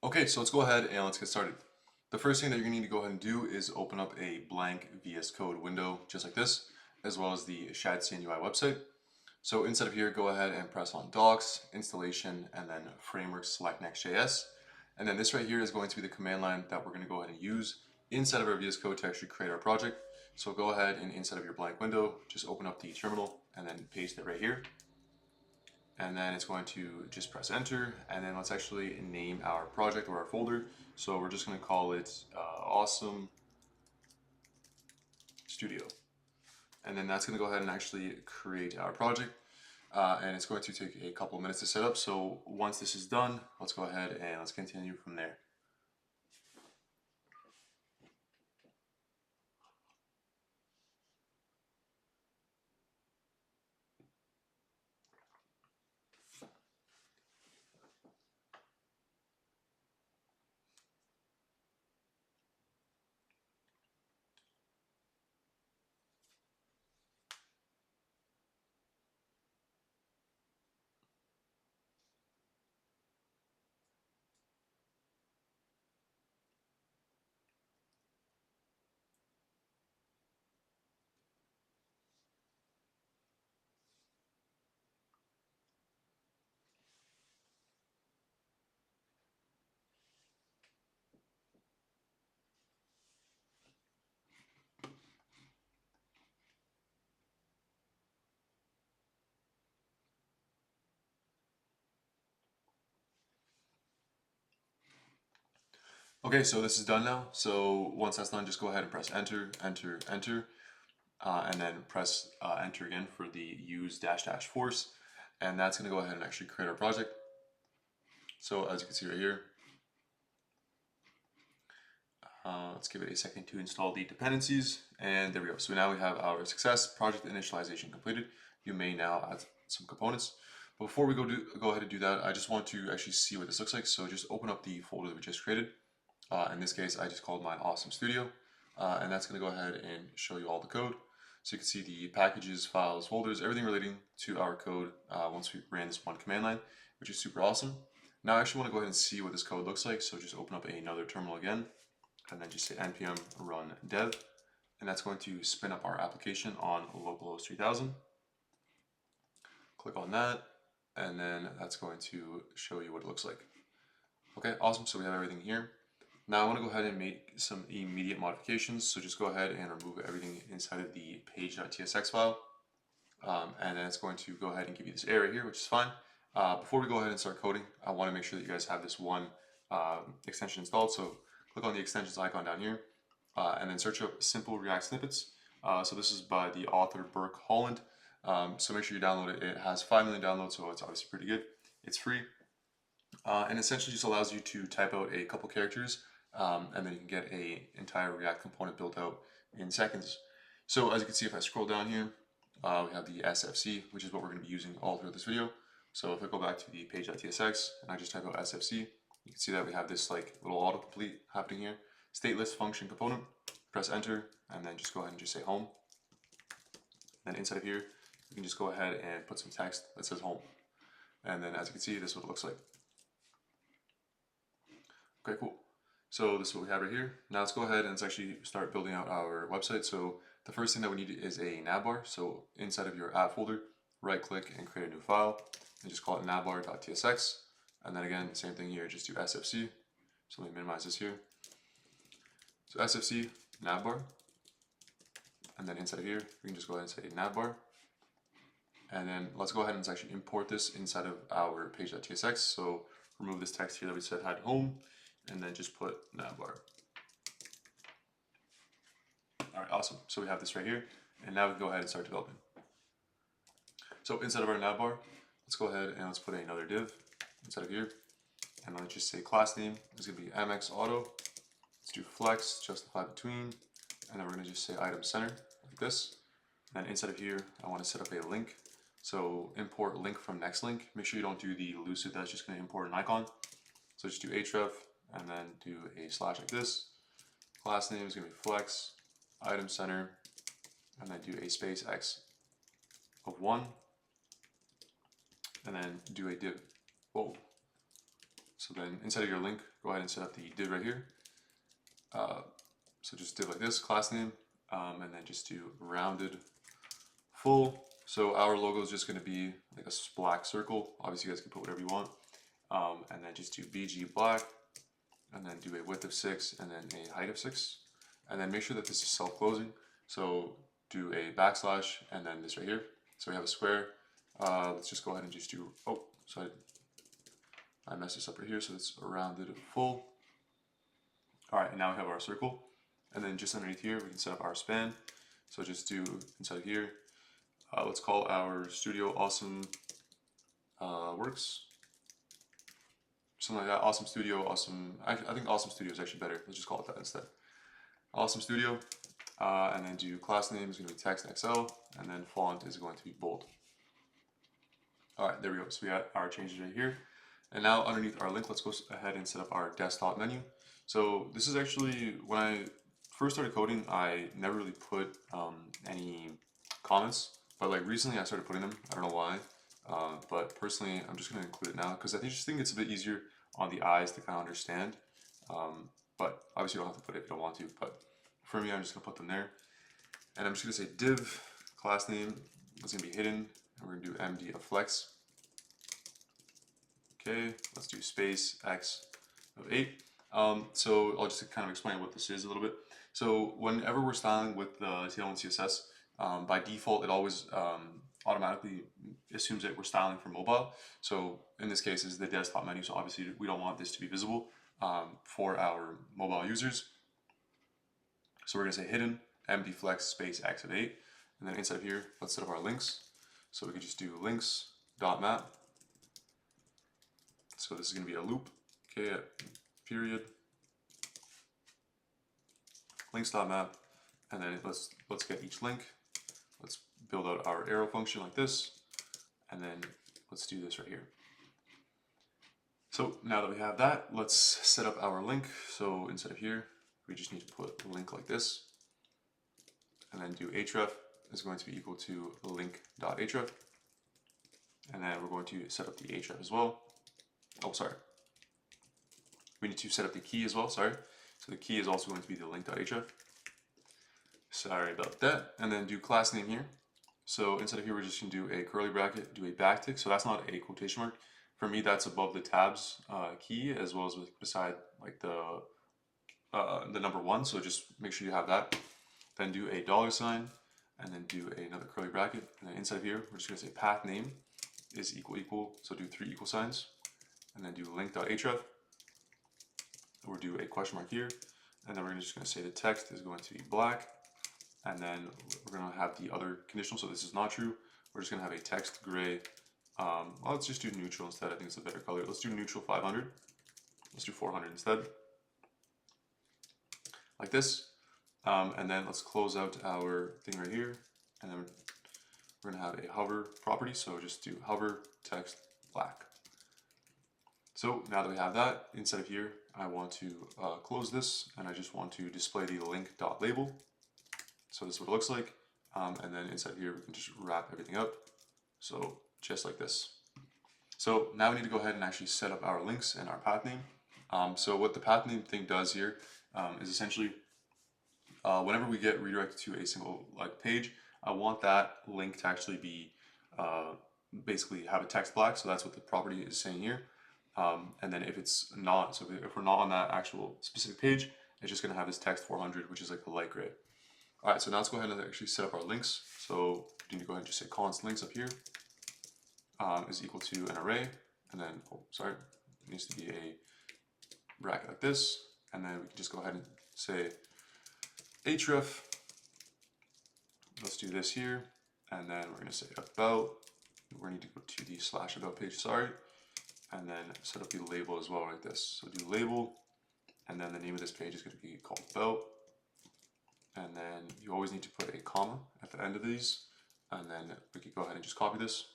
Okay, so let's go ahead and let's get started. The first thing that you're going to need to go ahead and do is open up a blank VS Code window just like this, as well as the Shadcn UI website. So inside of here, go ahead and press on Docs, Installation, and then Framework Select Next.js. And then this right here is going to be the command line that we're going to go ahead and use inside of our VS Code to actually create our project. So go ahead and inside of your blank window, just open up the terminal and then paste it right here. And then it's going to just press enter, and then let's actually name our project or our folder. So we're just going to call it Awesome Studio. And then that's going to go ahead and actually create our project. And it's going to take a couple of minutes to set up. So once this is done, let's go ahead and let's continue from there. Okay, so this is done now. So once that's done, just go ahead and press enter, enter, enter, and then press enter again for the use dash dash force. And that's going to go ahead and actually create our project. So as you can see right here, let's give it a second to install the dependencies, and there we go. So now we have our success project initialization completed. You may now add some components. But before we go ahead and do that, I just want to actually see what this looks like. So just open up the folder that we just created. In this case, I just called mine Awesome Studio, and that's going to go ahead and show you all the code. So you can see the packages, files, folders, everything relating to our code once we ran this one command line, which is super awesome. Now I actually want to go ahead and see what this code looks like. So just open up another terminal again, and then just say npm run dev, and that's going to spin up our application on localhost 3000. Click on that, and then that's going to show you what it looks like. Okay, awesome. So we have everything here. Now I want to go ahead and make some immediate modifications. So just go ahead and remove everything inside of the page.tsx file. And then it's going to go ahead and give you this error here, which is fine. Before we go ahead and start coding, I want to make sure that you guys have this one extension installed. So click on the extensions icon down here, and then search up simple React snippets. So this is by the author Burke Holland. So make sure you download it. It has 5 million downloads, so it's obviously pretty good. It's free, and essentially just allows you to type out a couple characters, and then you can get an entire React component built out in seconds. So as you can see, if I scroll down here, we have the SFC, which is what we're going to be using all through this video. So if I go back to the page.tsx and I just type out SFC, you can see that we have this like little autocomplete happening here. Stateless function component, press enter, and then just go ahead and just say home. Then inside of here, you can just go ahead and put some text that says home. And then as you can see, this is what it looks like. Okay, cool. So this is what we have right here. Now let's go ahead and let's actually start building out our website. So the first thing that we need is a navbar. So inside of your app folder, right click and create a new file and just call it navbar.tsx. And then again, same thing here, just do SFC. So let me minimize this here. So SFC navbar. And then inside of here, we can just go ahead and say navbar. And then let's go ahead and let's actually import this inside of our page.tsx. So remove this text here that we said had home, and then just put navbar. All right, awesome. So we have this right here, and now we can go ahead and start developing. So inside of our navbar, let's go ahead and let's put another div inside of here, and let's just say class name is going to be mx auto. Let's do flex, justify between, and then we're going to just say item center like this. And then inside of here, I want to set up a link. So import link from next link. Make sure you don't do the lucid, that's just going to import an icon. So just do href and then do a slash like this. Class name is going to be flex, item center, and then do a space x of 1, and then do a div. Whoa. So then inside of your link, go ahead and set up the div right here. So just div like this, class name, and then just do rounded full. So our logo is just going to be like a black circle. Obviously, you guys can put whatever you want. And then just do BG black, and then do a width of 6, and then a height of 6. And then make sure that this is self-closing. So do a backslash, and then this right here. So we have a square. Let's just go ahead and just do, oh, sorry. I messed this up right here, so it's rounded full. All right, and now we have our circle. And then just underneath here, we can set up our span. So just do inside here, let's call our studio awesome works. Something like that, awesome studio, awesome, I think awesome studio is actually better. Let's just call it that instead. Awesome studio, and then do class name is going to be text XL, and then font is going to be bold. All right, there we go. So we got our changes right here. And now underneath our link, let's go ahead and set up our desktop menu. So this is actually, when I first started coding, I never really put any comments, but like recently I started putting them. I don't know why, but personally I'm just going to include it now because I just think it's a bit easier on the eyes to kind of understand. But obviously you don't have to put it if you don't want to, but for me I'm just going to put them there. And I'm just going to say div class name is going to be hidden, and we're going to do MD of flex. Okay, let's do space X of 8. So I'll just kind of explain what this is a little bit. So whenever we're styling with the Tailwind CSS, by default it always automatically assumes that we're styling for mobile. So in this case is the desktop menu, so obviously we don't want this to be visible for our mobile users. So we're going to say hidden MD flex space X of 8, and then inside of here let's set up our links. So we can just do links.map. So this is going to be a loop, okay, period, links.map, and then let's get each link. Let's build out our arrow function like this, and then let's do this right here. So now that we have that, let's set up our link. So inside of here, we just need to put a link like this, and then do href is going to be equal to link.href, and then we're going to set up the href as well. Oh, sorry. We need to set up the key as well, sorry. So the key is also going to be the link.href. Sorry about that. And then do class name here. So instead of here, we're just going to do a curly bracket, do a backtick. So that's not a quotation mark. For me, that's above the tabs key as well as beside like the number 1. So just make sure you have that. Then do a $, and then do another curly bracket. And then inside of here, we're just going to say path name is equal. So do 3 equal signs. And then do link.href, or do a question mark here, and then we're just going to say the text is going to be black, and then we're going to have the other conditional, so this is not true. We're just going to have a text gray. Well, let's just do neutral instead. I think it's a better color. Let's do neutral 500. Let's do 400 instead, like this. And then let's close out our thing right here, and then we're going to have a hover property, so just do hover text black. So now that we have that, inside of here, I want to close this, and I just want to display the link.label. So this is what it looks like. And then inside here, we can just wrap everything up. So just like this. So now we need to go ahead and actually set up our links and our path name. So what the path name thing does here is essentially whenever we get redirected to a single page, I want that link to actually be basically have a text black. So that's what the property is saying here. And then if it's not, so if we're not on that actual specific page, it's just going to have this text 400, which is like the light gray. All right, so now let's go ahead and actually set up our links. So we need to go ahead and just say const links up here is equal to an array, and then, oh, sorry, it needs to be a bracket like this, and then we can just go ahead and say href. Let's do this here, and then we're going to say about. We need to go to the /about page, sorry. And then set up the label as well like this. So do label, and then the name of this page is going to be called about. And then you always need to put a comma at the end of these. And then we can go ahead and just copy this.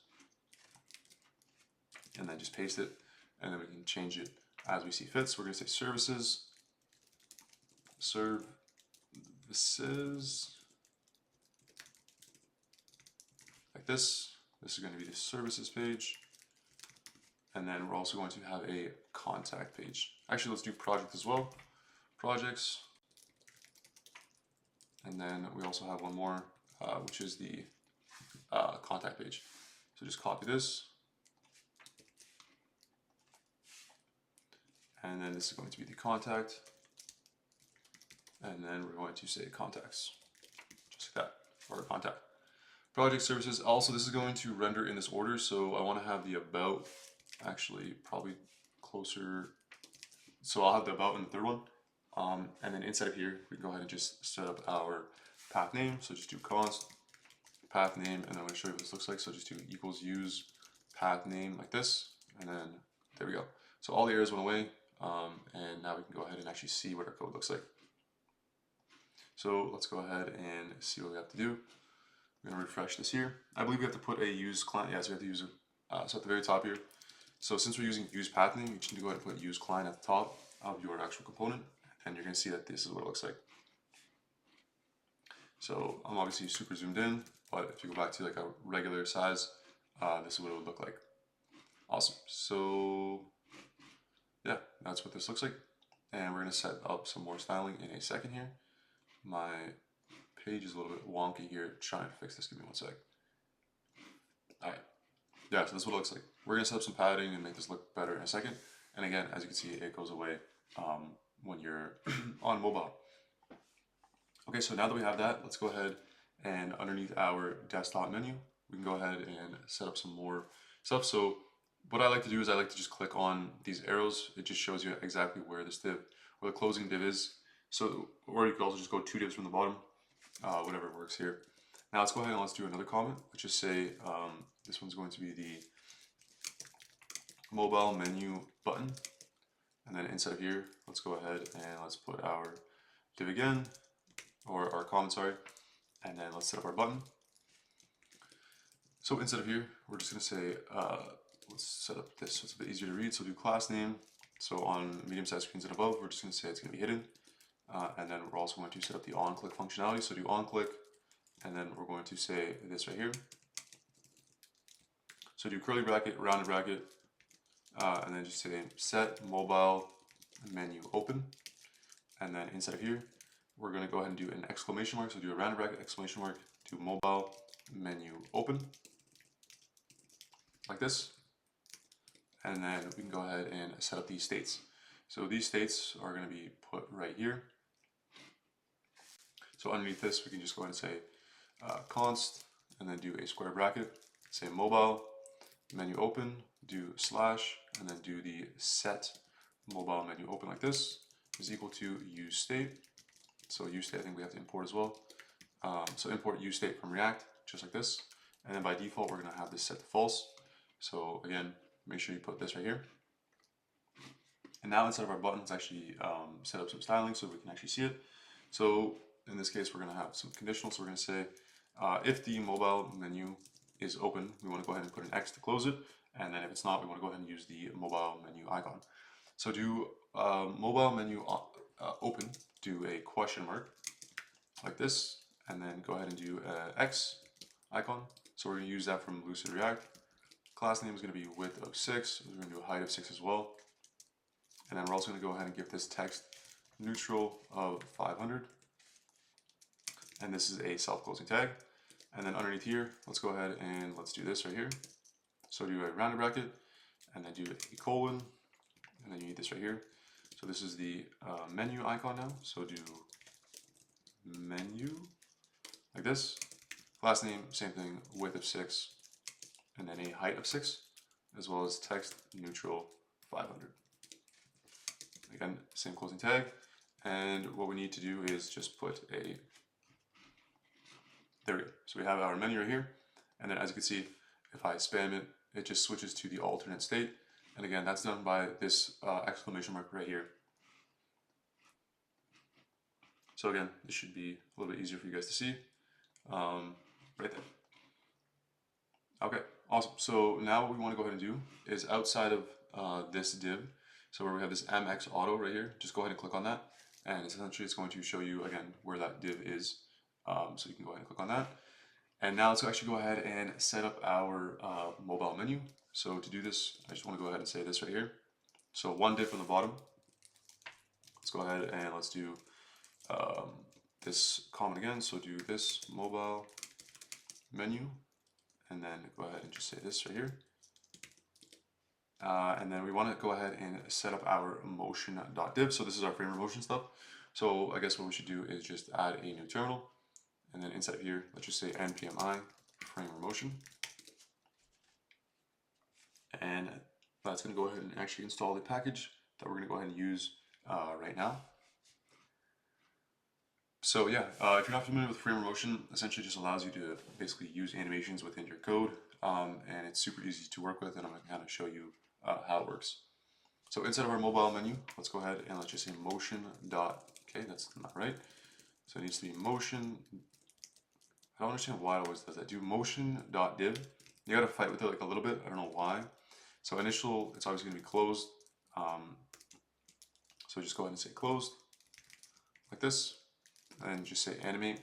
And then just paste it. And then we can change it as we see fit. So we're going to say services. Services. Like this. This is going to be the services page. And then we're also going to have a contact page. Actually, let's do project as well. Projects. And then we also have one more, which is the contact page. So just copy this. And then this is going to be the contact. And then we're going to say contacts, just like that, or contact. Project services, also this is going to render in this order, so I want to have the about, actually probably closer, so I'll have the about in the third one. And then inside of here, we can go ahead and just set up our path name, so just do const path name, and then I'm going to show you what this looks like, so just do equals use path name like this, and then there we go. So all the errors went away, and now we can go ahead and actually see what our code looks like. So let's go ahead and see what we have to do. I'm going to refresh this here. I believe we have to put a use client. Yes, we have to use it. So at the very top here. So since we're using use path name, you need to go ahead and put use client at the top of your actual component, and you're going to see that this is what it looks like. So I'm obviously super zoomed in, but if you go back to like a regular size, this is what it would look like. Awesome. So yeah, that's what this looks like. And we're going to set up some more styling in a second here. My page is a little bit wonky here. Trying to fix this. Give me one sec. Alright. Yeah, so this is what it looks like. We're going to set up some padding and make this look better in a second. And again, as you can see, it goes away when you're on mobile. Okay, so now that we have that, let's go ahead and underneath our desktop menu, we can go ahead and set up some more stuff. So what I like to do is I like to just click on these arrows. It just shows you exactly where this div, where the closing div is. So, or you could also just go 2 divs from the bottom, whatever works here. Now let's go ahead and let's do another comment. Let's just say this one's going to be the mobile menu button. And then inside of here, let's go ahead and let's put our div again, or our comment, sorry. And then let's set up our button. So inside of here, we're just going to say, let's set up this so it's a bit easier to read. So do class name. So on medium-sized screens and above, we're just going to say it's going to be hidden. And then we're also going to set up the on-click functionality. So do on-click, and then we're going to say this right here. So do curly bracket, rounded bracket, and then just say set mobile menu open. And then inside of here, we're going to go ahead and do an exclamation mark. So do a rounded bracket, exclamation mark, do mobile menu open, like this. And then we can go ahead and set up these states. So these states are going to be put right here. So underneath this, we can just go ahead and say const, and then do a square bracket, say mobile menu open, do slash, and then do the set mobile menu open like this is equal to use state. So use state I think we have to import as well. So import use state from React, just like this. And then by default, we're going to have this set to false. So again, make sure you put this right here. And now instead of our button, let's actually set up some styling so we can actually see it. So in this case, we're going to have some conditional. So we're going to say if the mobile menu is open, we want to go ahead and put an X to close it. And then if it's not, we want to go ahead and use the mobile menu icon. So do mobile menu open, do a question mark like this, and then go ahead and do X icon. So we're going to use that from Lucid React. Class name is going to be width of 6. We're going to do a height of 6 as well. And then we're also going to go ahead and give this text neutral of 500. And this is a self-closing tag. And then underneath here, let's go ahead and let's do this right here. So do a rounded bracket, and then do a colon, and then you need this right here. So this is the menu icon now. So do menu like this. Class name, same thing, width of 6, and then a height of 6, as well as text neutral 500. Again, same closing tag. And what we need to do is just put a, there we go. So we have our menu right here. And then as you can see, if I spam it, it just switches to the alternate state. And again, that's done by this exclamation mark right here. So again, this should be a little bit easier for you guys to see. Right there. Okay, awesome. So now what we want to go ahead and do is outside of this div, so where we have this MX auto right here, just go ahead and click on that. And essentially it's going to show you again where that div is. So you can go ahead and click on that. And now let's actually go ahead and set up our mobile menu. So to do this, I just want to go ahead and say this right here. So one div from the bottom. Let's go ahead and let's do this comment again. So do this mobile menu, and then go ahead and just say this right here. And then we want to go ahead and set up our motion.div. So this is our frame motion stuff. So I guess what we should do is just add a new terminal, and then inside here, let's just say npmi frame motion. And that's going to go ahead and actually install the package that we're going to go ahead and use right now. So yeah, if you're not familiar with frame motion, essentially just allows you to basically use animations within your code, and it's super easy to work with, and I'm going to kind of show you how it works. So inside of our mobile menu, let's go ahead and let's just say motion dot, okay, that's not right. So it needs to be motion, I don't understand why it always does that. Do motion dot div. You got to fight with it like a little bit, I don't know why. So initial, it's always going to be closed. So just go ahead and say closed, like this. And just say animate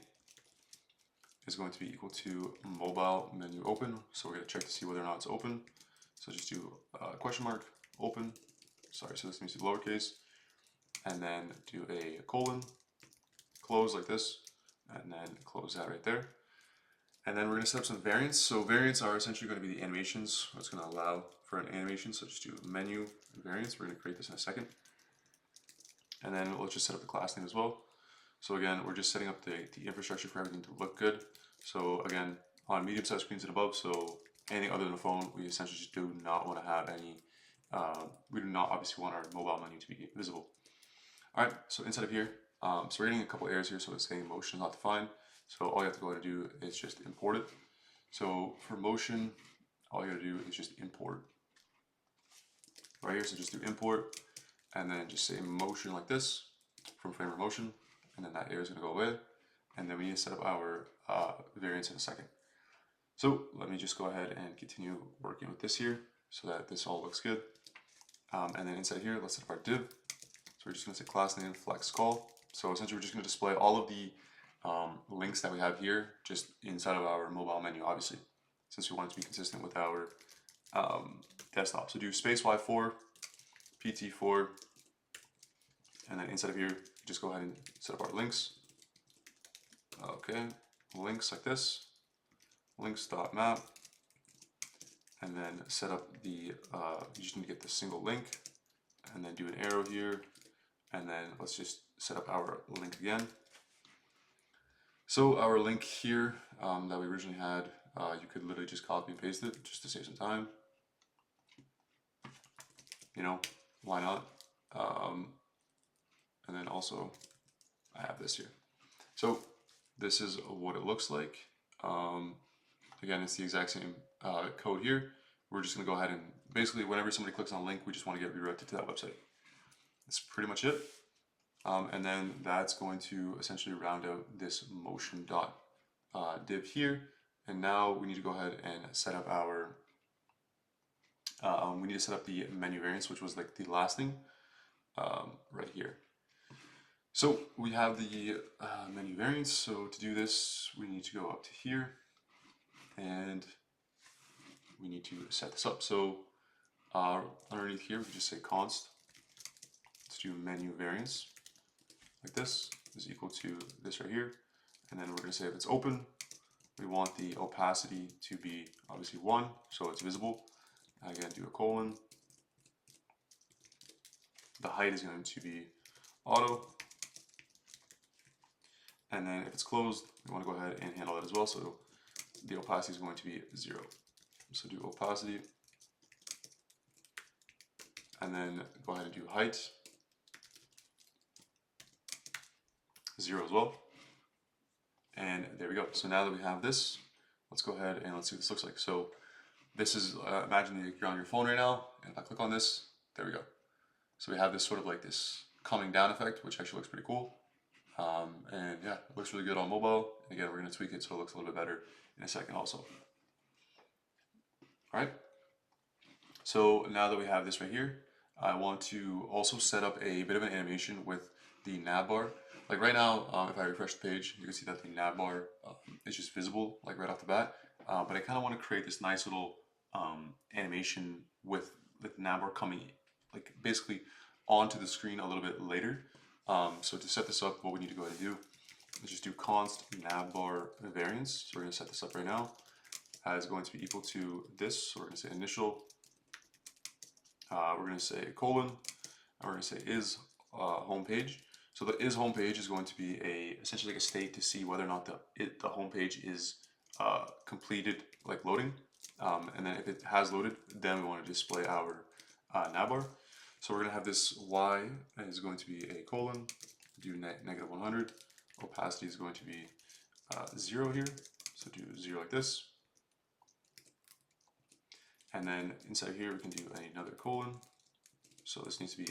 is going to be equal to mobile menu open. So we're going to check to see whether or not it's open. So just do question mark open. Sorry, so this needs to be lowercase. And then do a colon, close like this, and then close that right there. And then we're going to set up some variants. So variants are essentially going to be the animations. It's going to allow for an animation. So just do menu variants. We're going to create this in a second. And then let's just set up the class name as well. So again, we're just setting up the infrastructure for everything to look good. So again, on medium-sized screens and above, so anything other than a phone, we essentially just do not want to have any, we do not obviously want our mobile menu to be visible. All right, so inside of here, so we're getting a couple errors here, so it's saying motion not defined. So all you have to go ahead and do is just import it. So for motion, all you got to do is just import. Right here, so just do import, and then just say motion like this from frame motion. And then that error is going to go away, and then we need to set up our variants in a second. So let me just go ahead and continue working with this here so that this all looks good. And then inside here, let's set up our div. So we're just going to say class name flex call. So essentially we're just going to display all of the links that we have here just inside of our mobile menu, obviously, since we want it to be consistent with our desktop. So do space Y4, PT4, and then inside of here, just go ahead and set up our links. Okay, links like this, links.map, and then set up the, you just need to get the single link, and then do an arrow here, and then let's just set up our link again. So our link here that we originally had, you could literally just copy and paste it just to save some time. You know, why not? And then also, I have this here. So this is what it looks like. Again, it's the exact same code here. We're just going to go ahead and basically whenever somebody clicks on a link, we just want to get redirected to that website. That's pretty much it. And then that's going to essentially round out this motion.div here. And now we need to go ahead and set up our, we need to set up the menu variants, which was like the last thing right here. So we have the menu variants. So to do this, we need to go up to here and we need to set this up. So underneath here, we can just say const. Let's do menu variants like this is equal to this right here. And then we're going to say if it's open, we want the opacity to be obviously 1, so it's visible. Again, do a colon. The height is going to be auto. And then if it's closed, we want to go ahead and handle that as well. So the opacity is going to be 0. So do opacity. And then go ahead and do height. 0 as well. And there we go. So now that we have this, let's go ahead and let's see what this looks like. So this is, imagine that you're on your phone right now, and if I click on this, there we go. So we have this sort of like this coming down effect, which actually looks pretty cool. And yeah, it looks really good on mobile. And again, we're going to tweak it so it looks a little bit better in a second also. All right. So now that we have this right here, I want to also set up a bit of an animation with the navbar. Like right now, if I refresh the page, you can see that the navbar is just visible like right off the bat. But I kind of want to create this nice little animation with Navbar coming like basically onto the screen a little bit later. So to set this up, what we need to go ahead and do is just do const navbar variance. So we're going to set this up right now as going to be equal to this. So we're going to say initial. We're going to say colon. And we're going to say is home page. So the is home page is going to be essentially like a state to see whether or not the home page is completed, like loading. And then if it has loaded, then we want to display our navbar. So we're going to have this y is going to be a colon, do negative 100. Opacity is going to be 0 here. So do 0 like this. And then inside here we can do another colon. So this needs to be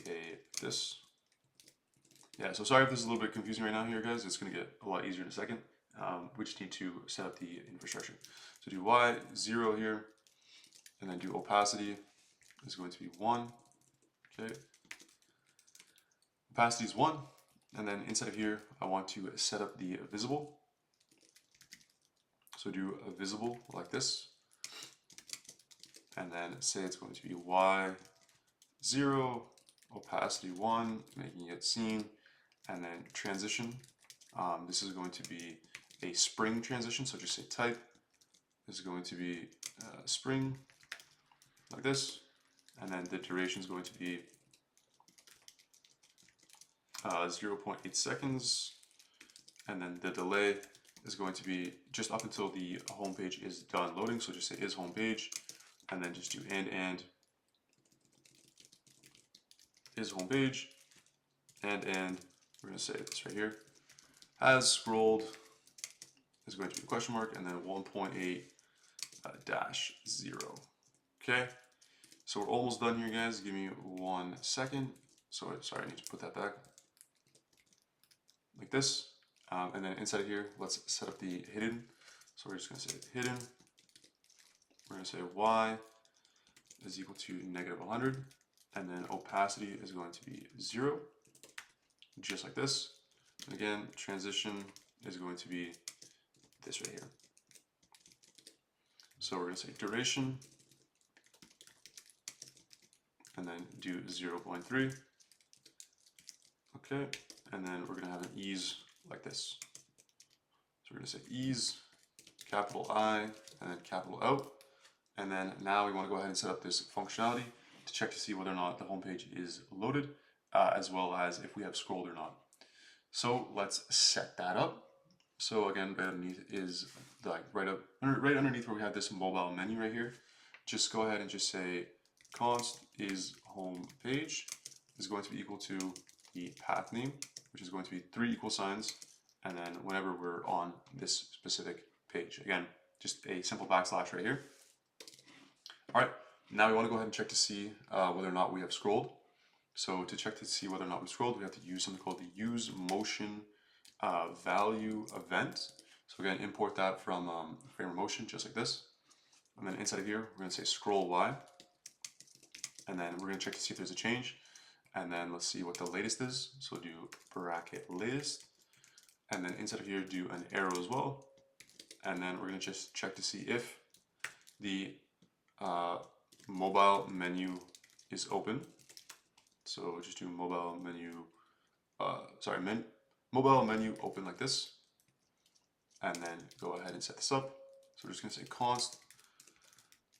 this. Yeah, so sorry if this is a little bit confusing right now here, guys. It's going to get a lot easier in a second. We just need to set up the infrastructure. So do y, 0 here, and then do opacity is going to be 1. Okay. Opacity is 1. And then inside of here, I want to set up the visible. So do a visible like this. And then say it's going to be y, 0, opacity 1, making it seen. And then transition. This is going to be a spring transition, so just say type. This is going to be spring, like this. And then the duration is going to be 0.8 seconds. And then the delay is going to be just up until the home page is done loading. So just say is home page, and then just do and is home page, and we're going to say this right here. Has scrolled is going to be a question mark, and then 1.8 dash 0. Okay, so we're almost done here, guys. Give me 1 second. So sorry, I need to put that back like this. And then inside of here, let's set up the hidden. So we're just going to say hidden. We're going to say y is equal to negative 100, and then opacity is going to be 0, just like this. And again, transition is going to be this right here. So we're going to say duration, and then do 0.3. Okay, and then we're going to have an ease like this. So we're going to say ease, capital I, and then capital out. And then now we want to go ahead and set up this functionality to check to see whether or not the home page is loaded, as well as if we have scrolled or not. So let's set that up. So again, right underneath is like right underneath where we have this mobile menu right here. Just go ahead and just say const is home page is going to be equal to the path name, which is going to be 3 equal signs, and then whenever we're on this specific page. Again, just a simple backslash right here. All right, now we want to go ahead and check to see whether or not we have scrolled. So to check to see whether or not we scrolled, we have to use something called the use motion value event. So again, import that from frame of motion, just like this. And then inside of here, we're going to say scroll y. And then we're going to check to see if there's a change. And then let's see what the latest is. So do bracket latest. And then inside of here, do an arrow as well. And then we're going to just check to see if the mobile menu is open. So just do mobile menu, mobile menu open like this. And then go ahead and set this up. So we're just going to say const.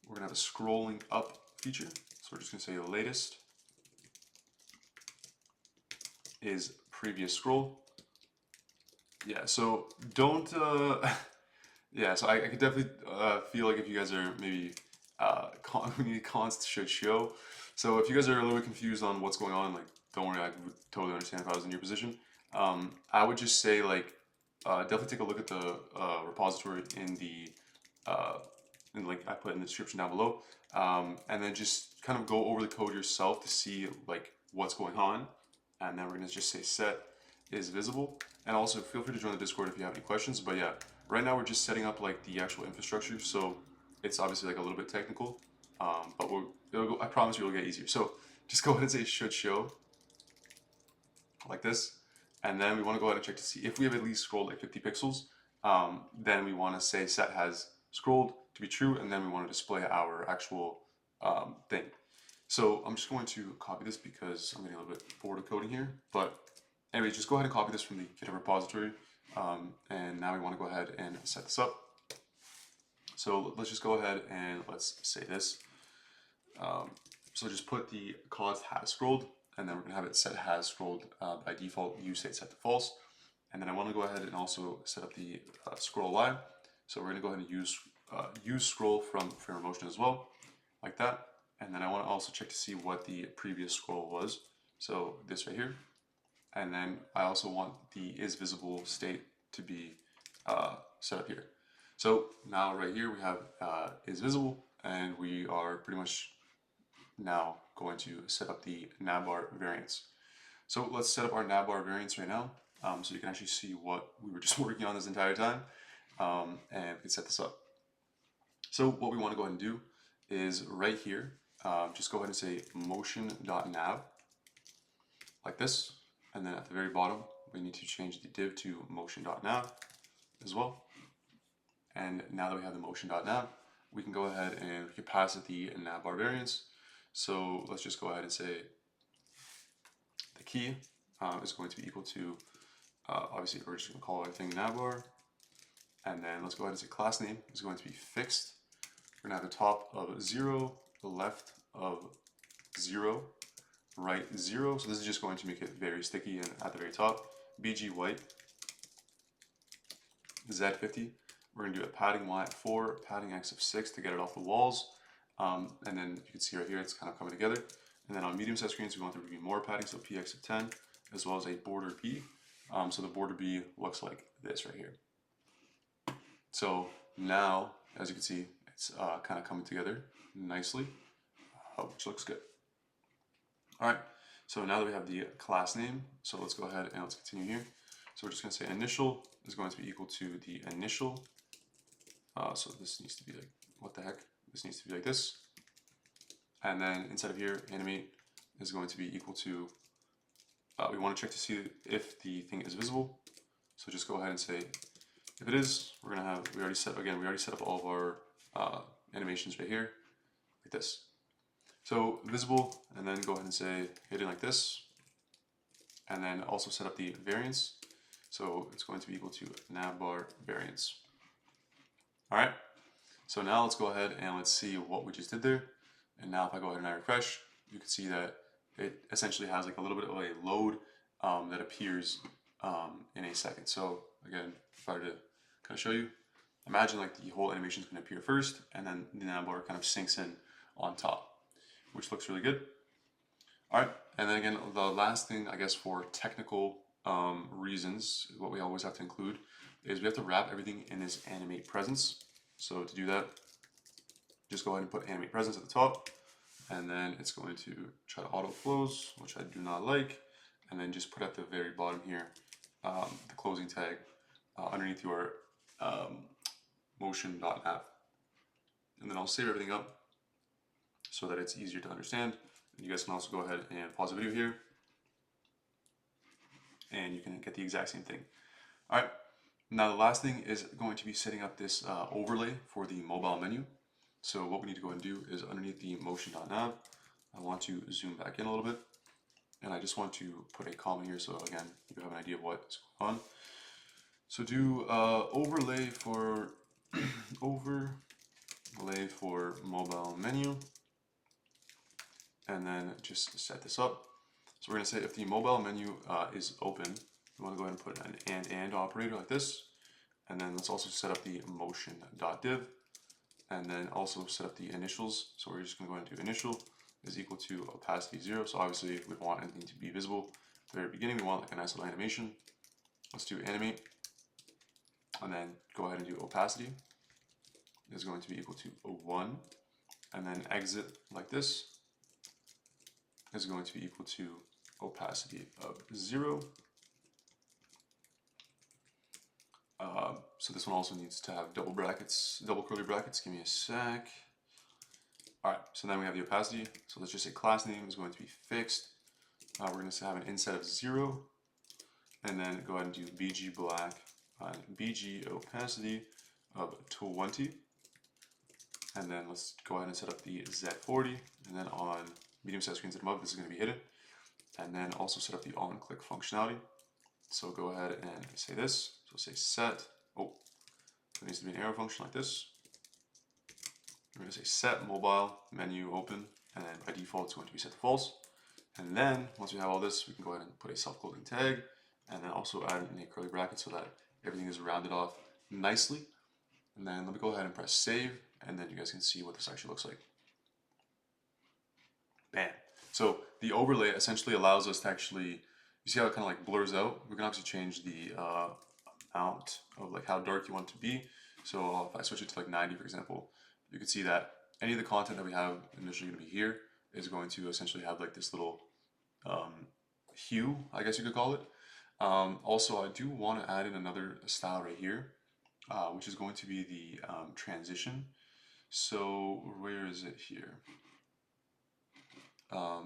We're going to have a scrolling up feature. So we're just going to say the latest is previous scroll. Yeah, so don't, yeah, so I could definitely feel like if you guys are maybe, we need const should show. So if you guys are a little bit confused on what's going on, like, don't worry, I would totally understand if I was in your position. I would just say, like, definitely take a look at the repository in the link I put in the description down below, and then just kind of go over the code yourself to see like what's going on. And then we're gonna just say set is visible, and also feel free to join the Discord if you have any questions. But yeah, right now we're just setting up like the actual infrastructure, so it's obviously like a little bit technical, but I promise you it'll get easier. So just go ahead and say should show like this, and then we want to go ahead and check to see if we have at least scrolled like 50 pixels. Then we want to say set has scrolled to be true, and then we want to display our actual thing. So I'm just going to copy this because I'm getting a little bit bored of coding here. But anyway, just go ahead and copy this from the GitHub repository. And now we want to go ahead and set this up. So let's just go ahead and let's say this. So just put the cause has scrolled, and then we're going to have it set has scrolled by default. Use state set to false. And then I want to go ahead and also set up the scroll line. So we're going to go ahead and use scroll from framer motion as well, like that. And then I want to also check to see what the previous scroll was. So this right here. And then I also want the is visible state to be set up here. So now right here we have is visible, and we are pretty much now going to set up the Navbar variants. So let's set up our Navbar variants right now, so you can actually see what we were just working on this entire time, and we can set this up. So what we want to go ahead and do is right here, just go ahead and say motion.nav, like this, and then at the very bottom we need to change the div to motion.nav as well. And now that we have the motion.nav, we can go ahead and we can pass it the Navbar variants. So let's just go ahead and say the key is going to be equal to, obviously we're just going to call everything Navbar. And then let's go ahead and say class name is going to be fixed. We're going to have the top of 0, the left of 0, right 0. So this is just going to make it very sticky, and at the very top, BG white, Z50. We're going to do a padding Y at 4, padding X of 6 to get it off the walls. And then you can see right here, it's kind of coming together. And then on medium size screens, we want there to be more padding, so PX of 10, as well as a border B. So the border B looks like this right here. So now, as you can see, it's kind of coming together nicely, which looks good. All right, so now that we have the class name, so let's go ahead and let's continue here. So we're just going to say initial is going to be equal to the initial. So this needs to be like, what the heck? This needs to be like this. And then inside of here, animate is going to be equal to, we want to check to see if the thing is visible. So just go ahead and say, if it is, we're going to have, we already set up all of our animations right here, like this. So visible, and then go ahead and say hidden like this. And then also set up the variance. So it's going to be equal to Navbar variance. All right, so now let's go ahead and let's see what we just did there. And now if I go ahead and I refresh, you can see that it essentially has like a little bit of a load that appears in a second. So again, if I were to kind of show you, imagine like the whole animation is going to appear first, and then the navbar kind of sinks in on top, which looks really good. All right, and then again, the last thing I guess for technical reasons, what we always have to include is we have to wrap everything in this animate presence. So to do that, just go ahead and put animate presence at the top, and then it's going to try to auto close, which I do not like, and then just put at the very bottom here the closing tag underneath your motion.nav. And then I'll save everything up so that it's easier to understand. And you guys can also go ahead and pause the video here, and you can get the exact same thing. All right, now the last thing is going to be setting up this overlay for the mobile menu. So what we need to go and do is underneath the motion.nav, I want to zoom back in a little bit, and I just want to put a comma here so again you have an idea of what's going on. So do overlay for overlay for mobile menu, and then just set this up. So we're going to say if the mobile menu is open, we want to go ahead and put an and operator like this, and then let's also set up the motion.div, and then also set up the initials. So we're just going to go into initial is equal to opacity 0. So obviously if we want anything to be visible at the very beginning, we want like a nice little animation. Let's do animate, and then go ahead and do opacity is going to be equal to 1, and then exit like this is going to be equal to opacity of 0. So this one also needs to have double curly brackets. Give me a sec. All right, so then we have the opacity. So let's just say class name is going to be fixed. We're going to have an inset of 0, and then go ahead and do BG black, BG opacity of 20. And then let's go ahead and set up the Z40, and then on medium size screens and above, this is going to be hidden. And then also set up the on-click functionality. So go ahead and say this. So say set. Oh, there needs to be an arrow function like this. We're going to say set mobile menu open, and then by default it's going to be set to false. And then once we have all this, we can go ahead and put a self-closing tag, and then also add in a curly bracket so that everything is rounded off nicely. And then let me go ahead and press save, and then you guys can see what this actually looks like. Bam. So the overlay essentially allows us to actually, you see how it kind of like blurs out? We can obviously change the amount of like how dark you want it to be. So if I switch it to like 90, for example, you can see that any of the content that we have initially going to be here is going to essentially have like this little hue, I guess you could call it. Also, I do want to add in another style right here, which is going to be the transition. So where is it here?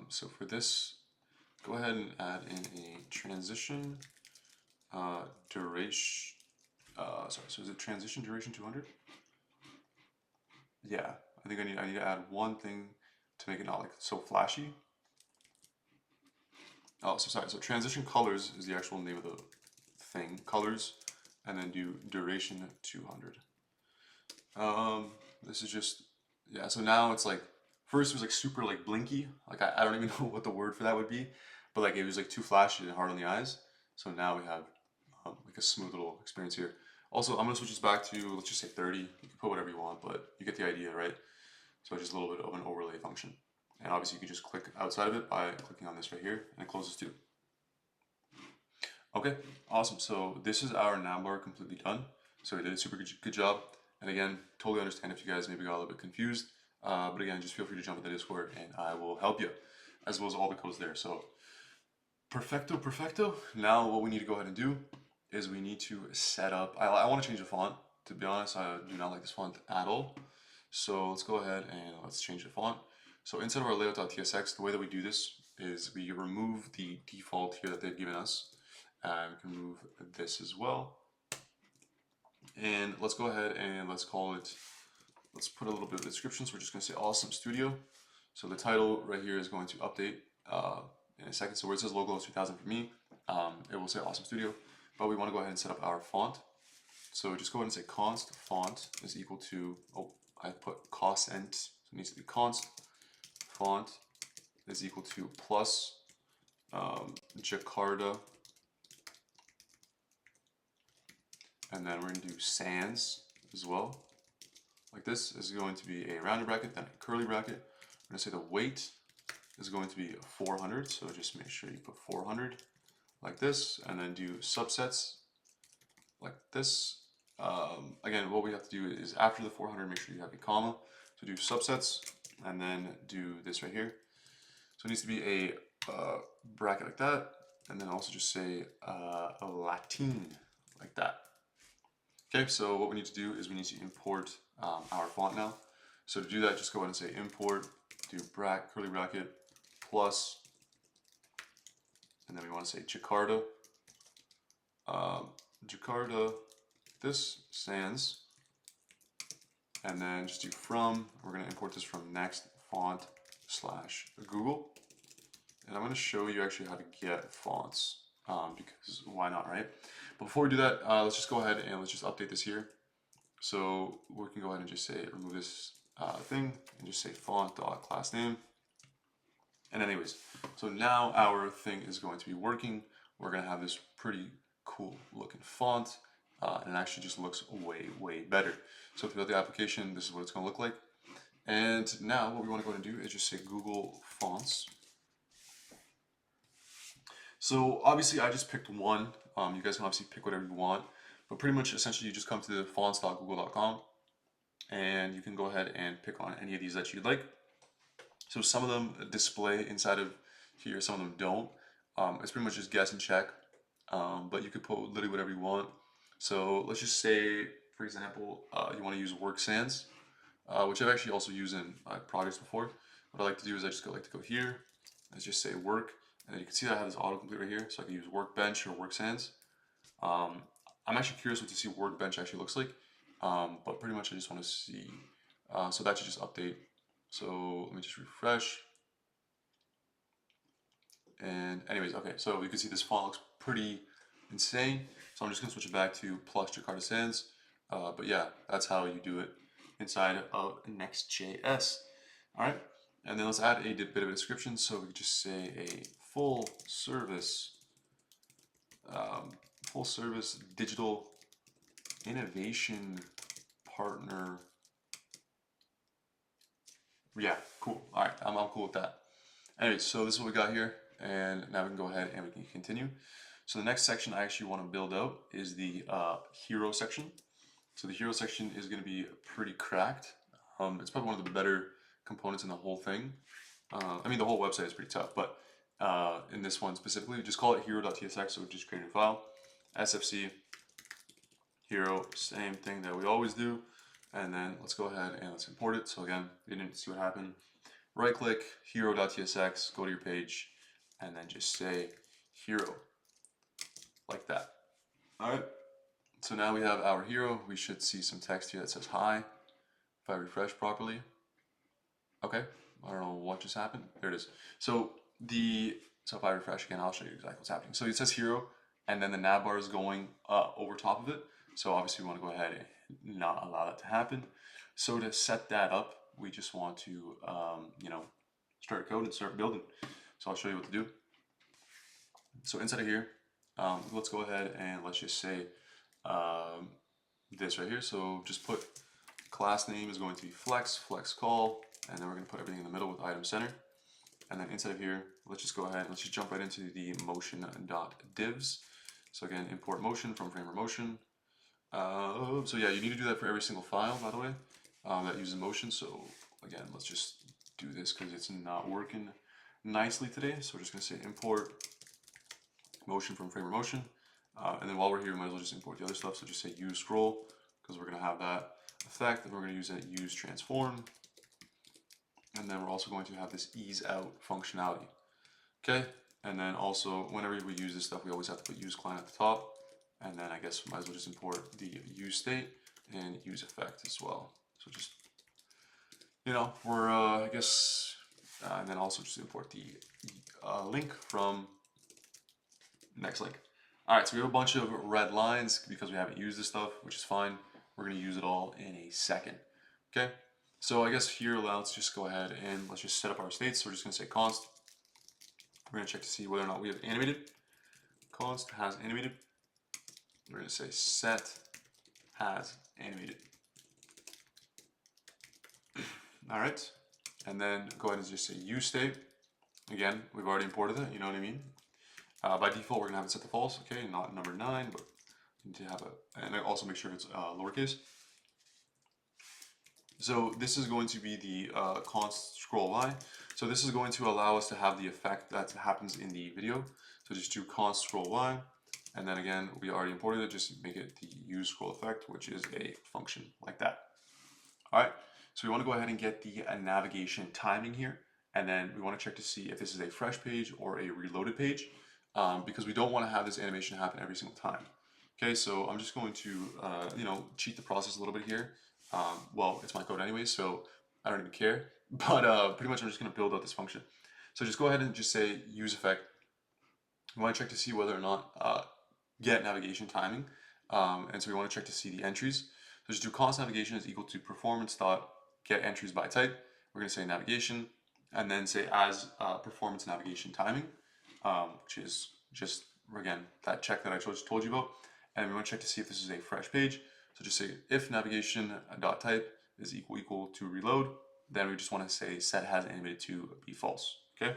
So for this, go ahead and add in a transition duration. Sorry, so is it transition duration 200? Yeah, I think I need to add one thing to make it not like so flashy. Oh, so sorry. So transition colors is the actual name of the thing, colors, and then do duration 200. This is just, yeah. So now it's like, first it was like super like blinky. Like I don't even know what the word for that would be, but like it was like too flashy and hard on the eyes. So now we have like a smooth little experience here. Also, I'm gonna switch this back to, let's just say 30. You can put whatever you want, but you get the idea, right? So just a little bit of an overlay function. And obviously you can just click outside of it by clicking on this right here, and it closes too. Okay, awesome. So this is our Navbar completely done. So we did a super good job. And again, totally understand if you guys maybe got a little bit confused. But again, just feel free to jump into the Discord and I will help you, as well as all the codes there. So perfecto, perfecto. Now what we need to go ahead and do is we need to set up, I want to change the font. To be honest, I do not like this font at all. So let's go ahead and let's change the font. So inside of our layout.tsx, the way that we do this is we remove the default here that they've given us. And we can remove this as well. And let's go ahead and let's call it, let's put a little bit of description. So we're just going to say Awesome Studio. So the title right here is going to update in a second. So where it says Logo 2000 for me, it will say Awesome Studio. But we want to go ahead and set up our font. So just go ahead and say const font is equal to, oh, I put cosent, so it needs to be const font is equal to plus Jakarta, and then we're going to do sans as well. Like this is going to be a rounded bracket, then a curly bracket. We're going to say the weight is going to be 400, so just make sure you put 400 like this, and then do subsets like this. Again, what we have to do is after the 400, make sure you have a comma. So do subsets, and then do this right here. So it needs to be a bracket like that, and then also just say a Latin like that. Okay, so what we need to do is we need to import our font now. So to do that, just go ahead and say import, do curly bracket, plus, and then we want to say Jakarta, Jakarta, this, sans, and then just do from, we're going to import this from next font / Google. And I'm going to show you actually how to get fonts, because why not, right? But before we do that, let's just go ahead and let's just update this here. So we can go ahead and just say remove this thing and just say font.className. And anyways, so now our thing is going to be working. We're going to have this pretty cool looking font, and it actually just looks way, way better. So throughout the application, this is what it's going to look like. And now what we want to go ahead and do is just say Google Fonts. So obviously I just picked one. You guys can obviously pick whatever you want, but pretty much essentially you just come to the fonts.google.com and you can go ahead and pick on any of these that you'd like. So some of them display inside of here, some of them don't. It's pretty much just guess and check, but you could put literally whatever you want. So let's just say, for example, you want to use work sans, which I've actually also used in projects before. What I like to do is I just like to go here, let's just say work, and then you can see that I have this autocomplete right here, so I can use workbench or work sans. I'm actually curious what to see workbench actually looks like, but pretty much I just want to see So that should just update. So let me just refresh. And anyways, okay, so you can see this font looks pretty insane. So I'm just gonna switch it back to plus Jakarta Sans. But yeah, that's how you do it inside of Next.js. All right, and then let's add a bit of a description. So we could just say a full service digital innovation partner. Yeah, cool. All right, I'm cool with that. Anyways, so this is what we got here, and now we can go ahead and we can continue. So the next section I actually want to build out is the hero section. So the hero section is going to be pretty cracked. It's probably one of the better components in the whole thing. I mean, the whole website is pretty tough, but in this one specifically, just call it hero.tsx, so just create a file, sfc hero, same thing that we always do, and then let's go ahead and let's import it. So again, we didn't see what happened. Right click, hero.tsx, go to your page, and then just say hero, like that. All right, so now we have our hero. We should see some text here that says hi. If I refresh properly, okay, I don't know what just happened. There it is. So if I refresh again, I'll show you exactly what's happening. So it says hero, and then the navbar is going over top of it. So obviously we want to go ahead and not allow that to happen. So to set that up, we just want to, start code and start building. So I'll show you what to do. So inside of here, let's go ahead and let's just say this right here. So just put class name is going to be flex call, and then we're going to put everything in the middle with item center. And then inside of here, let's just go ahead and let's just jump right into the motion.divs. So again, import motion from framer motion. So yeah, you need to do that for every single file, by the way, that uses motion. So again, let's just do this because it's not working nicely today. So we're just going to say import motion from framer motion. And then while we're here, we might as well just import the other stuff. So just say use scroll, because we're going to have that effect, and we're going to use that use transform. And then we're also going to have this ease out functionality. Okay, and then also whenever we use this stuff, we always have to put use client at the top. And then I guess we might as well just import the use state and use effect as well. So just, we're, I guess, and then also just import the link from next link. All right, so we have a bunch of red lines because we haven't used this stuff, which is fine. We're going to use it all in a second. Okay, so I guess here, let's just go ahead and let's just set up our states. So we're just going to say const. We're going to check to see whether or not we have animated. Const has animated. We're going to say set has animated. All right, and then go ahead and just say use state. Again, we've already imported it, you know what I mean? By default, we're going to have it set to false, okay, not number 9, but you need to have and also make sure it's lowercase. So this is going to be the const scroll y. So this is going to allow us to have the effect that happens in the video. So just do const scroll y. And then again, we already imported it, just make it the use scroll effect, which is a function like that. All right, so we want to go ahead and get the navigation timing here. And then we want to check to see if this is a fresh page or a reloaded page, because we don't want to have this animation happen every single time. Okay, so I'm just going to, cheat the process a little bit here. Well, it's my code anyway, so I don't even care. But pretty much I'm just going to build out this function. So just go ahead and just say use effect. We want to check to see whether or not get navigation timing. And so we want to check to see the entries. So just do const navigation is equal to performance dot get entries by type. We're going to say navigation, and then say as performance navigation timing, which is just, again, that check that I just told you about. And we want to check to see if this is a fresh page. So just say if navigation dot type is equal to reload, then we just want to say set has animated to be false. Okay.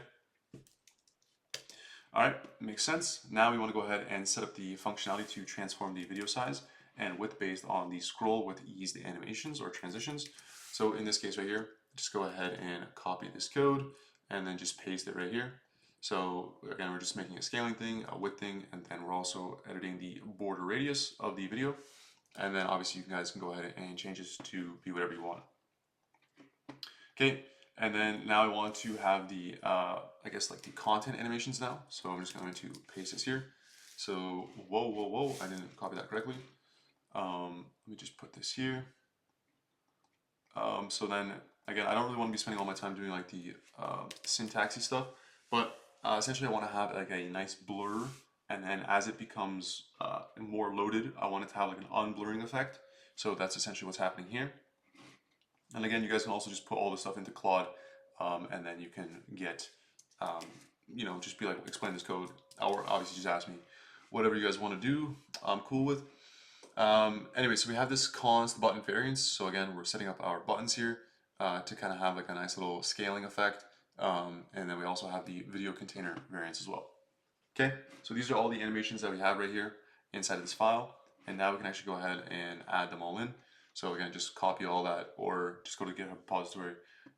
All right, makes sense. Now we want to go ahead and set up the functionality to transform the video size and width based on the scroll with eased animations or transitions. So in this case right here, just go ahead and copy this code and then just paste it right here. So again, we're just making a scaling thing, a width thing, and then we're also editing the border radius of the video. And then obviously you guys can go ahead and change this to be whatever you want. Okay, and then now I want to have the, I guess like the content animations now. So I'm just going to paste this here. So, whoa, I didn't copy that correctly. Let me just put this here. So then again, I don't really want to be spending all my time doing like the syntaxy stuff, but essentially I want to have like a nice blur, and then as it becomes more loaded, I want it to have like an unblurring effect. So that's essentially what's happening here. And again, you guys can also just put all this stuff into Claude, and then you can get, just be like, explain this code, or obviously just ask me whatever you guys want to do. I'm cool with. Anyway, so we have this const button variance. So again, we're setting up our buttons here to kind of have like a nice little scaling effect. And then we also have the video container variance as well. Okay, so these are all the animations that we have right here inside of this file. And now we can actually go ahead and add them all in. So again, just copy all that, or just go to GitHub repository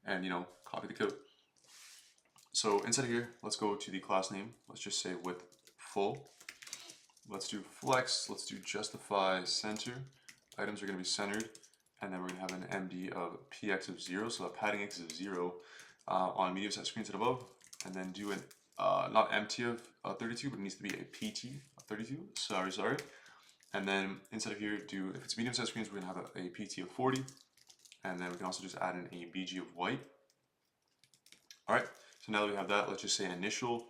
and copy the code. So inside of here, let's go to the class name. Let's just say width full. Let's do flex. Let's do justify center. Items are going to be centered, and then we're going to have an MD of px of 0, so a padding x of 0 on medium size screens and above, and then do an not MT of 32, but it needs to be a PT of 32. Sorry. And then inside of here, if it's medium size screens, we're going to have a PT of 40, and then we can also just add in a BG of white. All right, so now that we have that, let's just say initial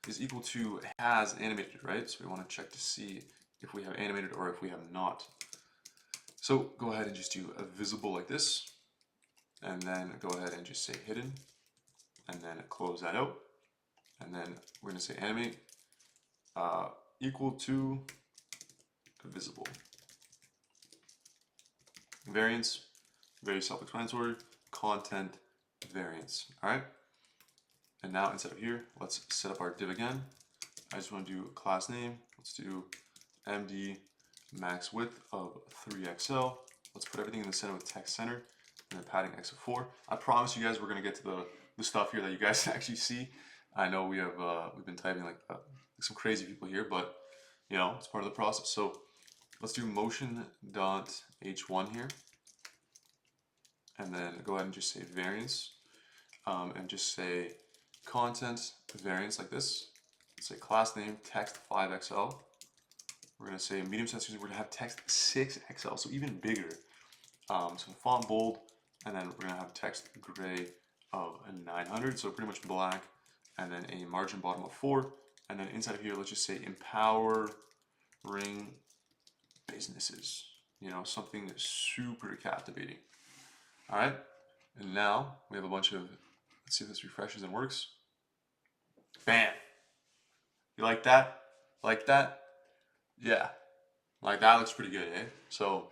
is equal to has animated, right? So we want to check to see if we have animated or if we have not. So go ahead and just do a visible like this, and then go ahead and just say hidden, and then close that out. And then we're going to say animate equal to visible. Variance, very self-explanatory, content variance. All right. And now inside of here, let's set up our div again. I just want to do class name. Let's do MD max width of 3XL. Let's put everything in the center with text center, and then padding x of 4. I promise you guys we're going to get to the stuff here that you guys actually see. I know we've been typing like some crazy people here, but it's part of the process. So let's do motion.h1 here, and then go ahead and just say variance, and just say content variance like this. Let's say class name text 5XL. We're going to say medium size screens, we're going to have text 6XL, so even bigger. So font bold, and then we're going to have text gray of 900, so pretty much black, and then a margin bottom of 4. And then inside of here, let's just say empowering businesses. Something super captivating. All right, and now we have a bunch of, let's see if this refreshes and works. Bam! You like that? Like that? Yeah, like that looks pretty good, eh? So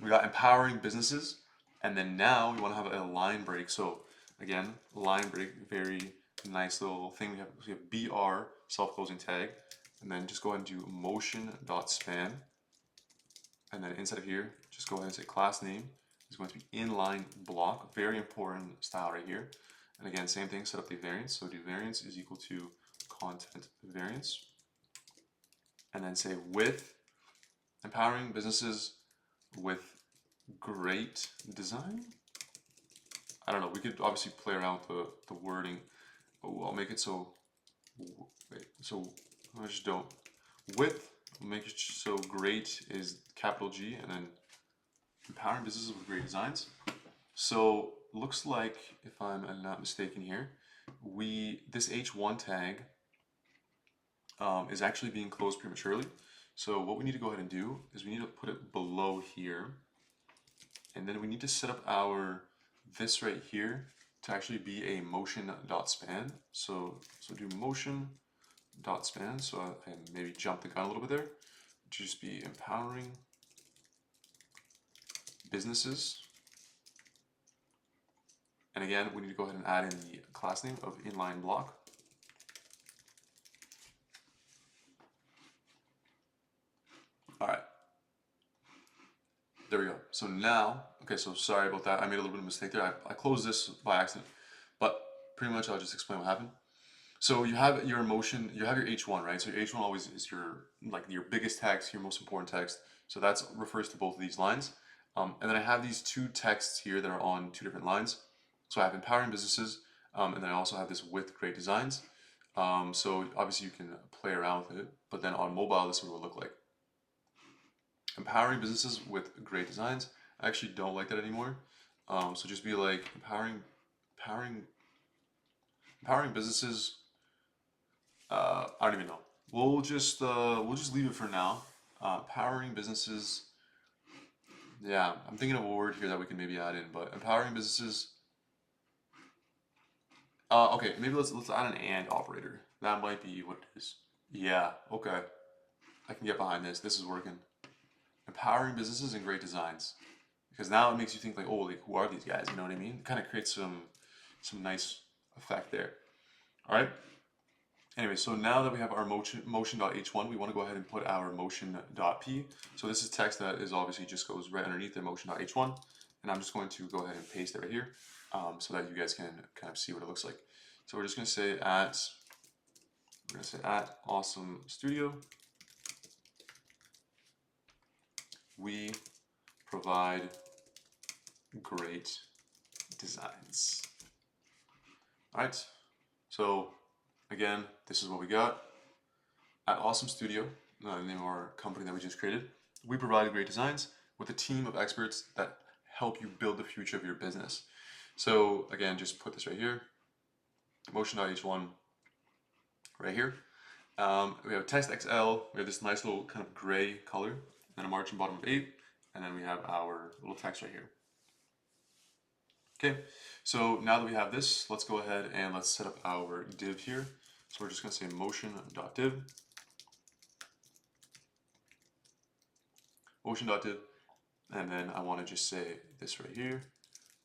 we got empowering businesses, and then now we want to have a line break. So again, line break, very nice little thing. We have BR self-closing tag, and then just go ahead and do motion.span, and then inside of here, just go ahead and say class name is going to be inline block. Very important style right here. And again, same thing, set up the variance. So do variance is equal to content variance, and then say with empowering businesses with great design. I don't know, we could obviously play around with the wording. Oh, I'll make it so, I just don't. With, make it so great is capital G, and then empowering businesses with great designs. So looks like, if I'm not mistaken here, this H1 tag is actually being closed prematurely. So what we need to go ahead and do is we need to put it below here, and then we need to set up this right here to actually be a motion.span. So do motion.span. So I maybe jump the gun a little bit there. Just be empowering businesses. And again, we need to go ahead and add in the class name of inline block. All right. There we go. So now, okay, so sorry about that. I made a little bit of a mistake there. I closed this by accident, but pretty much I'll just explain what happened. So you have your motion, you have your H1, right? So your H1 always is your biggest text, your most important text. So that refers to both of these lines. And then I have these two texts here that are on two different lines. So I have empowering businesses, and then I also have this with great designs. So obviously you can play around with it, but then on mobile, this is what it will look like. Empowering businesses with great designs, I actually don't like that anymore. So just be like empowering businesses. I don't even know. We'll just leave it for now. Empowering businesses. Yeah, I'm thinking of a word here that we can maybe add in, but empowering businesses. Okay, maybe let's add an and operator. That might be what it is. Yeah, okay. I can get behind this. This is working. Empowering businesses and great designs. Because now it makes you think like, oh, like who are these guys? You know what I mean? It kind of creates some nice effect there. All right. Anyway, so now that we have our motion.h1, we want to go ahead and put our motion.p. So this is text that is obviously just goes right underneath the motion.h1, and I'm just going to go ahead and paste it right here, so that you guys can kind of see what it looks like. So we're just going to say at Awesome Studio, we provide great designs. All right. So again, this is what we got. At Awesome Studio, the name of our company that we just created, we provide great designs with a team of experts that help you build the future of your business. So again, just put this right here, motion.h1 right here. We have text XL, we have this nice little kind of gray color, and a margin bottom of 8, and then we have our little text right here. Okay, so now that we have this, let's go ahead and let's set up our div here. So we're just going to say motion.div. Motion.div, and then I want to just say this right here.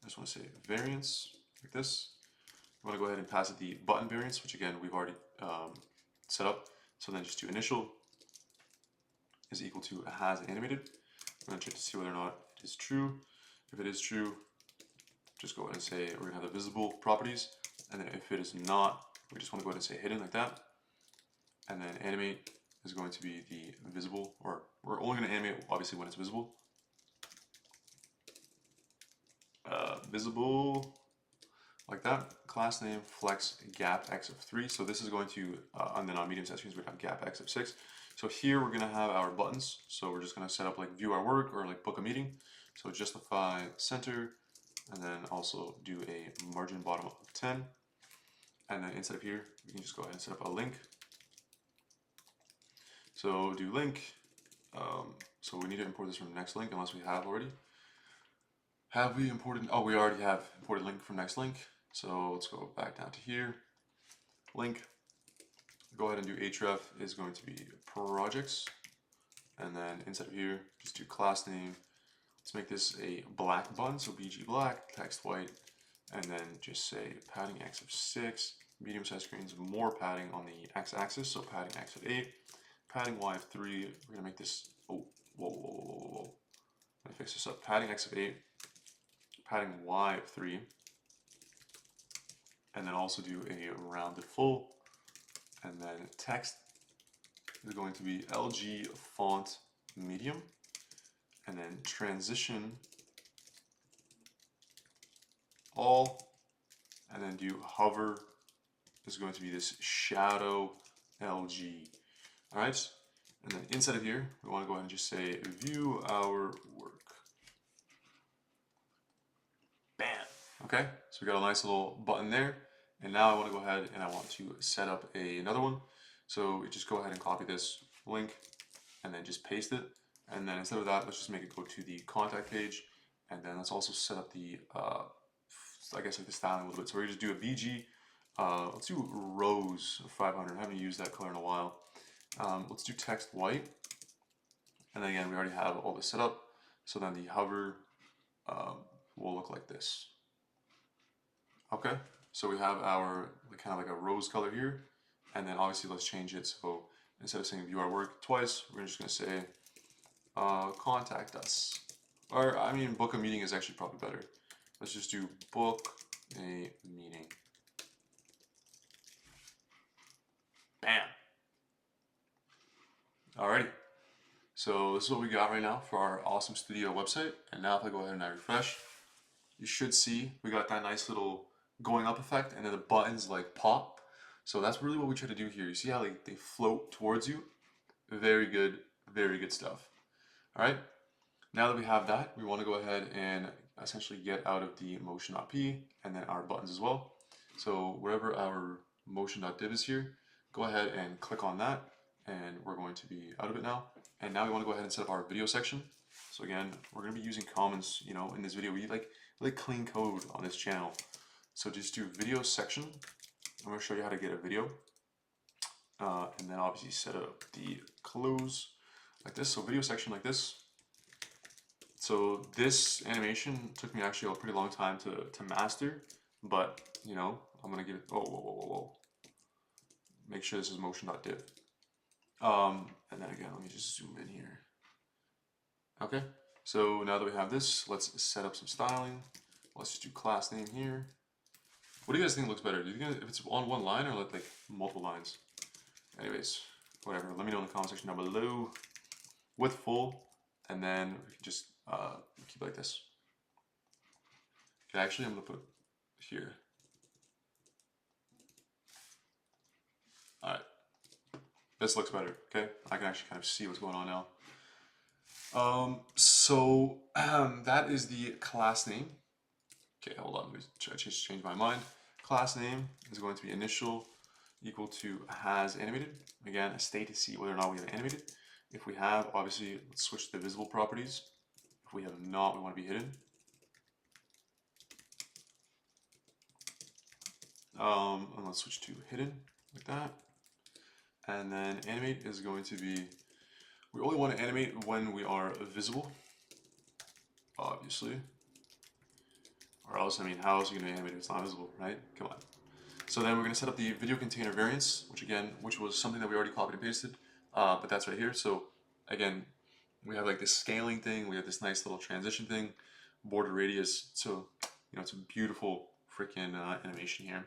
I just want to say variance like this. I'm going to go ahead and pass it the button variance, which again we've already set up. So then just do initial is equal to has animated. I'm going to check to see whether or not it is true. If it is true, just go ahead and say we're going to have the visible properties, and then if it is not, we just want to go ahead and say hidden like that, and then animate is going to be the visible, or we're only going to animate obviously when it's visible. Visible like that. Class name flex gap x of 3. So this is going to, and then on medium size screens we have gap x of 6. So here we're going to have our buttons. So we're just going to set up like view our work or like book a meeting. So justify center, and then also do a margin bottom of 10. And then inside of here, we can just go ahead and set up a link. So do link. So we need to import this from next link unless we have already. Have we imported? Oh, we already have imported link from next link. So let's go back down to here. Link. Go ahead and do href is going to be projects. And then inside of here, just do class name. Let's make this a black button. So BG black, text white, and then just say padding x of 6, medium size screens, more padding on the x axis. So padding x of 8, padding y of 3. We're gonna make this, oh, whoa. Let me fix this up. Padding x of 8, padding y of 3, and then also do a rounded full, and then text is going to be LG font medium, and then transition all, and then do hover is going to be this shadow LG. All right, and then inside of here we want to go ahead and just say view our work. Bam. Okay, so we got a nice little button there, and now I want to go ahead and I want to set up another one. So we just go ahead and copy this link and then just paste it, and then instead of that, let's just make it go to the contact page, and then let's also set up the I guess like the styling a little bit. So we're gonna just do a BG. Let's do rose 500. I haven't used that color in a while. Let's do text white, and then again we already have all this set up. So then the hover will look like this. Okay, so we have our kind of like a rose color here, and then obviously let's change it. So instead of saying view our work twice, we're just gonna say contact us, or I mean book a meeting is actually probably better. Let's just do book a meeting. Bam. Alrighty. So this is what we got right now for our Awesome Studio website. And now if I go ahead and I refresh, you should see we got that nice little going up effect, and then the buttons like pop. So that's really what we try to do here. You see how they float towards you? Very good stuff. All right. Now that we have that, we want to go ahead and essentially get out of the motion.p and then our buttons as well. So wherever our motion.div is here, go ahead and click on that, and we're going to be out of it now. And now we want to go ahead and set up our video section. So again, we're going to be using comments, you know, in this video. We like clean code on this channel. So just do video section. I'm going to show you how to get a video. And then obviously set up the close like this. So video section like this. So this animation took me actually a pretty long time to master, but you know, I'm gonna give it, whoa. Make sure this is motion.div. And then again, let me just zoom in here. Okay, so now that we have this, let's set up some styling. Let's just do class name here. What do you guys think looks better? Do you think if it's on one line or like multiple lines? Anyways, whatever. Let me know in the comment section down below. Width full, and then we can just keep it like this. Okay, actually, I'm gonna put here. All right, this looks better. Okay, I can actually kind of see what's going on now. That is the class name. Okay, hold on. Let me try to change my mind. Class name is going to be initial equal to has animated. Again, a state to see whether or not we have animated. If we have, obviously, let's switch to the visible properties. If we have not, we want to be hidden. And let's switch to hidden like that. And then animate is going to be, we only want to animate when we are visible, obviously. Or else, I mean, how else are you going to animate if it's not visible, right? Come on. So then we're going to set up the video container variance, which was something that we already copied and pasted, but that's right here. So again, we have like this scaling thing, we have this nice little transition thing, border radius. So, you know, it's a beautiful freaking animation here.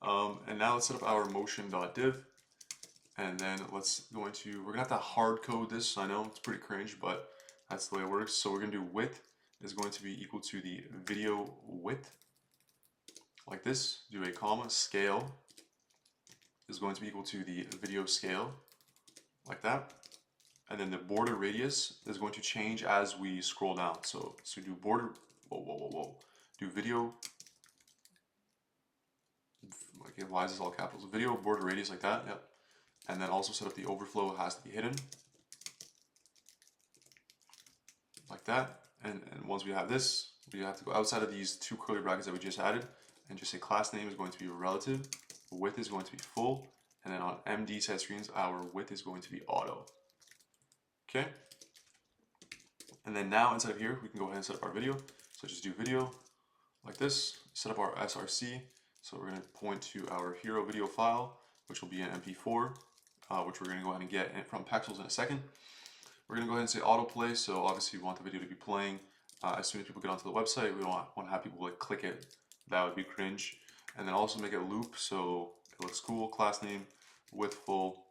And now let's set up our motion.div. And then we're gonna have to hard code this. I know it's pretty cringe, but that's the way it works. So we're gonna do width is going to be equal to the video width, like this. Do a comma, scale is going to be equal to the video scale, like that. And then the border radius is going to change as we scroll down. So do border, do video, okay, why is this all capitals? Video border radius like that, yep. And then also set up the overflow has to be hidden, like that. And once we have this, we have to go outside of these two curly brackets that we just added and just say class name is going to be relative, width is going to be full, and then on MD set screens, our width is going to be auto. Okay. And then now inside of here, we can go ahead and set up our video. So just do video like this, set up our SRC. So we're going to point to our hero video file, which will be an MP4, which we're going to go ahead and get from Pexels in a second. We're going to go ahead and say autoplay. So obviously we want the video to be playing as soon as people get onto the website. We don't want to have people like click it. That would be cringe. And then also make it loop so it looks cool. Class name, width full.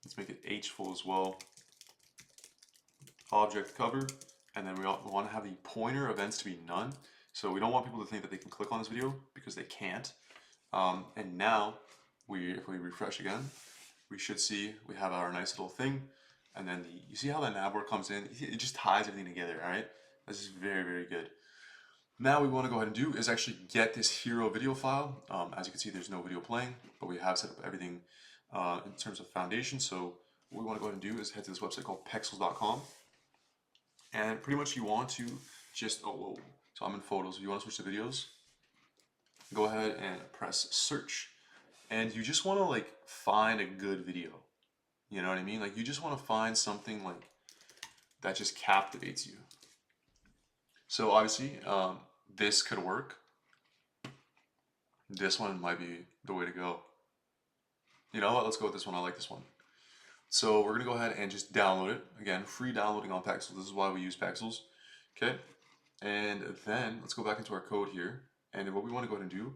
Let's make it H full as well. Object cover. And then we want to have the pointer events to be none. So we don't want people to think that they can click on this video because they can't. And now, if we refresh again, we should see we have our nice little thing. And then you see how the Navbar comes in? It just ties everything together, all right? This is very, very good. Now we want to go ahead and do is actually get this hero video file. As you can see, there's no video playing, but we have set up everything in terms of foundation. So what we want to go ahead and do is head to this website called pexels.com. And pretty much you want to just, so I'm in photos. If you want to switch to videos, go ahead and press search. And you just want to like find a good video. You know what I mean? Like you just want to find something like that just captivates you. So obviously this could work. This one might be the way to go. You know what? Let's go with this one. I like this one. So we're going to go ahead and just download it. Again, free downloading on Pexels. This is why we use Pexels. Okay. And then let's go back into our code here. And what we want to go ahead and do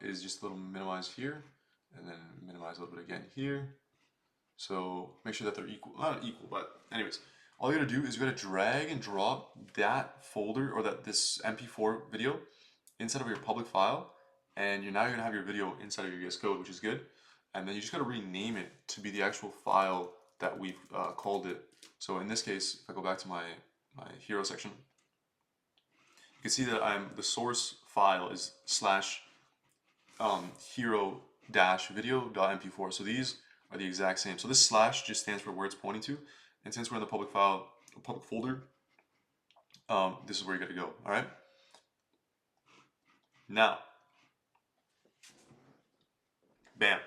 is just a little minimize here. And then minimize a little bit again here. So make sure that they're equal. Not equal, but anyways. All you got to do is you got to drag and drop that folder or this MP4 video inside of your public file. And now you're going to have your video inside of your VS Code, which is good. And then you just got to rename it to be the actual file that we've called it. So in this case, if I go back to my hero section, you can see that the source file is slash hero dash video.mp4. So these are the exact same. So this slash just stands for where it's pointing to, and since we're in the public folder, this is where you got to go. All right. Now, bam.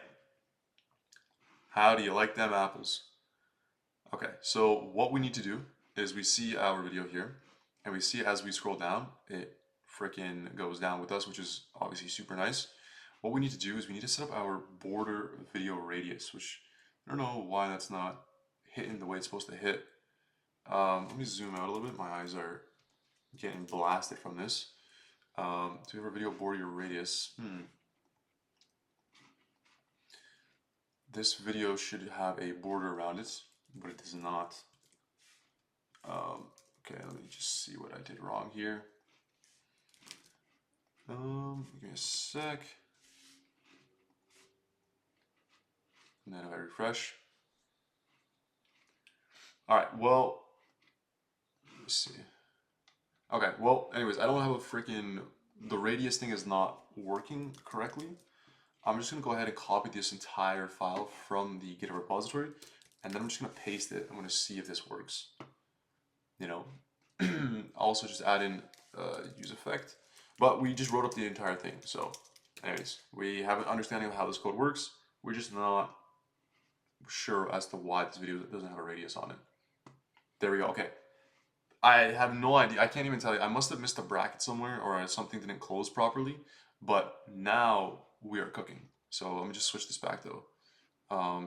How do you like them apples? Okay, so what we need to do is we see our video here, and we see as we scroll down, it freaking goes down with us, which is obviously super nice. What we need to do is we need to set up our border video radius, which I don't know why that's not hitting the way it's supposed to hit. Let me zoom out a little bit. My eyes are getting blasted from this. Do we have a video border radius? This video should have a border around it, but it does not. Okay, let me just see what I did wrong here. Give me a sec. And then if I refresh. Alright, well, let me see. Okay, well, anyways, I don't have a freaking, the radius thing is not working correctly. I'm just going to go ahead and copy this entire file from the GitHub repository, and then I'm just going to paste it. I'm going to see if this works. You know, also just add in use effect, but we just wrote up the entire thing. So anyways, we have an understanding of how this code works. We're just not sure as to why this video doesn't have a radius on it. There we go. Okay. I have no idea. I can't even tell you. I must have missed a bracket somewhere or something didn't close properly, but now we are cooking. So let me just switch this back though.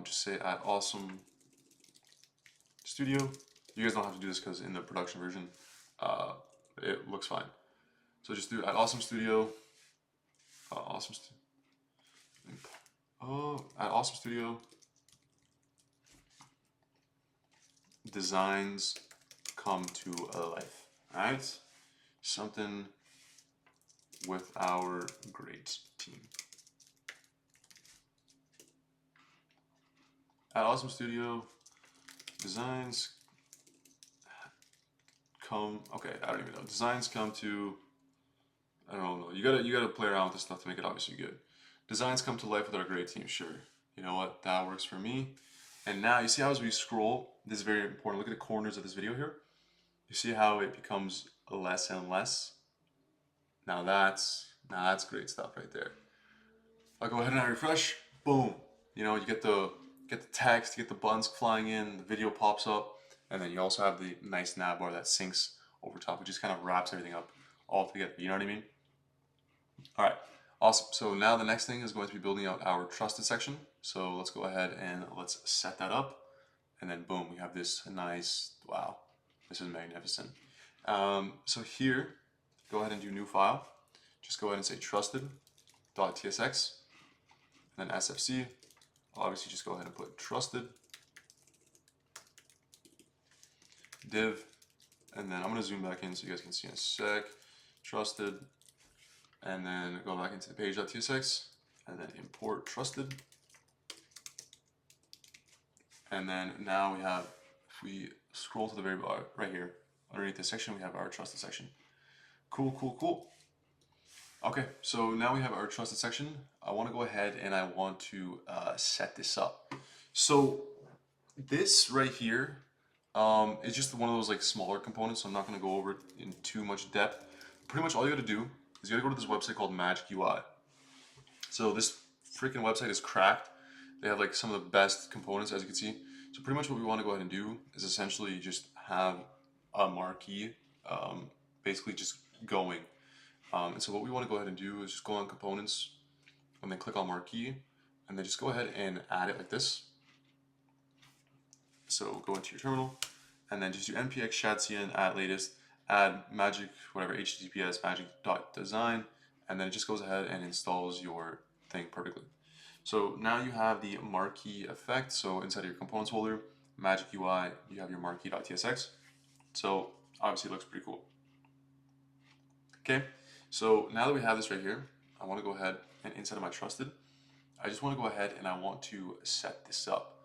Just say at awesome studio. You guys don't have to do this because in the production version, it looks fine. So just do at awesome studio. At awesome studio. Designs come to life. All right, something with our great team. At awesome studio, designs come. Okay, I don't even know. Designs come to. I don't know. You gotta play around with this stuff to make it obviously good. Designs come to life with our great team. Sure. You know what? That works for me. And now you see how as we scroll, this is very important. Look at the corners of this video here. You see how it becomes less and less. Now that's great stuff right there. I'll go ahead and I refresh. Boom. You know, you get the text, you get the buttons flying in, the video pops up, and then you also have the nice navbar that syncs over top, which just kind of wraps everything up all together. You know what I mean? All right. Awesome. So now the next thing is going to be building out our trusted section. So let's go ahead and let's set that up. And then boom, we have this nice, wow, this is magnificent. So here, go ahead and do new file. Just go ahead and say trusted.tsx, and then sfc. Obviously, just go ahead and put trusted div, and then I'm going to zoom back in so you guys can see in a sec. Trusted, and then go back into the page.tsx, and then import trusted. And then now we have, if we scroll to the very bottom, right here, underneath this section, we have our trusted section. Cool, cool, cool. Okay, so now we have our trusted section. I want to go ahead and I want to set this up. So this right here is just one of those like smaller components, so I'm not going to go over it in too much depth. Pretty much all you got to do is you got to go to this website called Magic UI. So this freaking website is cracked. They have like some of the best components, as you can see. So pretty much what we want to go ahead and do is essentially just have a marquee, basically just going. And so what we want to go ahead and do is just go on components and then click on marquee and then just go ahead and add it like this. So go into your terminal and then just do npx shadcn add latest, add magic, whatever, https magic.design, and then it just goes ahead and installs your thing perfectly. So now you have the marquee effect. So inside of your components folder, Magic UI, you have your marquee.tsx. So obviously it looks pretty cool. Okay, so now that we have this right here, I want to go ahead and inside of my trusted, I just want to go ahead and I want to set this up.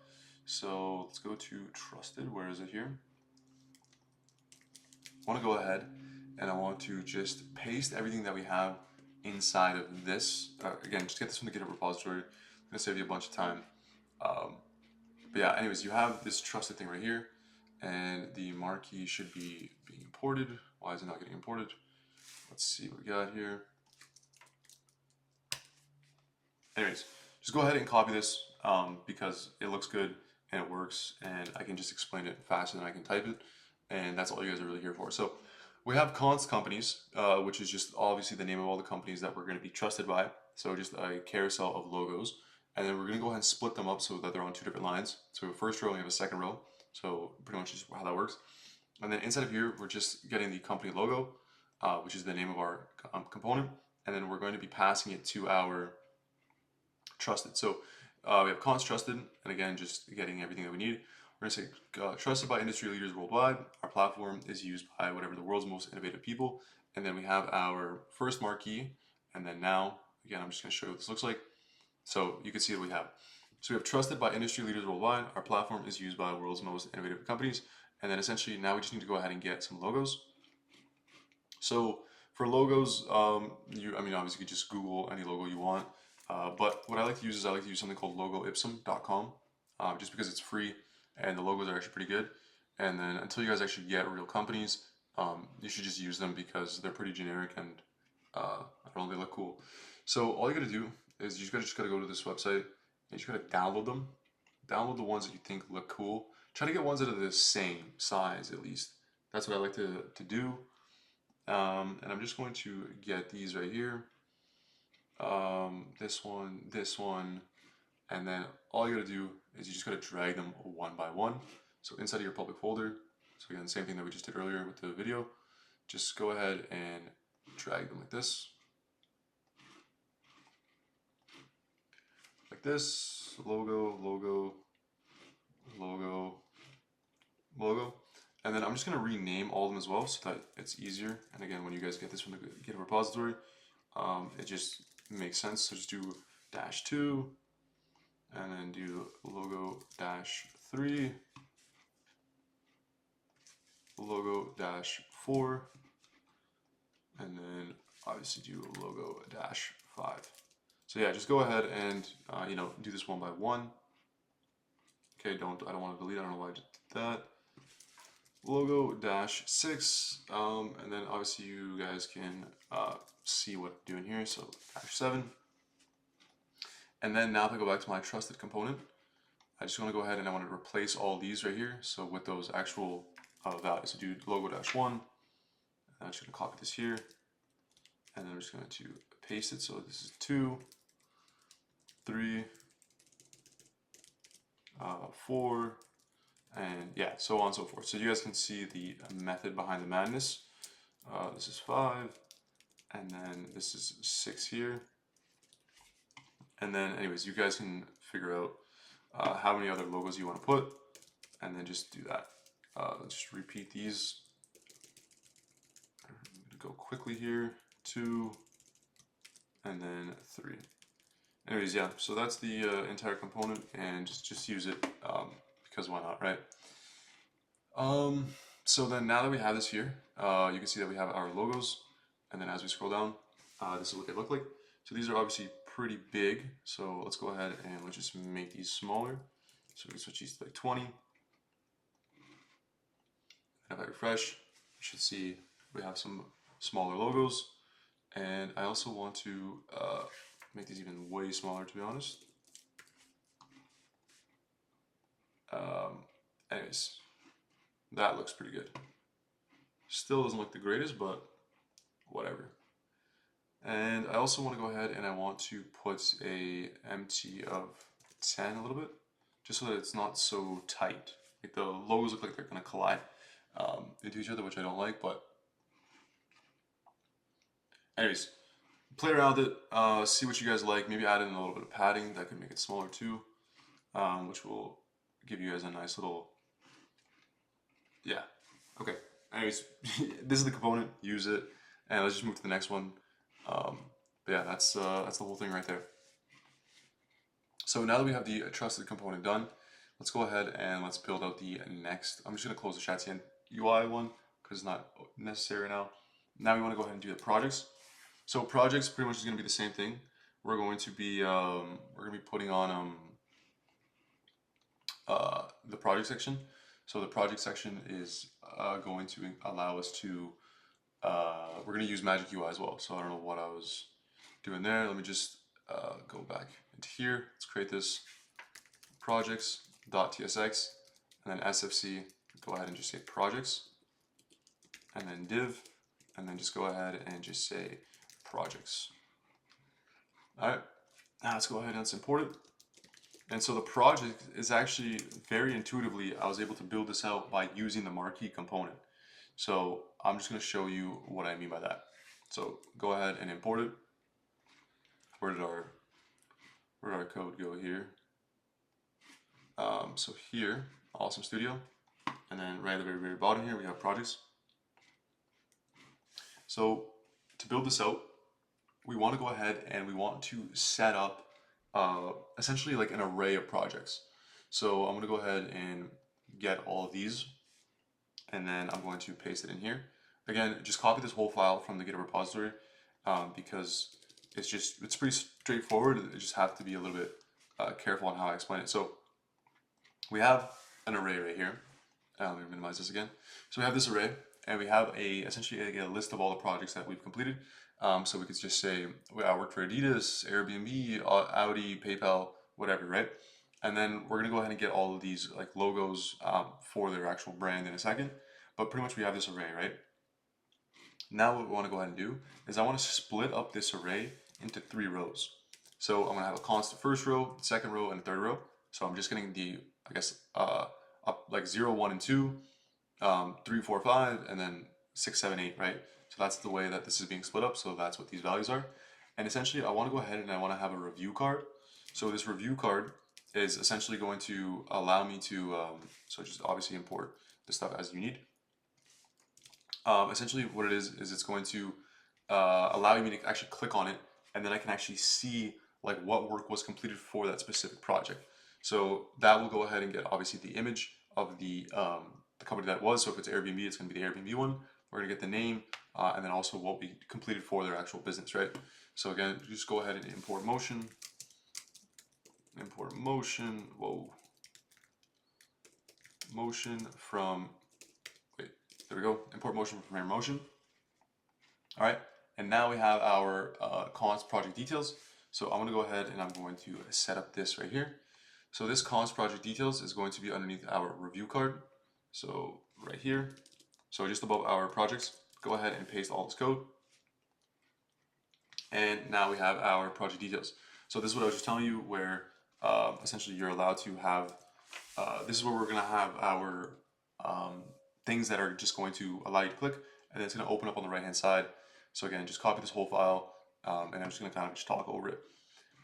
So let's go to trusted. Where is it here? I want to go ahead and I want to just paste everything that we have inside of this. Again, just get this from the GitHub repository. It's going to save you a bunch of time. But yeah, anyways, you have this trusted thing right here, and the marquee should be being imported. Why is it not getting imported? Let's see what we got here. Anyways, just go ahead and copy this because it looks good and it works, and I can just explain it faster than I can type it, and that's all you guys are really here for. So we have const companies, which is just obviously the name of all the companies that we're going to be trusted by. So just a carousel of logos, and then we're going to go ahead and split them up so that they're on two different lines. So first row, and we have a second row. So pretty much just how that works. And then inside of here, we're just getting the company logo, which is the name of our component, and then we're going to be passing it to our trusted. So we have const trusted, and again, just getting everything that we need. We're going to say trusted by industry leaders worldwide. Our platform is used by whatever the world's most innovative people. And then we have our first marquee. And then now, again, I'm just going to show you what this looks like. So you can see that we have. So we have trusted by industry leaders worldwide. Our platform is used by the world's most innovative companies. And then essentially now we just need to go ahead and get some logos. So for logos, I mean, obviously you could just Google any logo you want. But what I like to use is I like to use something called logoipsum.com, just because it's free and the logos are actually pretty good. And then until you guys actually get real companies, you should just use them because they're pretty generic and I don't know, they look cool. So all you gotta do is you just gotta go to this website and you just gotta download them. Download the ones that you think look cool. Try to get ones that are the same size at least. That's what I like to do. And I'm just going to get these right here. This one, and then all you gotta do is you just gotta drag them one by one. So inside of your public folder, so again, same thing that we just did earlier with the video, just go ahead and drag them like this. Like this, logo, logo, logo, logo. And then I'm just gonna rename all of them as well so that it's easier. And again, when you guys get this from the GitHub repository, it just makes sense. So just do -2, and then do logo -3, logo -4, and then obviously do logo -5. So yeah, just go ahead and you know, do this one by one. Okay, I don't want to delete. I don't know why I just did that. Logo -6, and then obviously you guys can see what I'm doing here. So -7. And then now if I go back to my trusted component, I just want to go ahead and I want to replace all these right here. So with those actual values, so do logo -1. And I'm just going to copy this here, and then I'm just going to paste it. So this is 2, 3, 4, and yeah, so on and so forth. So you guys can see the method behind the madness. This is 5, and then this is 6 here. And then anyways, you guys can figure out how many other logos you want to put, and then just do that. Let's just repeat these. I'm going to go quickly here. 2, and then 3. Anyways, yeah, so that's the entire component, and just use it because why not, right? So then now that we have this here, you can see that we have our logos, and then as we scroll down, this is what they look like. So these are obviously pretty big, so let's go ahead and let's just make these smaller. So we can switch these to like 20. And if I refresh, you should see we have some smaller logos. And I also want to make these even way smaller, to be honest. Anyways, that looks pretty good. Still doesn't look the greatest, but whatever. And I also want to go ahead and I want to put a empty of 10 a little bit, just so that it's not so tight. Like the logos look like they're going to collide into each other, which I don't like, but anyways, play around with it, see what you guys like, maybe add in a little bit of padding that could make it smaller too, which will give you guys a nice little, yeah, okay. Anyways, this is the component, use it, and let's just move to the next one. But yeah, that's the whole thing right there. So now that we have the trusted component done, let's go ahead and let's build out the next. I'm just going to close the Chatien UI one because it's not necessary now. Now we want to go ahead and do the projects. So projects pretty much is going to be the same thing. We're going to be putting on the project section. So the project section is going to allow us to we're going to use Magic UI as well. So I don't know what I was doing there. Let me just go back into here. Let's create this projects.tsx and then sfc. Go ahead and just say projects and then div and then just go ahead and just say projects. All right, now let's go ahead and let's import it. And so the project is actually very intuitively, I was able to build this out by using the marquee component. So I'm just going to show you what I mean by that. So go ahead and import it. Where did our code go here? So here, Awesome Studio, and then right at the very, very bottom here we have projects. So to build this out, we want to go ahead and we want to set up essentially like an array of projects. So I'm going to go ahead and get all of these, and then I'm going to paste it in here. Again, just copy this whole file from the GitHub repository because it's pretty straightforward. You just have to be a little bit careful on how I explain it. So we have an array right here. Let me minimize this again. So we have this array, and we have essentially a list of all the projects that we've completed. So we could just say, I worked for Adidas, Airbnb, Audi, PayPal, whatever, right? And then we're gonna go ahead and get all of these like logos for their actual brand in a second. But pretty much we have this array, right? Now what we want to go ahead and do is I want to split up this array into 3 rows. So I'm gonna have a constant first row, second row, and a third row. So I'm just getting the, I guess, up like 0, 1, and 2, 3, 4, 5, and then 6, 7, 8, right? So that's the way that this is being split up. So that's what these values are. And essentially I want to go ahead and I want to have a review card. So this review card is essentially going to allow me to, so just obviously import the stuff as you need. Essentially what it is it's going to allow me to actually click on it, and then I can actually see like what work was completed for that specific project. So that will go ahead and get obviously the image of the company that was. So if it's Airbnb, it's going to be the Airbnb one. We're going to get the name and then also what we completed for their actual business, right? So again, just go ahead and import motion. Import motion. Whoa. Motion from. Wait. There we go. Import motion from Premiere Motion. All right. And now we have our const project details. So I'm going to go ahead and I'm going to set up this right here. So this const project details is going to be underneath our review card. So right here. So just above our projects, go ahead and paste all this code. And now we have our project details. So this is what I was just telling you, where essentially you're allowed to have, this is where we're going to have our things that are just going to allow you to click, and then it's going to open up on the right hand side. So again, just copy this whole file, and I'm just going to kind of just talk over it.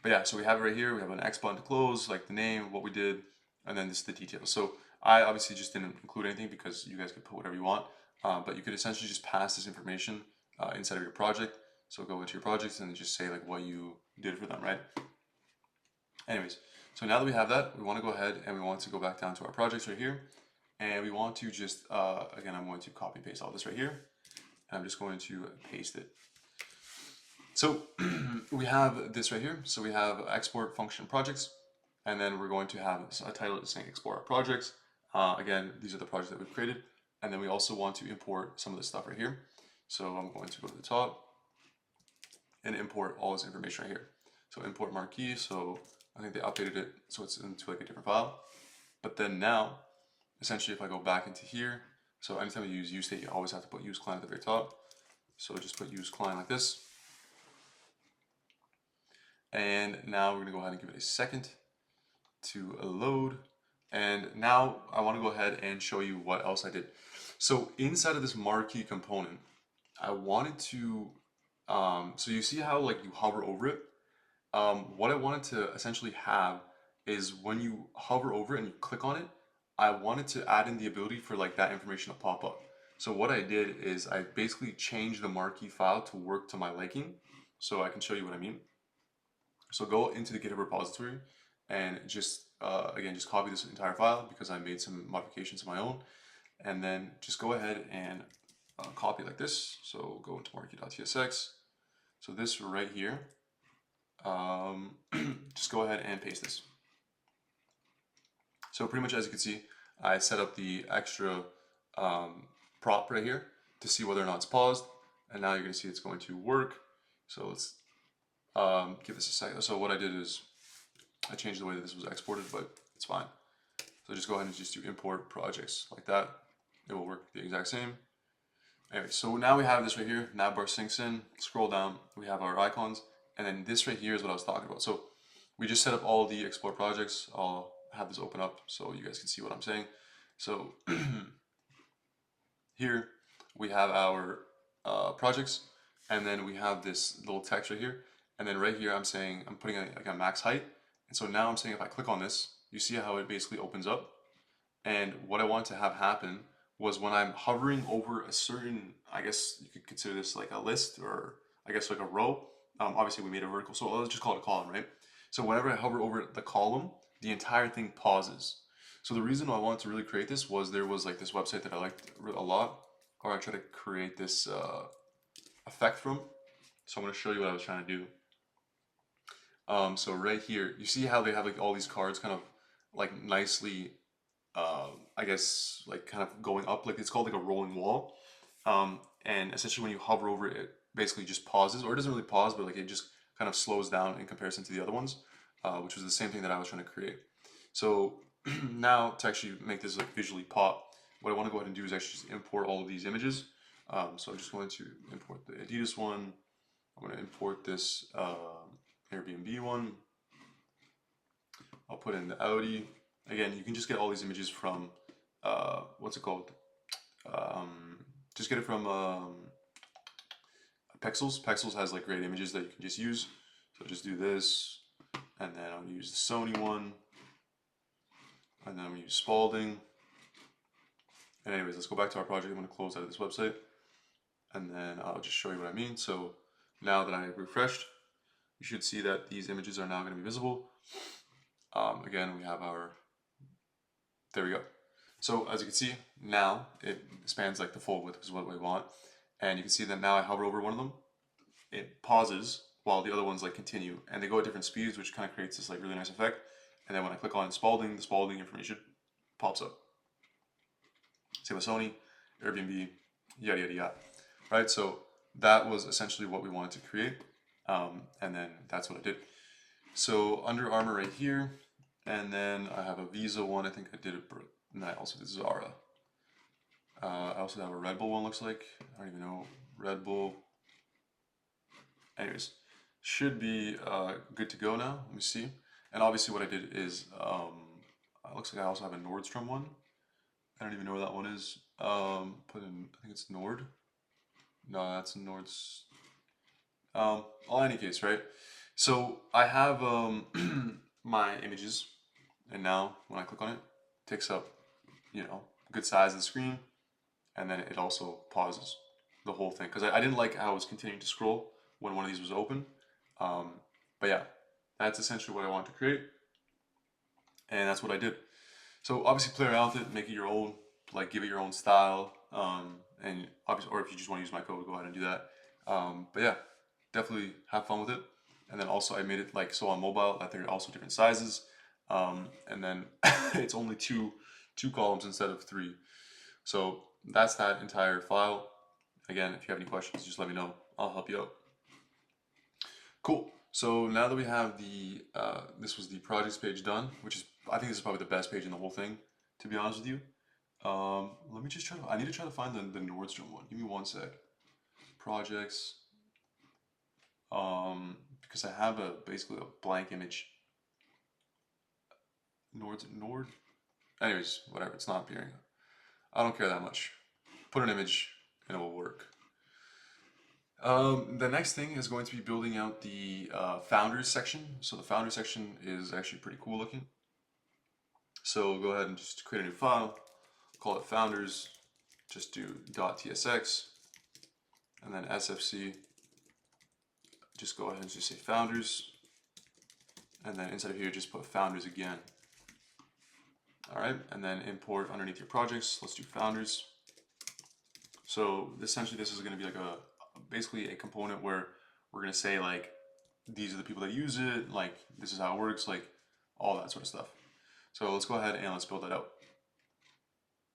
But yeah, so we have it right here. We have an X button to close, like the name, what we did, and then this is the details. So I obviously just didn't include anything because you guys could put whatever you want, but you could essentially just pass this information inside of your project. So go into your projects and just say like what you did for them, right? Anyways, so now that we have that, we want to go ahead and we want to go back down to our projects right here, and we want to just again, I'm going to copy paste all this right here, and I'm just going to paste it. So we have this right here. So we have export function projects, and then we're going to have a title saying export our projects. Again, these are the projects that we've created, and then we also want to import some of this stuff right here. So I'm going to go to the top and import all this information right here. So import marquee. So I think they updated it so it's into like a different file. But then now, essentially, if I go back into here, so anytime you use state, you always have to put use client at the very top. So just put use client like this. And now we're gonna go ahead and give it a second to load. And now I want to go ahead and show you what else I did. So inside of this marquee component, I wanted to, so you see how like you hover over it? What I wanted to essentially have is when you hover over it and you click on it, I wanted to add in the ability for like that information to pop up. So what I did is I basically changed the marquee file to work to my liking. So I can show you what I mean. So go into the GitHub repository and just again, just copy this entire file because I made some modifications of my own, and then just go ahead and copy like this. So go into marquee.tsx. So this right here, just go ahead and paste this. So pretty much as you can see, I set up the extra prop right here to see whether or not it's paused, and now you're going to see it's going to work. So let's give this a second. So what I did is I changed the way that this was exported, but it's fine. So just go ahead and just do import projects like that. It will work the exact same. Anyway, so now we have this right here. Navbar syncs in. Scroll down. We have our icons, and then this right here is what I was talking about. So we just set up all the export projects. I'll have this open up so you guys can see what I'm saying. So here we have our projects, and then we have this little text right here, and then right here I'm saying I'm putting like a max height, and so now I'm saying if I click on this, you see how it basically opens up. And what I want to have happen was when I'm hovering over a certain, I guess you could consider this like a list, or I guess like a row. Obviously we made a vertical, so let's just call it a column, right? So whenever I hover over the column, the entire thing pauses. So the reason I wanted to really create this was there was like this website that I liked a lot, or I tried to create this effect from. So I'm going to show you what I was trying to do. So right here, you see how they have like all these cards kind of like nicely, I guess like kind of going up, like it's called like a rolling wall. And essentially when you hover over it, it basically just pauses, or it doesn't really pause, but like it just kind of slows down in comparison to the other ones, which was the same thing that I was trying to create. So now to actually make this like visually pop, what I want to go ahead and do is actually just import all of these images. So I'm just going to import the Adidas one. I'm going to import this Airbnb one. I'll put in the Audi. Again, you can just get all these images from, what's it called? Just get it from Pexels. Pexels has like great images that you can just use. So just do this, and then I'll use the Sony one, and then I'm going to use Spalding. And anyways, let's go back to our project. I'm going to close out of this website, and then I'll just show you what I mean. So now that I refreshed, you should see that these images are now going to be visible. Again, we have our, there we go. So as you can see, now it spans like the full width is what we want. And you can see that now I hover over one of them, it pauses while the other ones like continue, and they go at different speeds, which kind of creates this like really nice effect. And then when I click on Spalding, the Spalding information pops up. Same with Sony, Airbnb, yada yada yada. Right, so that was essentially what we wanted to create, and then that's what I did. So Under Armour right here, and then I have a Visa one. I think I did it, and I also did Zara. I also have a Red Bull one, looks like. I don't even know. Red Bull. Anyways, should be good to go now. Let me see. And obviously what I did is, it looks like I also have a Nordstrom one. I don't even know where that one is. Put in, I think it's Nord. No, that's Nord's. Well, in any case, right? So I have my images, and now when I click on it, it takes up, you know, a good size of the screen, and then it also pauses the whole thing because I didn't like how it was continuing to scroll when one of these was open. But yeah, that's essentially what I wanted to create, and that's what I did. So obviously play around with it, make it your own, like give it your own style, and obviously, or if you just want to use my code, go ahead and do that. But yeah, definitely have fun with it. And then also I made it like so on mobile that they're also different sizes, and then it's only two columns instead of 3. So that's that entire file. Again, if you have any questions, just let me know. I'll help you out. Cool. So now that we have the, this was the projects page done, which is, I think this is probably the best page in the whole thing, to be honest with you. Let me just try to, I need to try to find the Nordstrom one. Give me one sec. Projects. Because I have basically a blank image. Nord. Anyways, whatever, it's not appearing. I don't care that much. Put an image and it will work. The next thing is going to be building out the founders section. So the founders section is actually pretty cool looking. So go ahead and just create a new file, call it founders, just do .tsx, and then sfc, just go ahead and just say founders, and then inside of here just put founders again. All right, and then import underneath your projects. Let's do founders. So essentially this is going to be like basically a component where we're going to say like these are the people that use it, like this is how it works, like all that sort of stuff. So let's go ahead and let's build that out.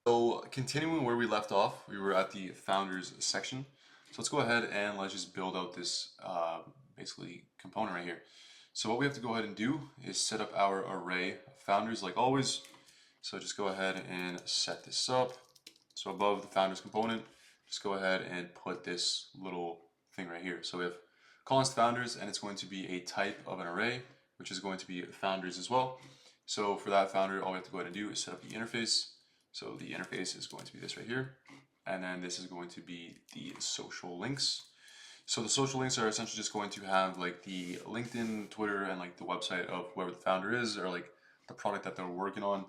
So continuing where we left off, we were at the founders section. So let's go ahead and let's just build out this basically component right here. So what we have to go ahead and do is set up our array of founders like always. So just go ahead and set this up. So above the founders component, just go ahead and put this little thing right here. So we have const founders, and it's going to be a type of an array, which is going to be founders as well. So for that founder, all we have to go ahead and do is set up the interface. So the interface is going to be this right here. And then this is going to be the social links. So the social links are essentially just going to have like the LinkedIn, Twitter, and like the website of whoever the founder is, or like the product that they're working on.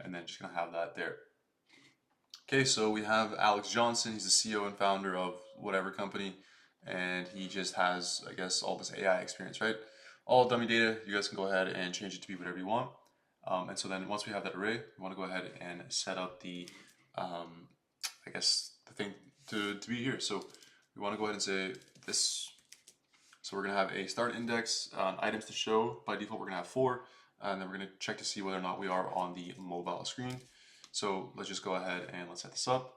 And then just gonna have that there. Okay, so we have Alex Johnson. He's the CEO and founder of whatever company, and he just has, I guess, all this AI experience, right? All dummy data. You guys can go ahead and change it to be whatever you want. And so then once we have that array, we want to go ahead and set up the, I guess, the thing to be here. So we want to go ahead and say this. So we're going to have a start index, items to show. By default, we're going to have 4. And then we're going to check to see whether or not we are on the mobile screen. So let's just go ahead and let's set this up.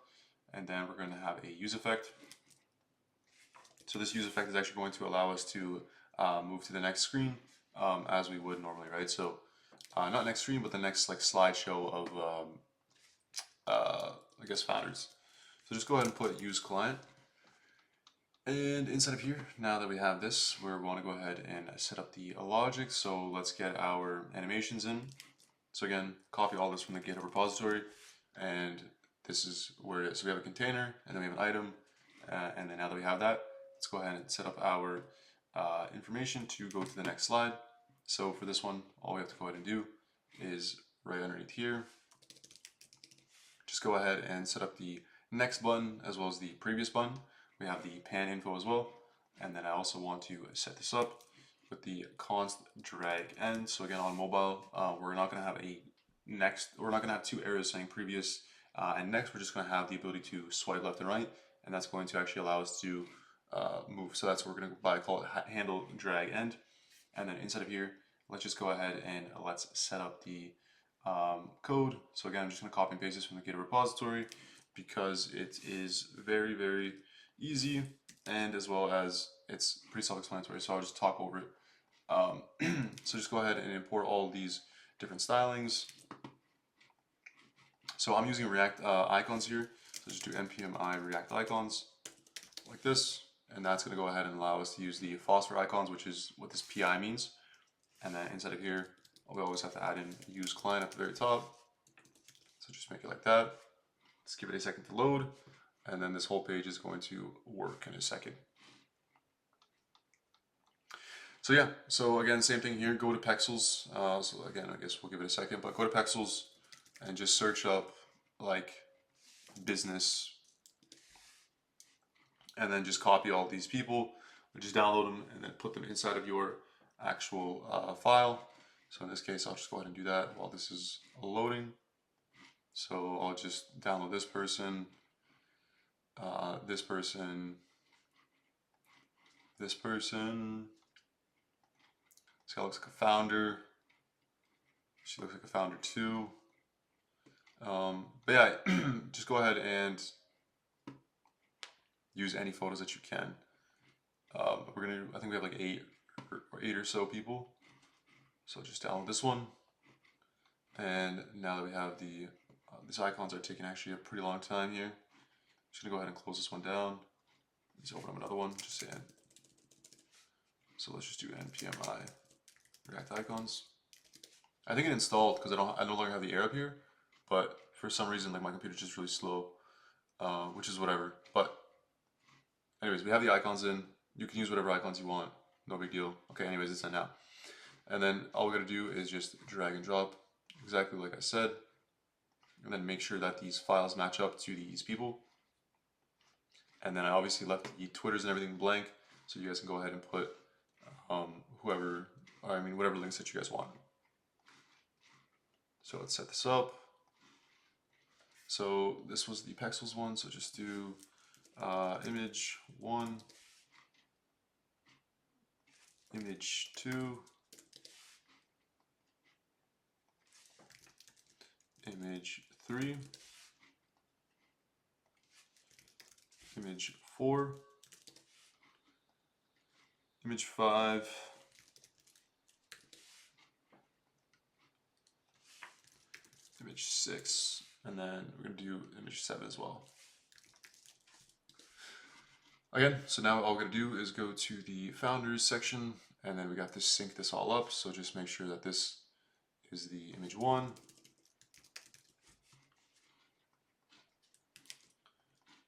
And then we're going to have a use effect. So this use effect is actually going to allow us to move to the next screen as we would normally, right? So not next screen, but the next like slideshow of, I guess, founders. So just go ahead and put use client. And inside of here, now that we have this, we want to go ahead and set up the logic. So let's get our animations in. So again, copy all this from the GitHub repository, and this is where it is. So we have a container, and then we have an item, and then now that we have that, let's go ahead and set up our information to go to the next slide. So for this one, all we have to go ahead and do is right underneath here, just go ahead and set up the next button as well as the previous button. We have the pan info as well, and then I also want to set this up with the const drag end. So again, on mobile, we're not going to have a next, we're not going to have 2 arrows saying previous and next. We're just going to have the ability to swipe left and right, and that's going to actually allow us to move. So that's what we're going to call it handle drag end. And then inside of here, let's just go ahead and let's set up the code. So again, I'm just going to copy and paste this from the GitHub repository because it is very, very easy, and as well as it's pretty self-explanatory. So I'll just talk over it. So just go ahead and import all these different stylings. So I'm using React icons here. So just do npm I React icons like this, and that's going to go ahead and allow us to use the phosphor icons, which is what this PI means. And then inside of here, we always have to add in use client at the very top. So just make it like that. Let's give it a second to load, and then this whole page is going to work in a second. So yeah, so again, same thing here, go to Pexels. So again, I guess we'll give it a second, but go to Pexels and just search up like business, and then just copy all these people, just download them and then put them inside of your actual file. So in this case, I'll just go ahead and do that while this is loading. So I'll just download this person, this person, this person. This guy looks like a founder. She looks like a founder too. But yeah, just go ahead and use any photos that you can. We're gonna, I think we have like 8 or so people. So just download this one. And now that we have the, these icons are taking actually a pretty long time here. Just gonna go ahead and close this one down. Let's open up another one, just saying. So let's just do npm I React icons. I think it installed because I no longer have the air up here, but for some reason like my computer's just really slow, which is whatever. But anyways, we have the icons in. You can use whatever icons you want, no big deal. Okay, anyways, it's in now. And then all we gotta do is just drag and drop exactly like I said, and then make sure that these files match up to these people. And then I obviously left the Twitters and everything blank, so you guys can go ahead and put whoever or I mean whatever links that you guys want. So let's set this up. So this was the pixels one, so just do image 1, image 2, image 3, image 4, image 5, image 6, and then we're going to do image 7 as well. Again, so now all we're going to do is go to the founders section, and then we got to sync this all up, so just make sure that this is the image 1,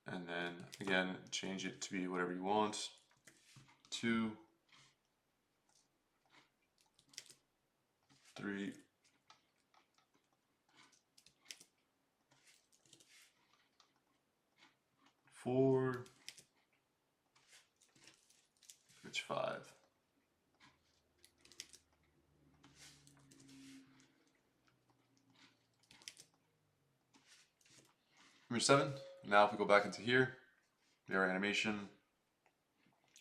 and then again change it to be whatever you want, 2, 3, 4, image 5. Image 7. Now if we go back into here, we have our animation,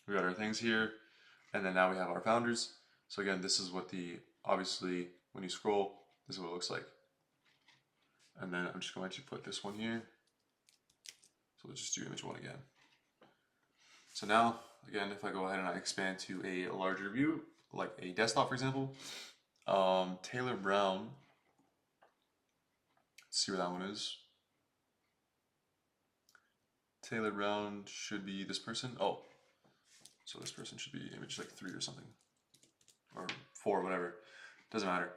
we got our things here, and then now we have our founders. So again, this is what obviously when you scroll, this is what it looks like. And then I'm just going to put this one here. So let's just do image 1 again. So now, again, if I go ahead and I expand to a larger view, like a desktop, for example, Taylor Brown, let's see where that one is. Taylor Brown should be this person. Oh, so this person should be image like 3 or something, or 4, whatever. Doesn't matter.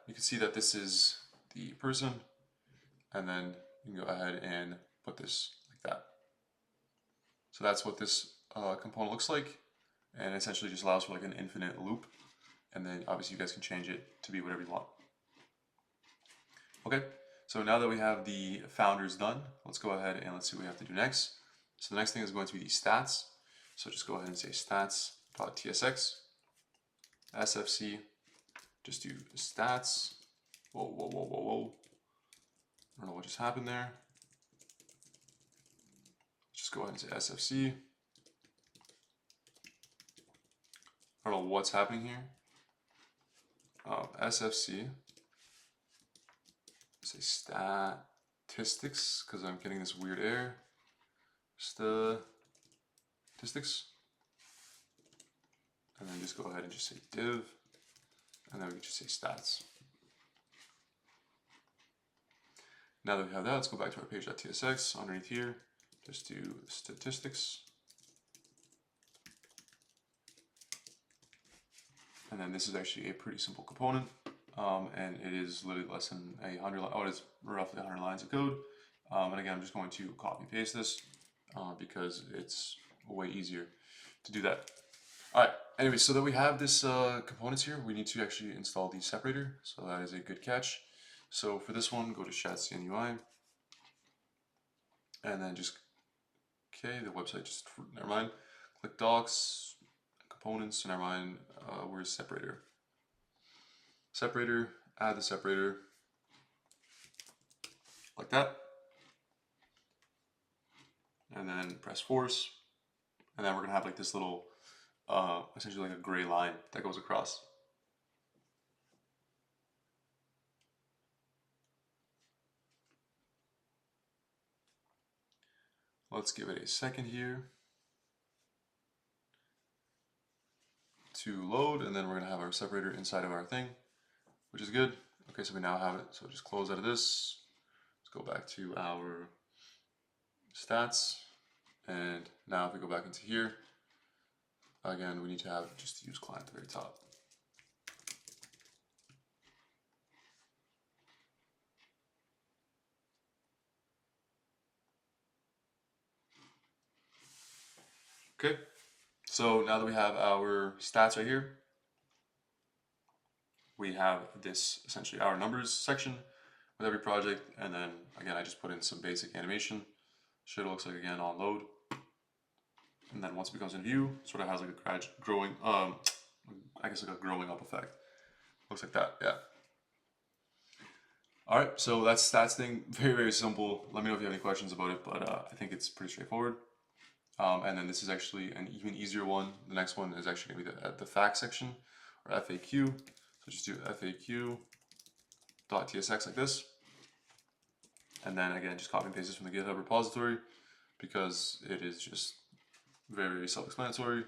You can see that this is the person, and then you can go ahead and put this like that. So that's what this component looks like, and essentially just allows for like an infinite loop, and then obviously you guys can change it to be whatever you want. Okay, so now that we have the founders done, let's go ahead and let's see what we have to do next. So the next thing is going to be the stats. So just go ahead and say stats.tsx, sfc, just do stats. Whoa, whoa, whoa, whoa, whoa. I don't know what just happened there. Just go ahead and say sfc. I don't know what's happening here. SFC, say statistics, because I'm getting this weird error. Statistics. And then just go ahead and just say div, and then we can just say stats. Now that we have that, let's go back to our page.tsx. Underneath here, just do statistics. And then this is actually a pretty simple component, and it is literally less than 100 lines. Oh, it is roughly 100 lines of code. And again, I'm just going to copy paste this because it's way easier to do that. All right. Anyway, so that we have this components here, we need to actually install the separator. So that is a good catch. So for this one, go to chat.cnui, and then just the website. Just never mind. Click docs. Components, never mind, where's separator? Separator, add the separator, like that. And then press force, and then we're gonna have like this little, essentially like a gray line that goes across. Let's give it a second here to load, and then we're gonna have our separator inside of our thing, which is good. Okay, so we now have it. So just close out of this. Let's go back to our stats, and now if we go back into here, again, we need to have just use client at the very top. Okay, so now that we have our stats right here, we have this essentially our numbers section with every project, and then again I just put in some basic animation. Shit looks like again on load, and then once it becomes in view, sort of has like a I guess like a growing up effect. Looks like that, yeah. All right, so that's stats thing. Very, very simple. Let me know if you have any questions about it, but I think it's pretty straightforward. And then this is actually an even easier one. The next one is actually going to be the fact section, or FAQ. So just do FAQ.tsx like this. And then again, just copy and paste this from the GitHub repository because it is just very, very self-explanatory.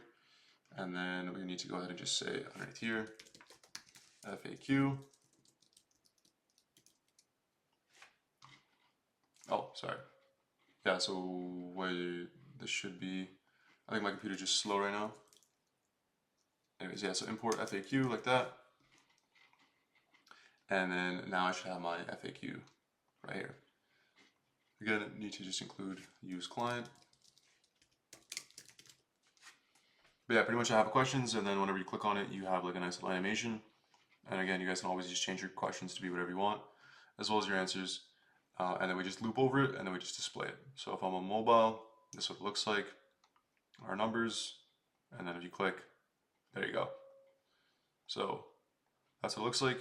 And then we need to go ahead and just say underneath here, FAQ. Oh, sorry. Yeah, so where this should be, I think my computer's just slow right now. Anyways, yeah, so import FAQ like that. And then now I should have my FAQ right here. Again, need to just include use client. But yeah, pretty much I have questions, and then whenever you click on it, you have like a nice little animation. And again, you guys can always just change your questions to be whatever you want, as well as your answers. And then we just loop over it, and then we just display it. So if I'm on mobile, this is what it looks like. Our numbers, and then if you click, there you go. So that's what it looks like,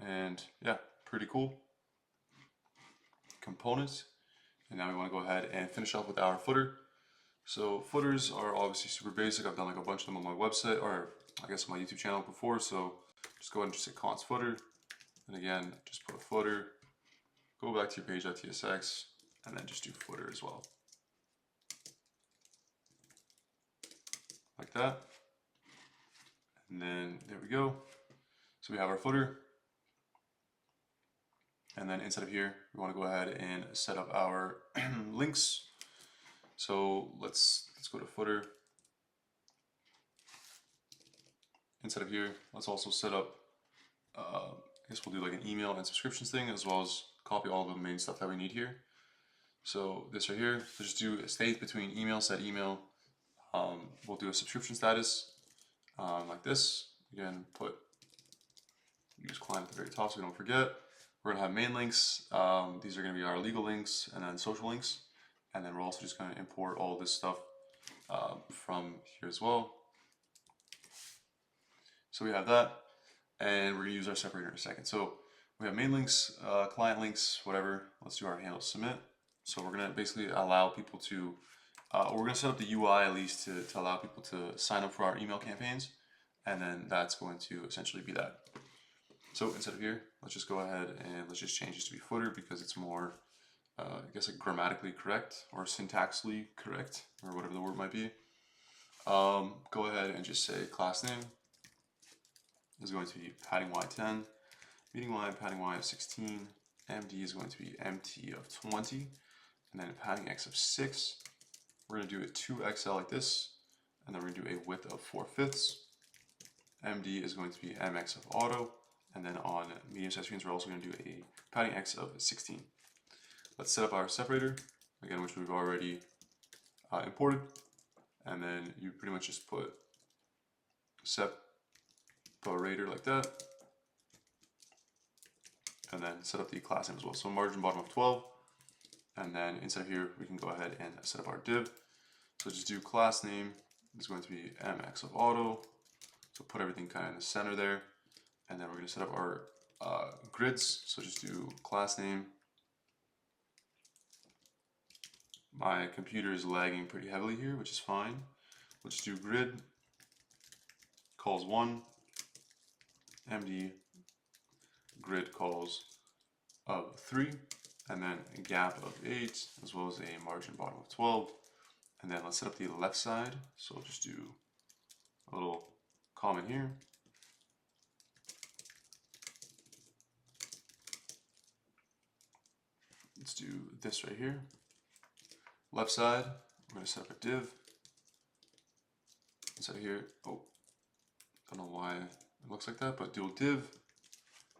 and yeah, pretty cool. Components, and now we want to go ahead and finish off with our footer. So footers are obviously super basic. I've done like a bunch of them on my website, or I guess on my YouTube channel before. So just go ahead and just say const footer, and again, just put a footer. Go back to your page.tsx, and then just do footer as well, like that. And then there we go. So we have our footer. And then inside of here, we want to go ahead and set up our links. So let's go to footer. Inside of here, let's also set up, I guess we'll do like an email and subscriptions thing, as well as copy all the main stuff that we need here. So this right here, so just do a state between email, set email. We'll do a subscription status like this. Again, put use client at the very top so we don't forget. We're gonna have main links. These are gonna be our legal links, and then social links. And then we're also just gonna import all this stuff from here as well. So we have that, and we're gonna use our separator in a second. So we have main links, client links, whatever. Let's do our handle submit. So we're gonna basically allow people to, we're gonna set up the UI at least to allow people to sign up for our email campaigns. And then that's going to essentially be that. So instead of here, let's just go ahead and let's just change this to be footer because it's more, I guess, like grammatically correct or syntaxically correct or whatever the word might be. Go ahead and just say class name is going to be padding y10, meeting y, padding y of 16, MD is going to be MT of 20, and then padding x of 6. We're going to do a 2XL like this, and then we're going to do a width of 4/5. MD is going to be MX of auto. And then on medium-sized screens, we're also going to do a padding x of 16. Let's set up our separator, again, which we've already imported. And then you pretty much just put separator like that. And then set up the class name as well. So margin bottom of 12. And then inside of here, we can go ahead and set up our div. So just do class name is going to be MX of auto. So put everything kind of in the center there. And then we're going to set up our grids. So just do class name. My computer is lagging pretty heavily here, which is fine. Let's do grid, calls 1, MD, grid calls of 3, and then a gap of 8, as well as a margin bottom of 12. And then let's set up the left side. So I'll just do a little comment here. Let's do this right here. Left side, we're going to set up a div. Inside here, oh, don't know why it looks like that, but do a div,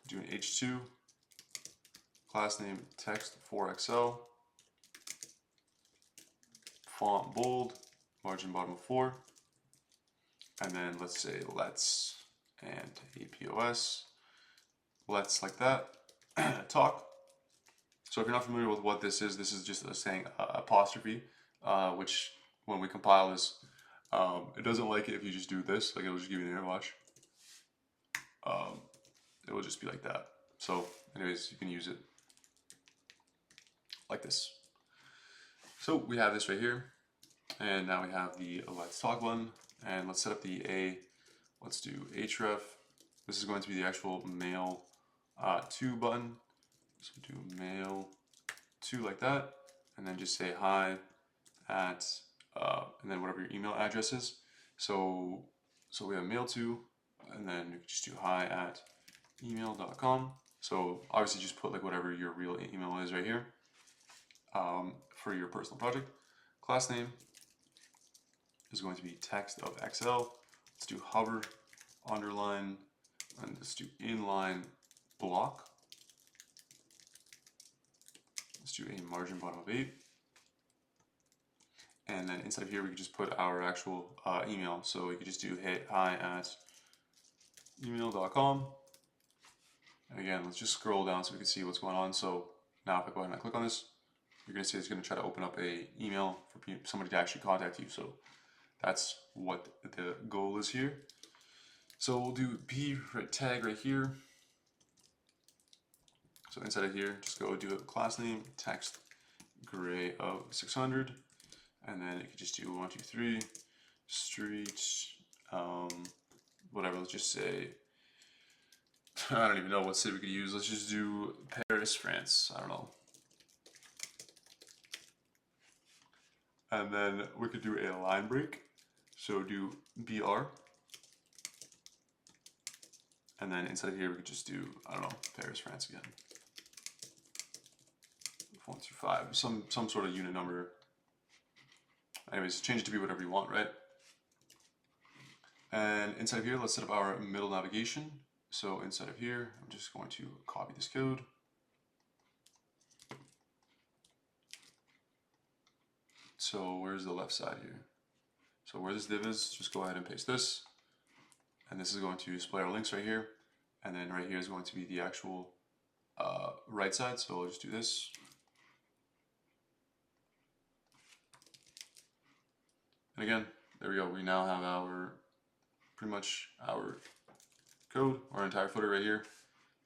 do an H2, class name text 4XL, font bold, margin bottom of 4, and then let's say let's and APOS, let's like that, talk. So if you're not familiar with what this is just a saying apostrophe, which when we compile this, it doesn't like it if you just do this, like it'll just give you an error, watch. it will just be like that. So anyways, you can use it like this. So we have this right here, and now we have the let's talk button, and let's set up the let's do href. This is going to be the actual mail to button. So do mail to like that, and then just say hi at and then whatever your email address is. So we have mail to, and then you just do hi at email.com. So obviously just put like whatever your real email is right here for your personal project. Class name is going to be text of XL. Let's do hover, underline, and let's do inline block. Let's do a margin bottom of 8. And then inside of here, we could just put our actual email. So we could just do hi at email.com. And again, let's just scroll down so we can see what's going on. So now if I go ahead and I click on this, you're going to see it's going to try to open up a email for somebody to actually contact you. So that's what the goal is here. So we'll do p tag right here. So inside of here, just go do a class name, text gray of 600, and then you can just do 123 street, whatever. Let's just say, I don't even know what city we could use. Let's just do Paris, France. I don't know. And then we could do a line break. So do BR. And then inside of here, we could just do, I don't know, Paris, France again. 1 through 5, some sort of unit number. Anyways, change it to be whatever you want, right? And inside of here, let's set up our middle navigation. So inside of here, I'm just going to copy this code. So where's the left side here? So where this div is, just go ahead and paste this. And this is going to display our links right here. And then right here is going to be the actual right side. So I'll just do this. And again, there we go. We now have our, pretty much our code, our entire footer right here,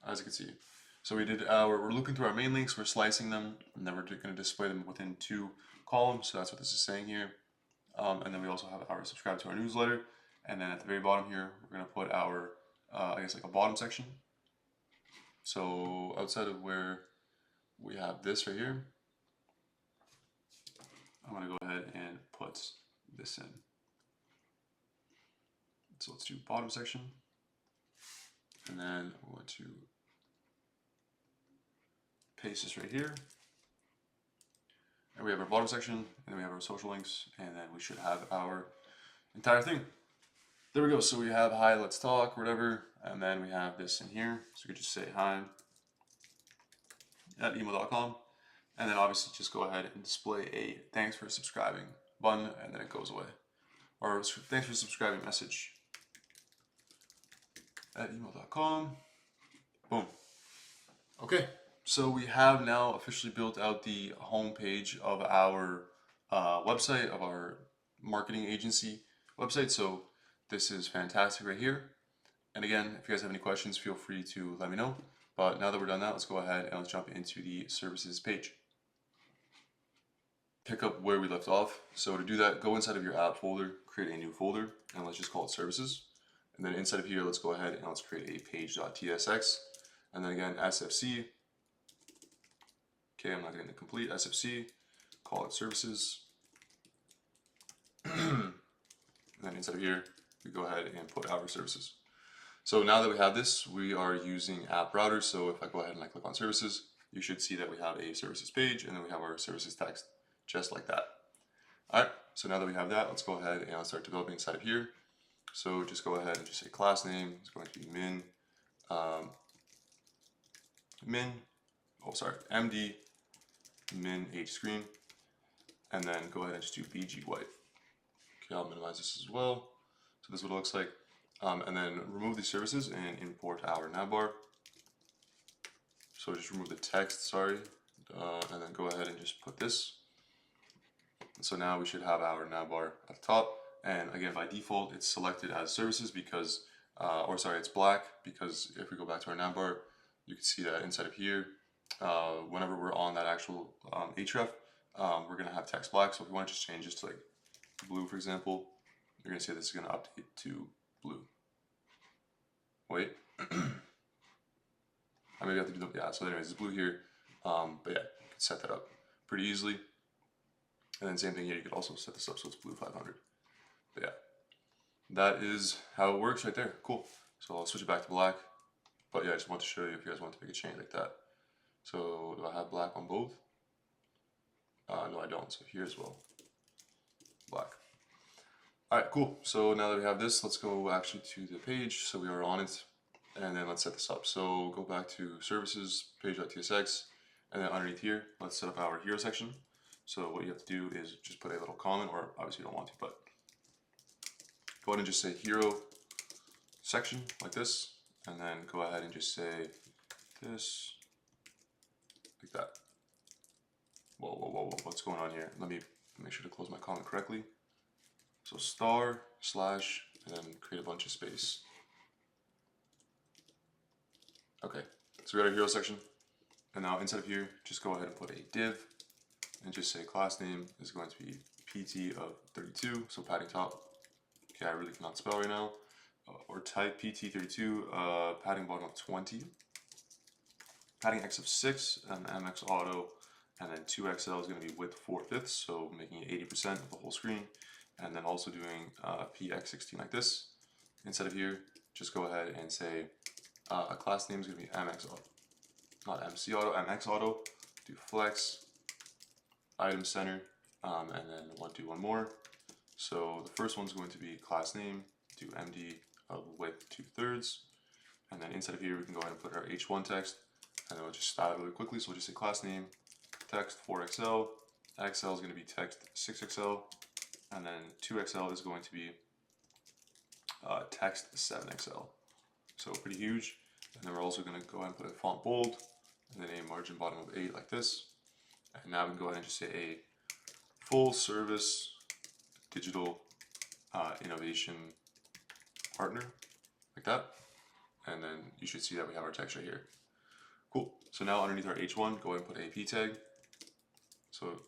as you can see. So we did we're looking through our main links, we're slicing them, and then we're going to display them within 2 columns. So that's what this is saying here. And then we also have our subscribe to our newsletter. And then at the very bottom here, we're going to put our, I guess like a bottom section. So outside of where we have this right here, I'm going to go ahead and put this in. So let's do bottom section. And then we're going to paste this right here. And we have our bottom section, and then we have our social links, and then we should have our entire thing. There we go. So we have hi, let's talk, whatever, and then we have this in here. So we could just say hi at email.com, and then obviously just go ahead and display a thanks for subscribing button, and then it goes away. Or thanks for subscribing message at email.com. Boom. Okay, so we have now officially built out the home page of our website, of our marketing agency website. So this is fantastic right here. And again, if you guys have any questions, feel free to let me know. But now that we're done that, let's go ahead and let's jump into the services page. Pick up where we left off. So to do that, go inside of your app folder, create a new folder, and let's just call it services. And then inside of here, let's go ahead and let's create a page.tsx. And then again, SFC. Okay, I'm not going to complete SFC. Call it services. And then inside of here, we go ahead and put our services. So now that we have this, we are using app router. So if I go ahead and I click on services, you should see that we have a services page, and then we have our services text, just like that. All right, so now that we have that, let's go ahead and let's start developing inside of here. So just go ahead and just say class name is going to be MD min H screen, and then go ahead and just do BG white. Okay, I'll minimize this as well. So this is what it looks like. And then remove these services and import our navbar. So just remove the text, sorry, and then go ahead and just put this. So now we should have our navbar at the top. And again, by default, it's selected as services because or sorry, it's black, because if we go back to our navbar, you can see that inside of here, whenever we're on that actual href, we're going to have text black. So if we want to just change this to like blue, for example, you're going to see this is going to update to blue. Wait. I maybe have to do the, yeah, so anyways, it's blue here. But yeah, you can set that up pretty easily. And then same thing here, you could also set this up so it's blue 500. But yeah, that is how it works right there. Cool. So I'll switch it back to black. But yeah, I just want to show you if you guys want to make a change like that. So do I have black on both? No, I don't. So here as well, black. All right, cool. So now that we have this, let's go actually to the page. So we are on it, and then let's set this up. So go back to services, page.tsx, and then underneath here, let's set up our hero section. So what you have to do is just put a little comment, or obviously you don't want to, but go ahead and just say hero section like this, and then go ahead and just say this like that. Whoa, whoa, whoa, whoa, what's going on here? Let me make sure to close my comment correctly. So star, slash, and then create a bunch of space. Okay, so we got our hero section. And now inside of here, just go ahead and put a div and just say class name is going to be PT of 32, so padding top. Okay, I really cannot spell right now. Or type PT32, padding bottom of 20. Padding X of 6, and MX auto, and then 2XL is going to be width 4/5, so making it 80% of the whole screen. And then also doing PX16 like this. Instead of here, just go ahead and say a class name is going to be MX auto, not MC auto, MX auto. Do flex, item center, and then do one more. So the first one's going to be class name, do MD of width 2/3, and then inside of here we can go ahead and put our H1 text, and then we'll just style it really quickly. So we'll just say class name, text 4XL, XL is going to be text 6XL, and then 2XL is going to be text 7XL. So pretty huge. And then we're also going to go ahead and put a font bold, and then a margin bottom of 8 like this. And now we can go ahead and just say a full service digital innovation partner, like that. And then you should see that we have our text right here. Cool. So now underneath our H1, go ahead and put a P tag. So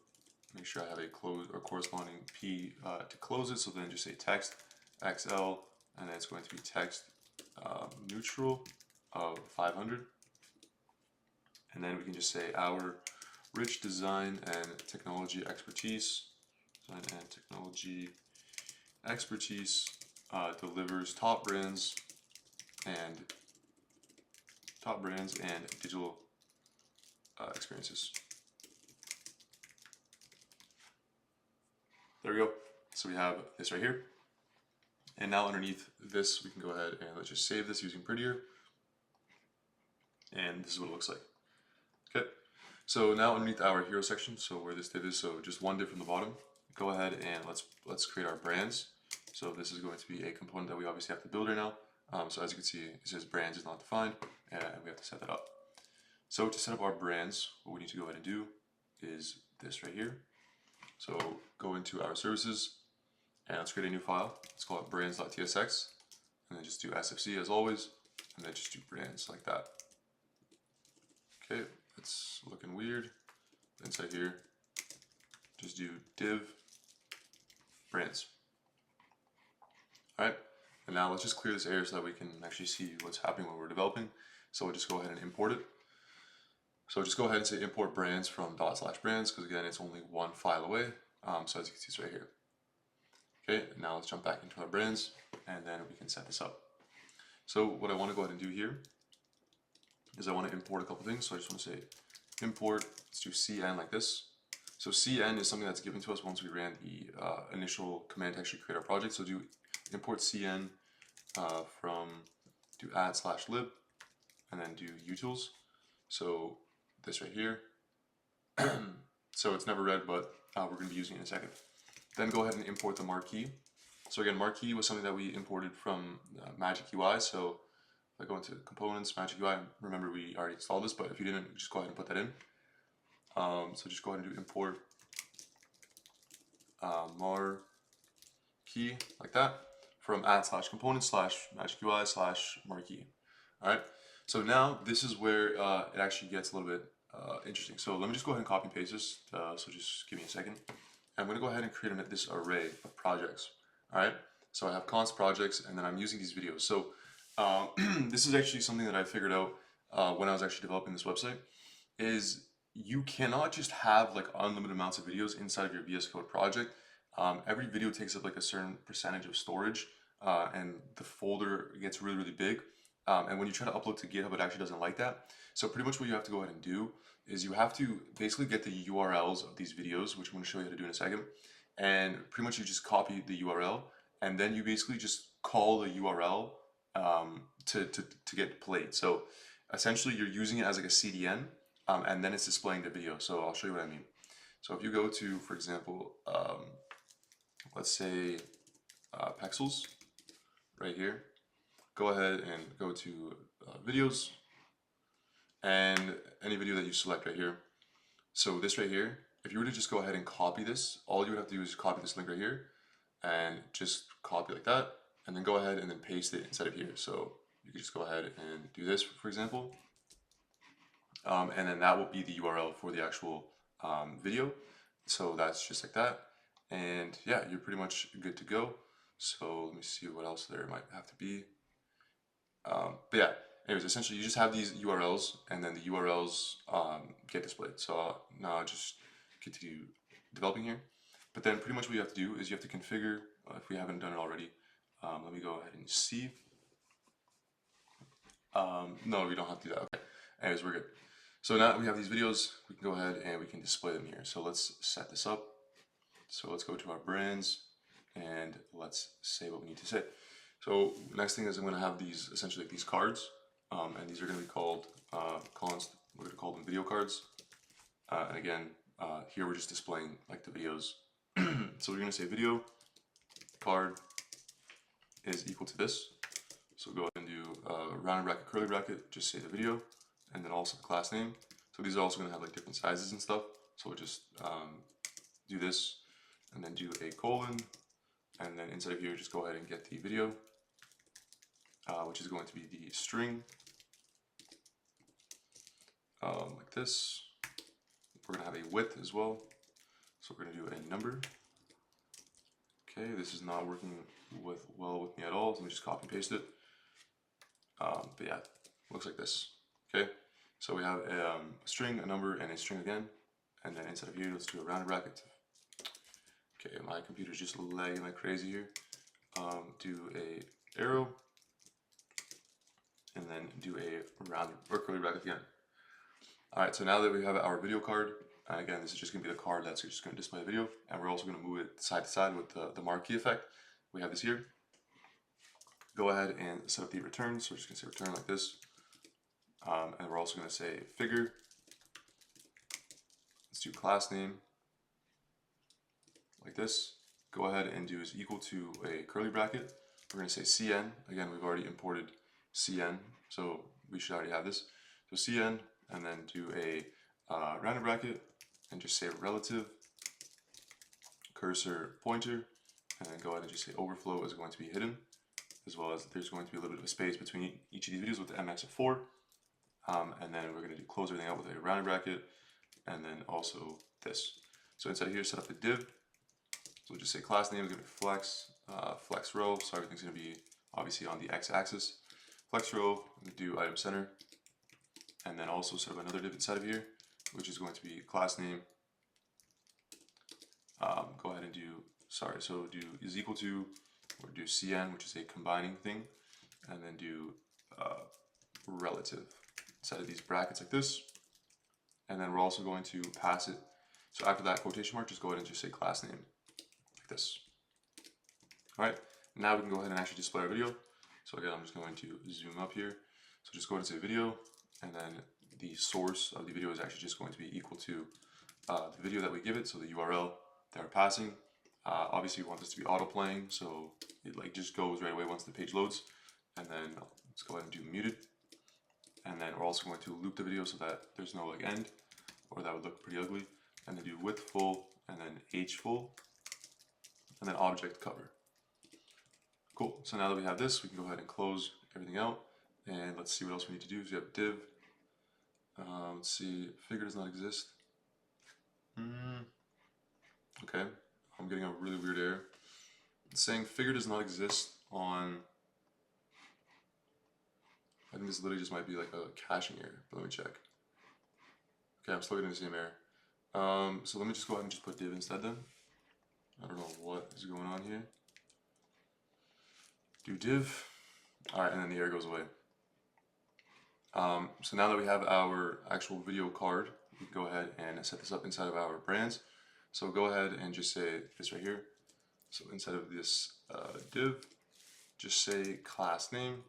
make sure I have a close or corresponding P to close it. So then just say text XL, and then it's going to be text neutral of 500. And then we can just say our rich design and technology expertise. Design and technology expertise delivers top brands and digital experiences. There we go. So we have this right here. And now underneath this, we can go ahead and let's just save this using Prettier. And this is what it looks like. Okay. So now underneath our hero section, so where this div is, so just one div from the bottom, go ahead and let's create our brands. So this is going to be a component that we obviously have to build right now. So as you can see, it says brands is not defined, and we have to set that up. So to set up our brands, what we need to go ahead and do is this right here. So go into our services, and let's create a new file. Let's call it brands.tsx, and then just do sfc as always, and then just do brands like that. Okay, that's looking weird. Inside here, just do div brands. All right, and now let's just clear this area so that we can actually see what's happening when we're developing. So we'll just go ahead and import it. So just go ahead and say import brands from /brands, because again, it's only one file away. So as you can see, it's right here. Okay, now let's jump back into our brands, and then we can set this up. So what I want to go ahead and do here is I want to import a couple things. So I just want to say import, let's do cn like this. So cn is something that's given to us once we ran the initial command to actually create our project. So do import cn from do add/lib, and then do utils. So this right here. So it's never read, but we're going to be using it in a second. Then go ahead and import the marquee. So again, marquee was something that we imported from Magic UI. So if I go into components, Magic UI, remember we already installed this, but if you didn't, just go ahead and put that in. So just go ahead and do import marquee like that from @/component/magicui/marquee. All right. So now this is where it actually gets a little bit interesting. So let me just go ahead and copy and paste this. So just give me a second. I'm going to go ahead and create this array of projects. All right. So I have const projects, and then I'm using these videos. So this is actually something that I figured out when I was actually developing this website. Is you cannot just have like unlimited amounts of videos inside of your VS Code project. Every video takes up like a certain percentage of storage, and the folder gets really, really big. And when you try to upload to GitHub, it actually doesn't like that. So pretty much what you have to go ahead and do is you have to basically get the URLs of these videos, which I'm going to show you how to do in a second. And pretty much you just copy the URL, and then you basically just call the URL to get played. So essentially you're using it as like a CDN, and then it's displaying the video. So I'll show you what I mean. So if you go to, for example, let's say Pexels right here, go ahead and go to videos, and any video that you select right here. So this right here, if you were to just go ahead and copy this, all you would have to do is copy this link right here and just copy like that, and then go ahead and then paste it inside of here. So you can just go ahead and do this, for example, and then that will be the URL for the actual video. So that's just like that, and yeah, you're pretty much good to go. So let me see what else there might have to be. But yeah, anyways, essentially you just have these URLs, and then the URLs get displayed. So now I'll just continue developing here. But then pretty much what you have to do is you have to configure, if we haven't done it already, let me go ahead and see. No, we don't have to do that. Okay. Anyways, we're good. So now that we have these videos, we can go ahead and we can display them here. So let's set this up. So let's go to our brands, and let's say what we need to say. So next thing is I'm going to have these, essentially like these cards, and these are going to be called const. We're going to call them video cards. And again, here we're just displaying like the videos. So we're going to say video card is equal to this. So go ahead and do rounded bracket, curly bracket, just say the video, and then also the class name. So these are also going to have like different sizes and stuff. So we'll just do this, and then do a colon, and then inside of here, just go ahead and get the video, which is going to be the string, like this. We're going to have a width as well. So we're going to do a number. Okay, this is not working well with me at all. So let me just copy and paste it. But yeah, looks like this. Okay, so we have a string, a number, and a string again. And then inside of here, let's do a rounded bracket. Okay, my computer's just lagging like crazy here. Do a arrow, and then do a rounded or curly bracket again. All right, so now that we have our video card, and again, this is just going to be the card that's just going to display the video, and we're also going to move it side to side with the marquee effect. We have this here. Go ahead and set up the return. So we're just going to say return like this, and we're also going to say figure. Let's do class name like this. Go ahead and do is equal to a curly bracket. We're going to say cn. Again, we've already imported cn, so we should already have this. So cn, and then do a rounded bracket, and just say relative cursor pointer, and then go ahead and just say overflow is going to be hidden, as well as there's going to be a little bit of a space between each of these videos with the MX of 4. And then we're going to close everything out with a rounded bracket, and then also this. So inside here, set up the div. So we'll just say class name is going to be flex, flex row, so everything's going to be obviously on the x-axis. Flex row, we do item center, and then also set up another div inside of here, which is going to be class name. Go ahead and do, so do is equal to, or do cn, which is a combining thing, and then do relative inside of these brackets like this, and then we're also going to pass it. So after that quotation mark, just go ahead and just say class name like this. All right, now we can go ahead and actually display our video. So again, I'm just going to zoom up here. So just go ahead and say video, and then the source of the video is actually just going to be equal to the video that we give it, so the URL that we're passing. Obviously, we want this to be auto playing, so it like just goes right away once the page loads. And then let's go ahead and do muted. And then we're also going to loop the video so that there's no like end, or that would look pretty ugly. And then do width full, and then h full, and then object cover. Cool. So now that we have this, we can go ahead and close everything out. And let's see what else we need to do. So we have div. Let's see, figure does not exist. Okay, I'm getting a really weird error. It's saying figure does not exist on. I think this literally just might be like a caching error, but let me check. Okay, I'm still getting the same error. So let me just go ahead and just put div instead then. I don't know what is going on here. Do div. Alright, and then the error goes away. So now that we have our actual video card, we can go ahead and set this up inside of our brands. So go ahead and just say this right here. So inside of this div, just say class name,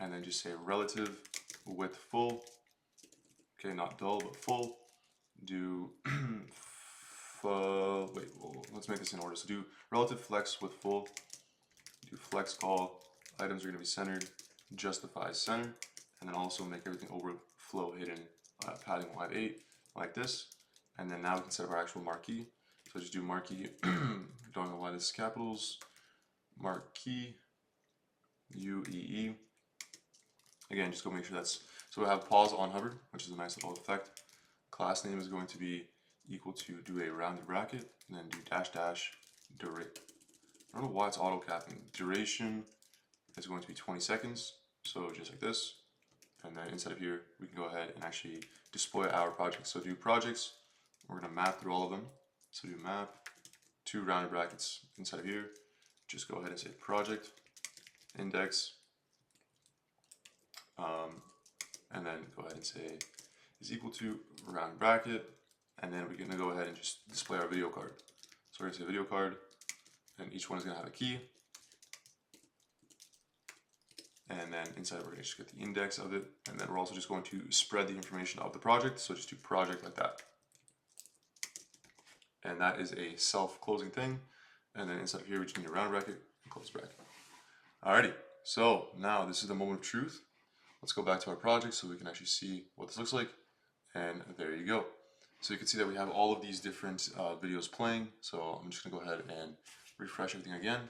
and then just say relative width full. Okay, not dull, but full. Do wait, let's make this in order. So do relative flex with full. Do flex call. Items are going to be centered. Justify center, and then also make everything overflow hidden padding 158 like this. And then now we can set up our actual marquee. So just do marquee. Don't know why this is capitals. Marquee UEE. Again, just go make sure that's, so we have pause on hover, which is a nice little effect. Class name is going to be equal to do a rounded bracket, and then do dash dash duration. I don't know why it's auto capping. Duration is going to be 20 seconds, so just like this. And then inside of here, we can go ahead and actually display our projects. So do projects, we're going to map through all of them. So do map, 2 rounded brackets inside of here. Just go ahead and say project, index, and then go ahead and say is equal to round bracket, and then we're going to go ahead and just display our video card. So we're going to say video card, and each one is going to have a key. And then inside we're going to just get the index of it, and then we're also just going to spread the information of the project, so just do project like that. And that is a self-closing thing, and then inside of here we just need a round bracket and close bracket. Alrighty, so now this is the moment of truth. Let's go back to our project so we can actually see what this looks like, and there you go. So you can see that we have all of these different videos playing, so I'm just going to go ahead and refresh everything again.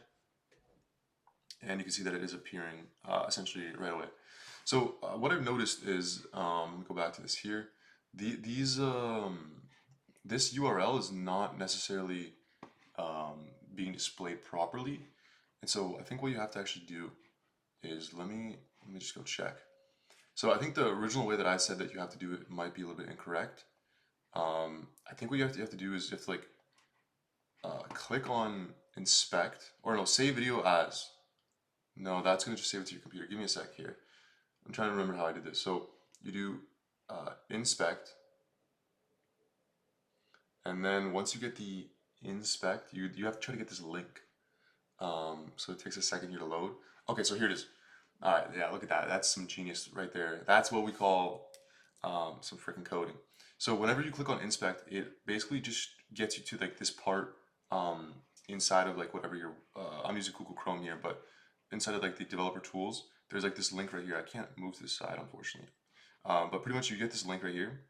And you can see that it is appearing essentially right away. So what I've noticed is, go back to this here, this URL is not necessarily being displayed properly. And so I think what you have to actually do is, let me just go check. So I think the original way that I said that you have to do it might be a little bit incorrect. I think what you have to do is you have to like click on inspect, or no, save video as. No, that's going to just save it to your computer. Give me a sec here. I'm trying to remember how I did this. So you do inspect, and then once you get the inspect, you have to try to get this link. So it takes a second here to load. Okay, so here it is. All right, yeah, look at that. That's some genius right there. That's what we call some freaking coding. So whenever you click on inspect, it basically just gets you to like this part inside of like whatever your, I'm using Google Chrome here, but inside of like the developer tools, there's like this link right here. I can't move to this side, unfortunately. But pretty much you get this link right here.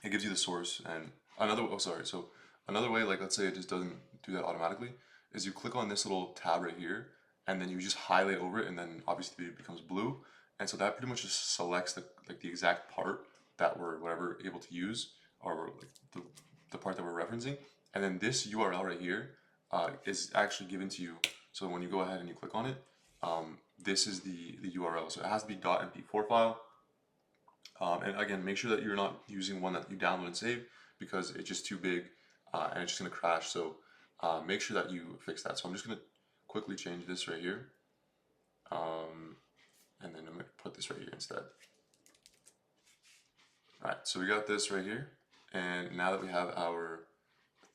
It gives you the source, and another way, like let's say it just doesn't do that automatically, is you click on this little tab right here, and then you just highlight over it, and then obviously it becomes blue. And so that pretty much just selects the exact part that we're able to use, or like the part that we're referencing. And then this URL right here is actually given to you. So when you go ahead and you click on it, this is the URL. So it has to be .mp4 file. And again, make sure that you're not using one that you download and save, because it's just too big and it's just going to crash. So make sure that you fix that. So I'm just going to quickly change this right here. And then I'm going to put this right here instead. Alright, so we got this right here. And now that we have our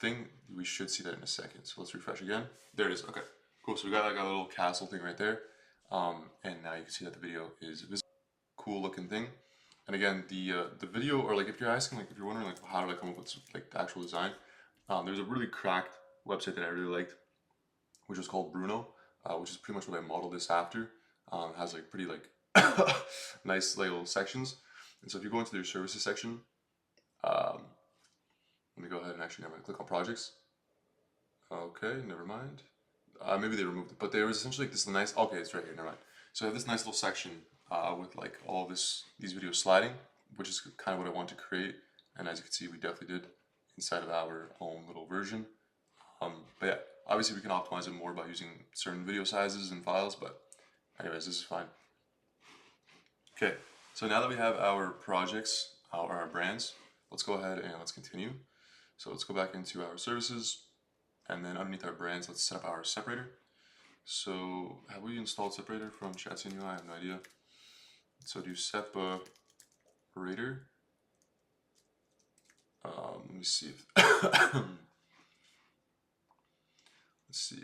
thing, we should see that in a second. So let's refresh again. There it is. Okay, cool. So we got like a little castle thing right there. And now you can see that the video is visible. Cool looking thing. And again, the video, or like if you're asking, like if you're wondering like how did I come up with like the actual design, there's a really cracked website that I really liked, which was called Bruno, which is pretty much what I modeled this after. It has like pretty like nice little sections. And so if you go into their services section, let me go ahead and actually click on projects. Okay, never mind. maybe they removed it, but there was essentially like this nice, okay, it's right here, never mind. So I have this nice little section with like all these videos sliding, which is kind of what I want to create. And as you can see, we definitely did inside of our own little version. But yeah, obviously we can optimize it more by using certain video sizes and files, but anyways, this is fine. Okay, so now that we have our projects, our brands, let's go ahead and let's continue. So let's go back into our services, and then underneath our brands, let's set up our separator. So have we installed separator from Chatson UI? I have no idea. So do separator. Let me see if let's see.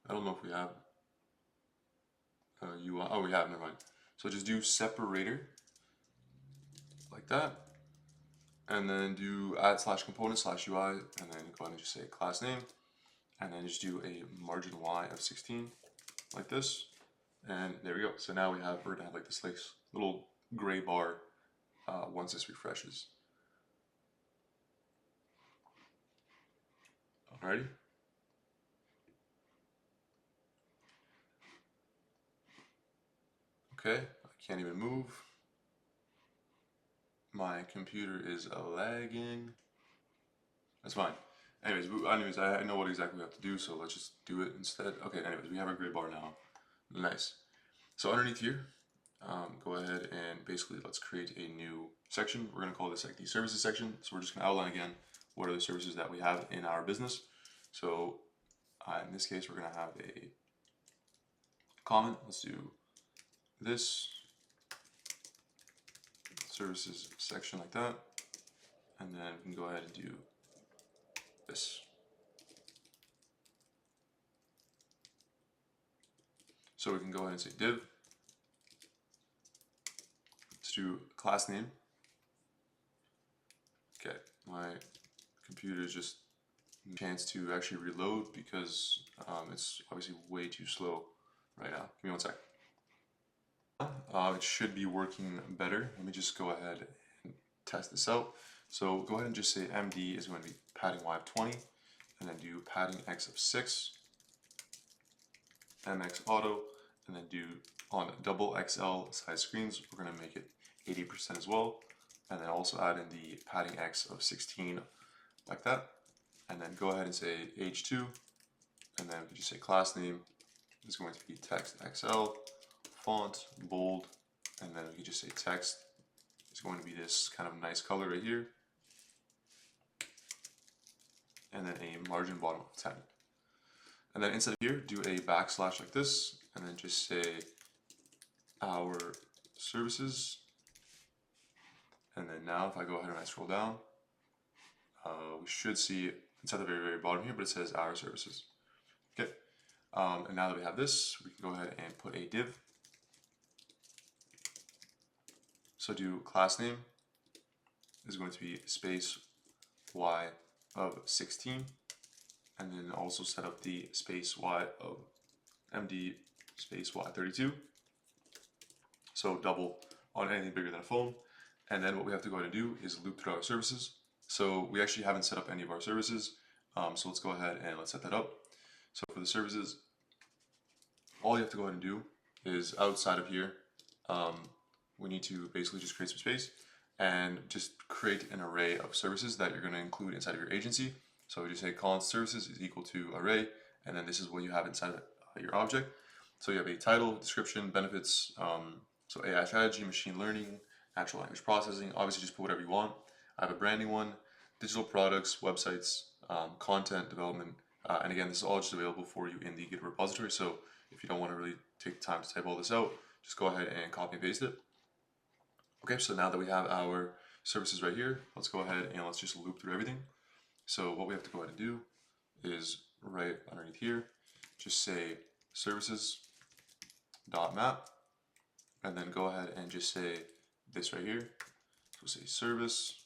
I don't know if we have UI. Oh, we have. Never mind. So just do separator like that, and then do add/component/UI, and then go ahead and just say class name, and then just do a margin Y of 16 like this, and there we go. So now we're gonna have like this little gray bar once this refreshes. Alrighty. Okay, I can't even move. My computer is lagging. That's fine. Anyways, I know what exactly we have to do, so let's just do it instead. Okay, anyways, we have our gray bar now. Nice. So underneath here, go ahead and basically let's create a new section. We're going to call this like the services section. So we're just going to outline again what are the services that we have in our business. So in this case, we're going to have a comment. Let's do this services section like that, and then we can go ahead and do this. So we can go ahead and say div. Let's do class name. Okay, my computer is just a chance to actually reload because it's obviously way too slow right now. Give me 1 sec. It should be working better. Let me just go ahead and test this out. So go ahead and just say MD is going to be padding Y of 20, and then do padding X of 6, MX auto, and then do on double XL size screens, we're going to make it 80% as well, and then also add in the padding X of 16 like that, and then go ahead and say H2, and then we can just say class name is going to be text XL, font bold, and then we can just say text is going to be this kind of nice color right here, and then a margin bottom of 10. And then inside of here, do a backslash like this, and then just say our services. And then now if I go ahead and I scroll down, we should see it's at the very, very bottom here, but it says our services. Okay. And now that we have this, we can go ahead and put a div. So do class name is going to be space Y of 16. And then also set up the space Y of MD space Y32. So double on anything bigger than a phone. And then what we have to go ahead and do is loop through our services. So we actually haven't set up any of our services. So let's go ahead and let's set that up. So for the services, all you have to go ahead and do is outside of here, we need to basically just create some space and just create an array of services that you're going to include inside of your agency. So we just say const services is equal to array, and then this is what you have inside of your object. So you have a title, description, benefits, so AI strategy, machine learning, natural language processing. Obviously just put whatever you want. I have a branding one, digital products, websites, content development, and again, this is all just available for you in the Git repository. So if you don't want to really take the time to type all this out, just go ahead and copy and paste it. Okay, so now that we have our services right here, let's go ahead and let's just loop through everything. So what we have to go ahead and do is right underneath here, just say services dot map, and then go ahead and just say this right here. So say service,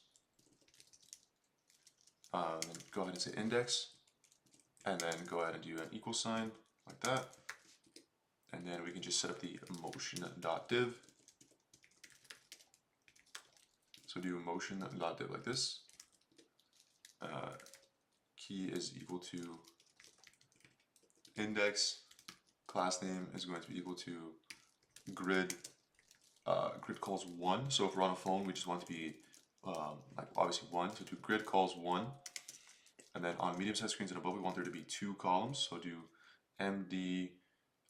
then go ahead and say index, and then go ahead and do an equal sign like that, and then we can just set up the motion.div. So do motion.div like this. Key is equal to index class name is going to be equal to grid. Grid calls 1. So if we're on a phone, we just want it to be like obviously 1. So do grid calls 1. And then on medium-sized screens and above, we want there to be 2 columns. So do MD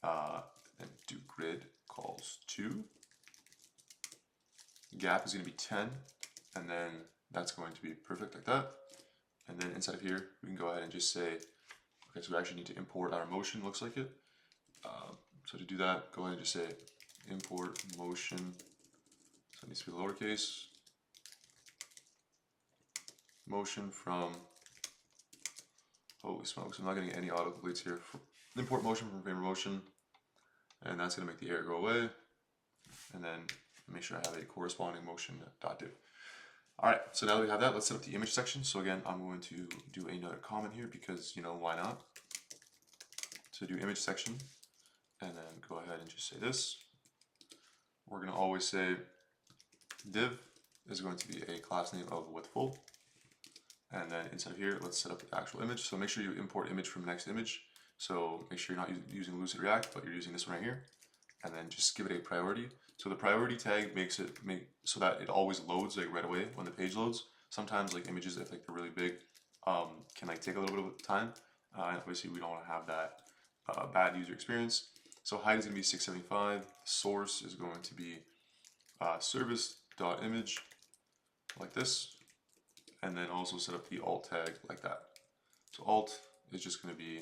and do grid calls 2. Gap is going to be 10, and then that's going to be perfect like that. And then inside of here, we can go ahead and just say, okay, so we actually need to import our motion, looks like it. So to do that, go ahead and just say import motion. So it needs to be lowercase. Motion from, holy smokes, I'm not getting any autocompletes here. Import motion from framer motion, and that's going to make the error go away. And then make sure I have a corresponding motion.div. Alright, so now that we have that, let's set up the image section. So again, I'm going to do another comment here because, you know, why not? So do image section, and then go ahead and just say this. We're going to always say div is going to be a class name of with full. And then inside of here, let's set up the actual image. So make sure you import image from next image. So make sure you're not using Lucid React, but you're using this one right here. And then just give it a priority. So the priority tag makes it so that it always loads like right away when the page loads. Sometimes like images, if like they're really big, can like take a little bit of time. And obviously we don't want to have that bad user experience. So height is going to be 675. Source is going to be service.image like this. And then also set up the alt tag like that. So alt is just going to be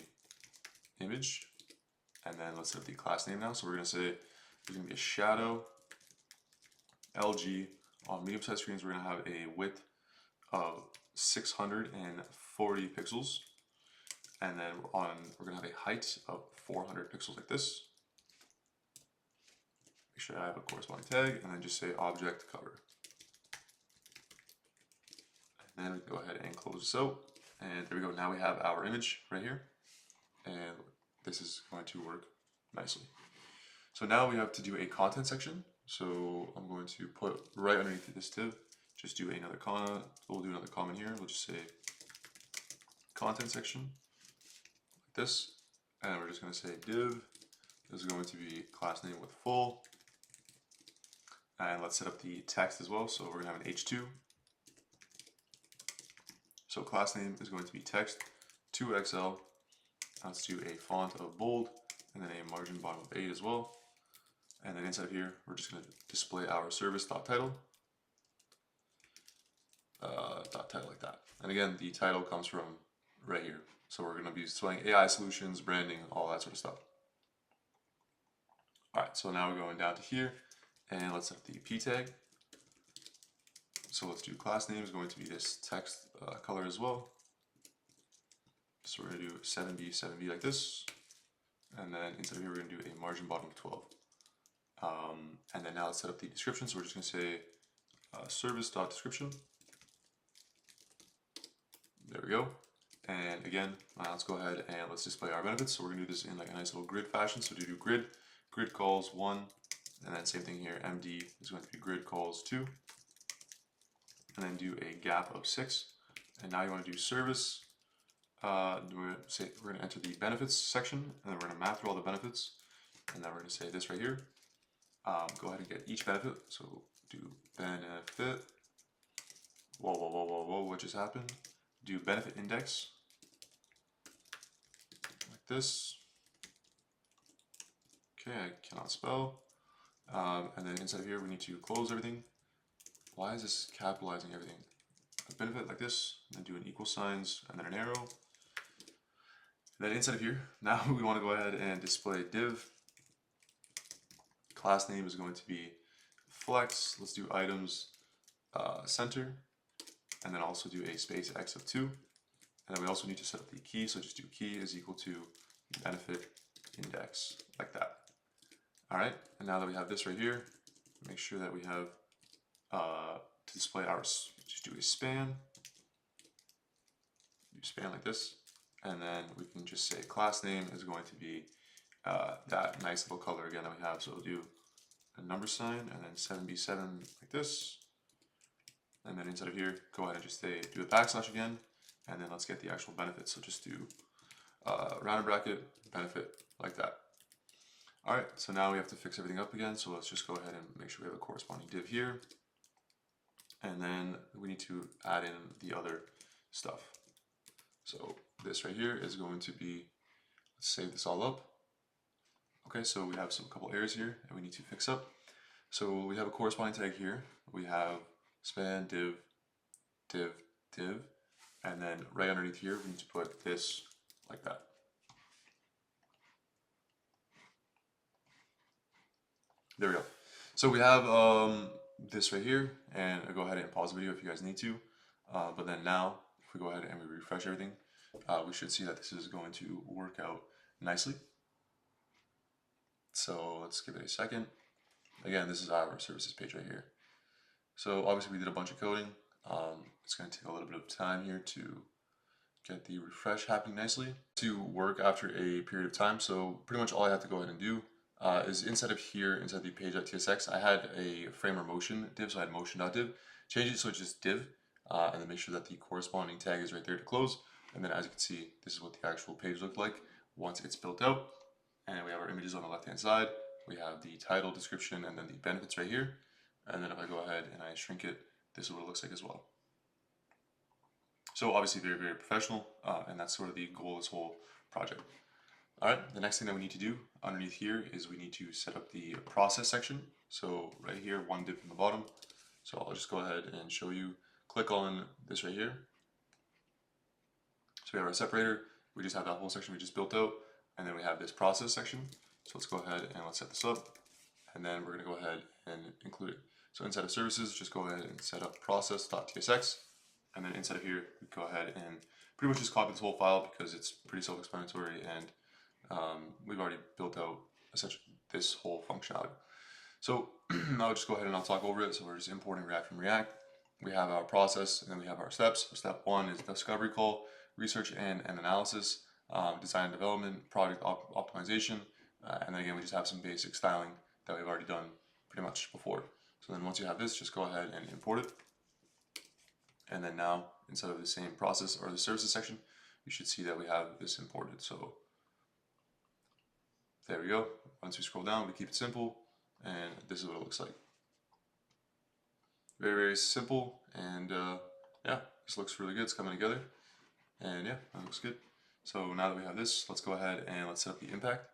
image. And then let's set up the class name now. So we're going to say there's going to be a shadow LG. On medium-sized screens, we're going to have a width of 640 pixels. And then we're going to have a height of 400 pixels like this. Make sure I have a corresponding tag, and then just say object cover. And then we can go ahead and close this out. And there we go. Now we have our image right here. And this is going to work nicely. So now we have to do a content section. So I'm going to put right underneath this div, just do another comment. We'll do another comment here. We'll just say content section like this. And we're just going to say div is going to be class name with full. And let's set up the text as well. So we're going to have an H2. So class name is going to be text 2XL. Let's do a font of bold and then a margin bottom of 8 as well. And then inside of here, we're just going to display our service.title. .title like that. And again, the title comes from right here. So we're going to be displaying AI solutions, branding, all that sort of stuff. Alright, so now we're going down to here, and let's set the p tag. So let's do class name is going to be this text color as well. So we're going to do 7B like this. And then inside of here, we're going to do a margin bottom of 12. And then now let's set up the description. So we're just going to say service.description. There we go. And again, let's go ahead and let's display our benefits. So we're going to do this in like a nice little grid fashion. So to do grid calls 1, and then same thing here, MD is going to be grid calls 2, and then do a gap of 6. And now you want to do service. We're going to enter the benefits section, and then we're going to map through all the benefits, and then we're going to say this right here. Go ahead and get each benefit. So do benefit. Whoa, what just happened? Do benefit index like this. Okay, I cannot spell. And then inside of here, we need to close everything. Why is this capitalizing everything? A benefit like this, and then do an equal signs, and then an arrow. And then inside of here, now we want to go ahead and display div. Class name is going to be flex. Let's do items center, and then also do a space x of 2. And then we also need to set up the key, so just do key is equal to benefit index, like that. Alright, and now that we have this right here, make sure that we have to display our, just do a span. Do span like this, and then we can just say class name is going to be that nice little color again that we have. So we'll do a number sign and then 7B7 like this. And then inside of here, go ahead and just say do a backslash again, and then let's get the actual benefits. So just do rounded bracket, benefit, like that. All right, so now we have to fix everything up again. So let's just go ahead and make sure we have a corresponding div here. And then we need to add in the other stuff. So this right here is going to be, let's save this all up. Okay, so we have some couple errors here and we need to fix up. So we have a corresponding tag here. We have span div, div, div, and then right underneath here we need to put this like that. There we go. So we have this right here, and I'll go ahead and pause the video if you guys need to. But then now, if we go ahead and we refresh everything, we should see that this is going to work out nicely. So let's give it a second. Again, this is our services page right here. So obviously we did a bunch of coding. It's going to take a little bit of time here to get the refresh happening nicely. To work after a period of time, so pretty much all I have to go ahead and do is inside of here, inside the page.tsx, I had a framer motion div, so I had motion.div. Change it so it's just div, and then make sure that the corresponding tag is right there to close. And then as you can see, this is what the actual page looked like once it's built out. And we have our images on the left hand side. We have the title, description, and then the benefits right here. And then if I go ahead and I shrink it, this is what it looks like as well. So obviously very, very professional, and that's sort of the goal of this whole project. All right, the next thing that we need to do underneath here is we need to set up the process section. So right here, one div from the bottom. So I'll just go ahead and show you. Click on this right here. So we have our separator. We just have that whole section we just built out. And then we have this process section. So let's go ahead and let's set this up. And then we're going to go ahead and include it. So inside of services, just go ahead and set up process.tsx. And then inside of here, we go ahead and pretty much just copy this whole file because it's pretty self-explanatory, and we've already built out essentially this whole functionality. So I'll just go ahead and I'll talk over it. So we're just importing React from React. We have our process, and then we have our steps. So step one is discovery call, research and analysis, design and development, product optimization, and then again we just have some basic styling that we've already done pretty much before. So then once you have this, just go ahead and import it. And then now, instead of the same process or the services section, you should see that we have this imported. So there we go. Once we scroll down, we keep it simple, and this is what it looks like. Very, very simple, and yeah, this looks really good. It's coming together, and yeah, that looks good. So now that we have this, let's go ahead and let's set up the impact.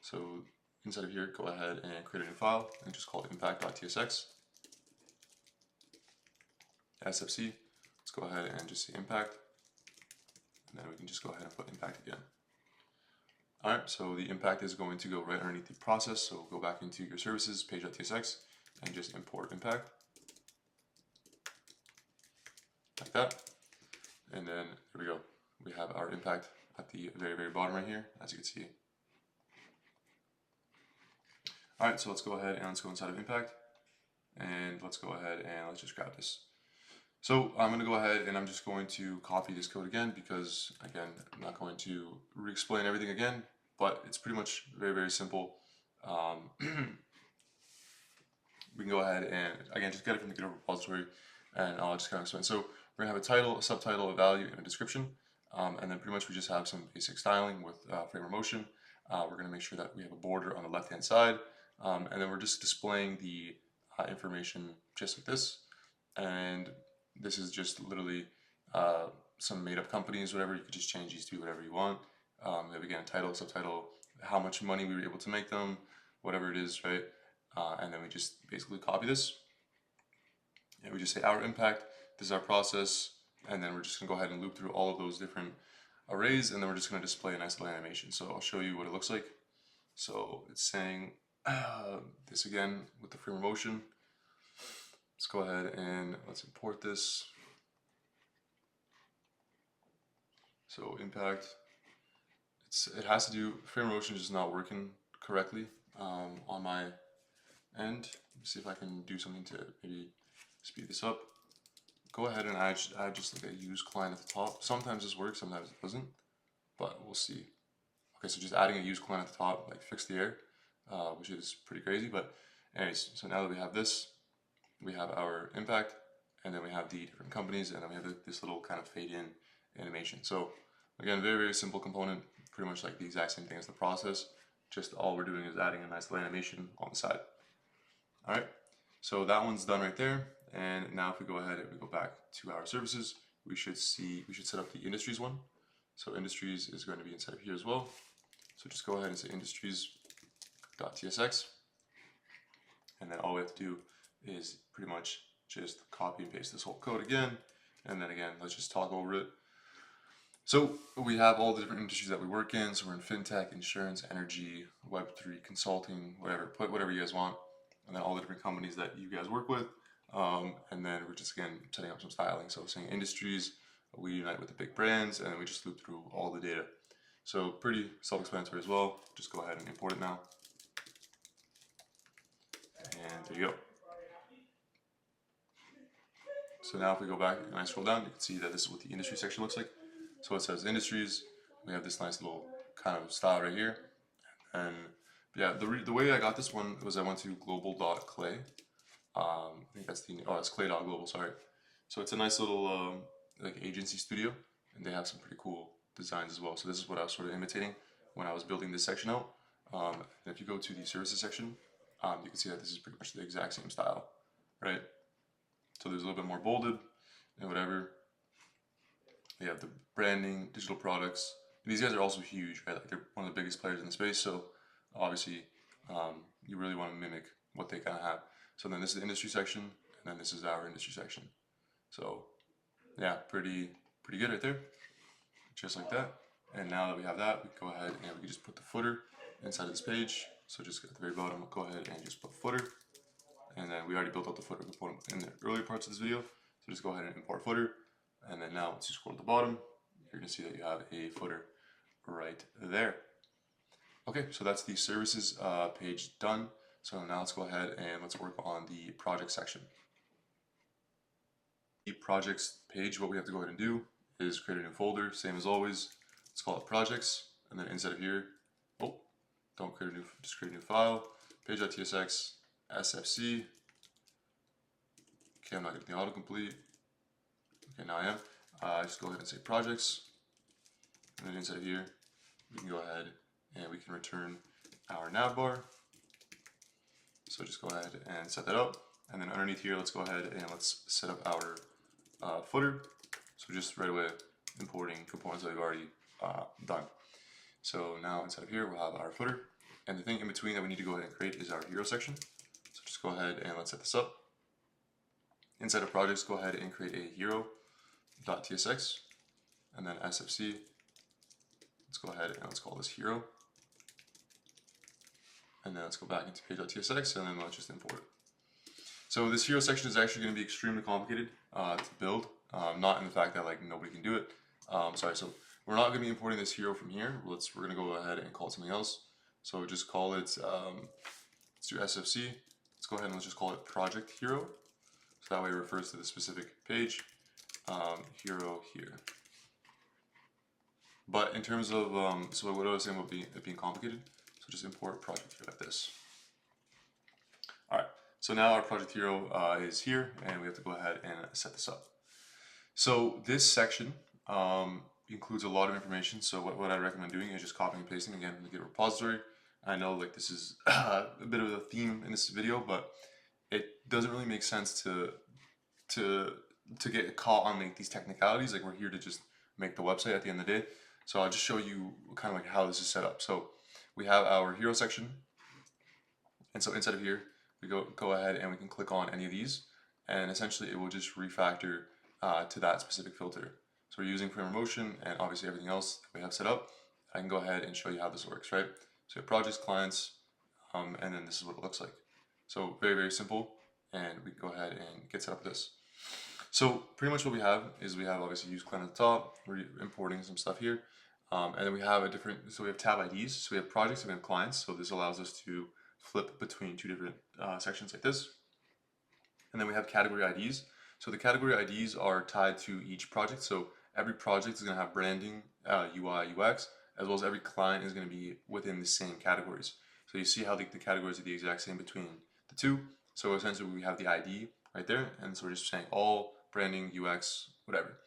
So inside of here, go ahead and create a new file and just call it impact.tsx. SFC. Let's go ahead and just say impact, and then we can just go ahead and put impact again. All right, so the impact is going to go right underneath the process. So go back into your services, page.tsx, and just import impact like that. And then there we go. We have our impact at the very, very bottom right here, as you can see. All right, so let's go ahead and let's go inside of impact, and let's go ahead and let's just grab this. So I'm going to go ahead and I'm just going to copy this code again because, again, I'm not going to re-explain everything again, but it's pretty much very, very simple. We can go ahead and, again, just get it from the GitHub repository, and I'll just kind of explain. So we're going to have a title, a subtitle, a value, and a description, and then pretty much we just have some basic styling with framer motion. We're going to make sure that we have a border on the left-hand side, and then we're just displaying the information just like this, and this is just literally some made-up companies, whatever. You could just change these to whatever you want. We have, again, title, subtitle, how much money we were able to make them, whatever it is, right? And then we just basically copy this, and we just say our impact, this is our process, and then we're just going to go ahead and loop through all of those different arrays, and then we're just going to display a nice little animation. So I'll show you what it looks like. So it's saying this again with the framer motion. Let's go ahead and let's import this. So impact, it has to do, framer motion is just not working correctly on my end. Let's see if I can do something to maybe speed this up. Go ahead and add just like a use client at the top. Sometimes this works, sometimes it doesn't, but we'll see. Okay, so just adding a use client at the top, like fix the error, which is pretty crazy, but anyways, so now that we have this, we have our impact, and then we have the different companies, and then we have this little kind of fade in animation. So Again, very, very simple component, pretty much like the exact same thing as the process, just all we're doing is adding a nice little animation on the side. All right, so that one's done right there. And now if we go ahead and we go back to our services, we should set up the industries one. So industries is going to be inside of here as well. So just go ahead and say industries.tsx. And then all we have to do is pretty much just copy and paste this whole code again. And then again, let's just talk over it. So we have all the different industries that we work in. So we're in fintech, insurance, energy, Web3, consulting, whatever. Put whatever you guys want. And then all the different companies that you guys work with. And then we're just, again, setting up some styling. So saying industries, we unite with the big brands, and then we just loop through all the data. So pretty self-explanatory as well. Just go ahead and import it now. And there you go. So now if we go back and I scroll down, you can see that this is what the industry section looks like. So it says industries. We have this nice little kind of style right here. And yeah, the way I got this one was I went to global.clay. I think that's it's clay.global, sorry. So it's a nice little like agency studio, and they have some pretty cool designs as well. So this is what I was sort of imitating when I was building this section out. And if you go to the services section, you can see that this is pretty much the exact same style, right? So there's a little bit more bolded and whatever. They have the branding, digital products. And these guys are also huge, right? Like they're one of the biggest players in the space. So obviously, you really want to mimic what they kind of have. So then this is the industry section, and then this is our industry section. So yeah, pretty good right there, just like that. And now that we have that, we go ahead and we can just put the footer inside of this page. So just at the very bottom, we'll go ahead and just put footer. And then we already built out the footer component in the earlier parts of this video. So just go ahead and import footer. And then now once you scroll to the bottom, you're gonna see that you have a footer right there. Okay, so that's the services page done. So now let's go ahead and let's work on the project section. The projects page, what we have to go ahead and do is create a new folder, same as always. Let's call it projects, and then inside of here, don't create a new, just create a new file, page.tsx, sfc. Okay, I'm not getting the autocomplete. Okay, now I am. Just go ahead and say projects, and then inside of here, we can go ahead and we can return our navbar. So just go ahead and set that up, and then underneath here, let's go ahead and let's set up our footer. So just right away importing components that we've already done. So now inside of here, we'll have our footer, and the thing in between that we need to go ahead and create is our hero section. So just go ahead and let's set this up. Inside of projects, go ahead and create a hero.tsx, and then sfc. Let's go ahead and let's call this hero. And then let's go back into page.tsx, and then let's just import it. So this hero section is actually going to be extremely complicated to build, not in the fact that like nobody can do it. So we're not going to be importing this hero from here. We're going to go ahead and call it something else. So just call it, let's do sfc. Let's go ahead and let's just call it project hero. So that way it refers to the specific page, hero here. But in terms of, so what I was saying about it being complicated, so just import project hero like this. All right, so now our project hero is here, and we have to go ahead and set this up. So this section includes a lot of information. So what I recommend doing is just copying and pasting again in the Git repository. I know like this is a bit of a theme in this video, but it doesn't really make sense to get caught on like these technicalities. Like we're here to just make the website at the end of the day. So I'll just show you kind of like how this is set up. So we have our hero section, and so inside of here we go ahead and we can click on any of these, and essentially it will just refactor to that specific filter. So we're using frame motion and obviously everything else that we have set up. I can go ahead and show you how this works, right? So we have projects, clients, and then this is what it looks like. So very, very simple, and we can go ahead and get set up with this. So pretty much what we have is we have obviously use client at the top, we're importing some stuff here, and then we have so we have tab IDs, so we have projects and we have clients, so this allows us to flip between two different sections like this. And then we have category IDs. So the category IDs are tied to each project, so every project is going to have branding, UI, UX, as well as every client is going to be within the same categories. So you see how the categories are the exact same between the two. So essentially we have the ID right there, and so we're just saying all branding, UX, whatever.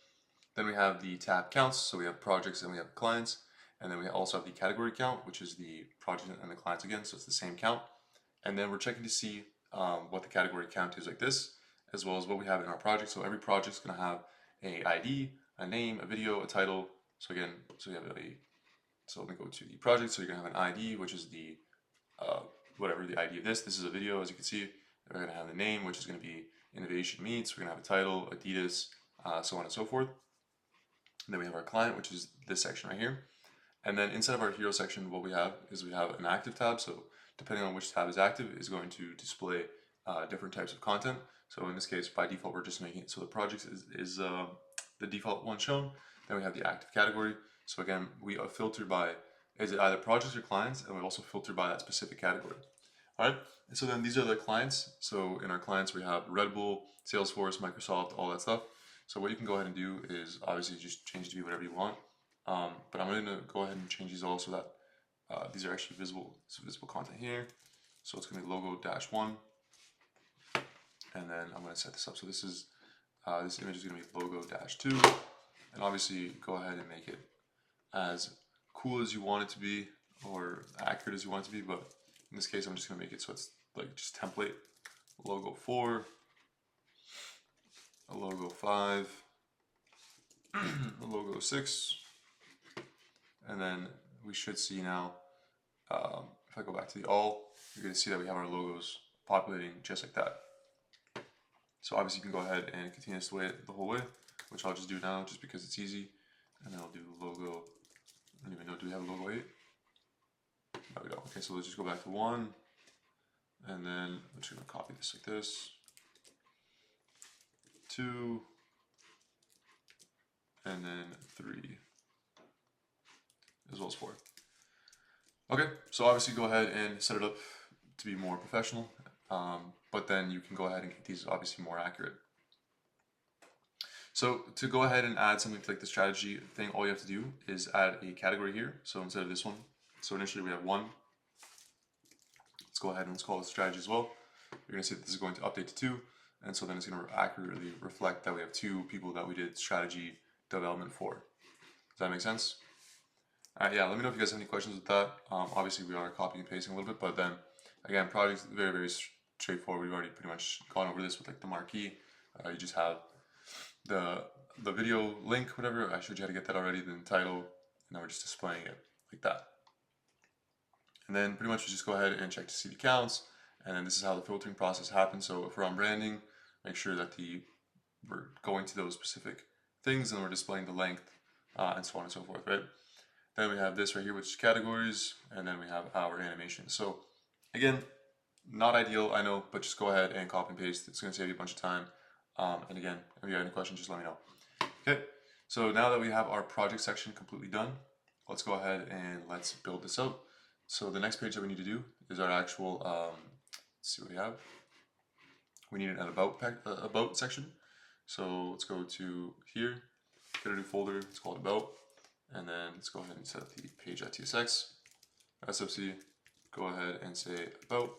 Then we have the tab counts, so we have projects and we have clients, and then we also have the category count, which is the project and the clients again, so it's the same count. And then we're checking to see what the category count is like this, as well as what we have in our project. So every project is going to have a ID, a name, a video, a title. So again, so you have so let me go to the project. So you're going to have an ID, which is the whatever the ID of this. This is a video, as you can see. We're going to have the name, which is going to be Innovation Meets. We're going to have a title, Adidas, so on and so forth. And then we have our client, which is this section right here. And then inside of our hero section, what we have is we have an active tab. So depending on which tab is active, is going to display different types of content. So in this case, by default, we're just making it so the project is the default one shown. Then we have the active category. So again, we are filtered by, is it either projects or clients? And we also filter by that specific category. All right, and so then these are the clients. So in our clients, we have Red Bull, Salesforce, Microsoft, all that stuff. So what you can go ahead and do is obviously just change it to be whatever you want. But I'm going to go ahead and change these all so that these are actually visible. It's visible content here. So it's going to be logo-1. And then I'm going to set this up. So this is this image is going to be logo-2. And obviously go ahead and make it as cool as you want it to be or accurate as you want it to be. But in this case, I'm just going to make it so it's like just template logo 4, a logo 5, a logo 6. And then we should see now, if I go back to the all, you're going to see that we have our logos populating just like that. So obviously you can go ahead and continue this way the whole way, which I'll just do now just because it's easy. And then I'll do logo, I don't even know, do we have a logo 8? No, we don't. Okay, so let's just go back to 1. And then I'm just going to copy this like this. 2. And then 3. As well as 4. Okay, so obviously go ahead and set it up to be more professional, but then you can go ahead and get these obviously more accurate. So to go ahead and add something to like the strategy thing, all you have to do is add a category here. So instead of this one, so initially we have 1. Let's go ahead and let's call it strategy as well. You're going to see that this is going to update to 2, and so then it's going to accurately reflect that we have 2 people that we did strategy development for. Does that make sense? Yeah, let me know if you guys have any questions with that. Obviously, we are copying and pasting a little bit, but then again, project's very, very straightforward. We've already pretty much gone over this with like the marquee. You just have the video link, whatever. I showed you how to get that already. Then the title, and then we're just displaying it like that. And then pretty much we just go ahead and check to see the counts. And then this is how the filtering process happens. So if we're on branding, make sure that we're going to those specific things and we're displaying the length and so on and so forth, right? Then we have this right here, which is categories, and then we have our animation. So again, not ideal, I know, but just go ahead and copy and paste. It's going to save you a bunch of time. And again, if you have any questions, just let me know. Okay, so now that we have our project section completely done, let's go ahead and let's build this out. So the next page that we need to do is our actual, let's see what we have. We need an about section. So let's go to here, get a new folder, it's called about. And then let's go ahead and set up the page.tsx, SFC, go ahead and say about.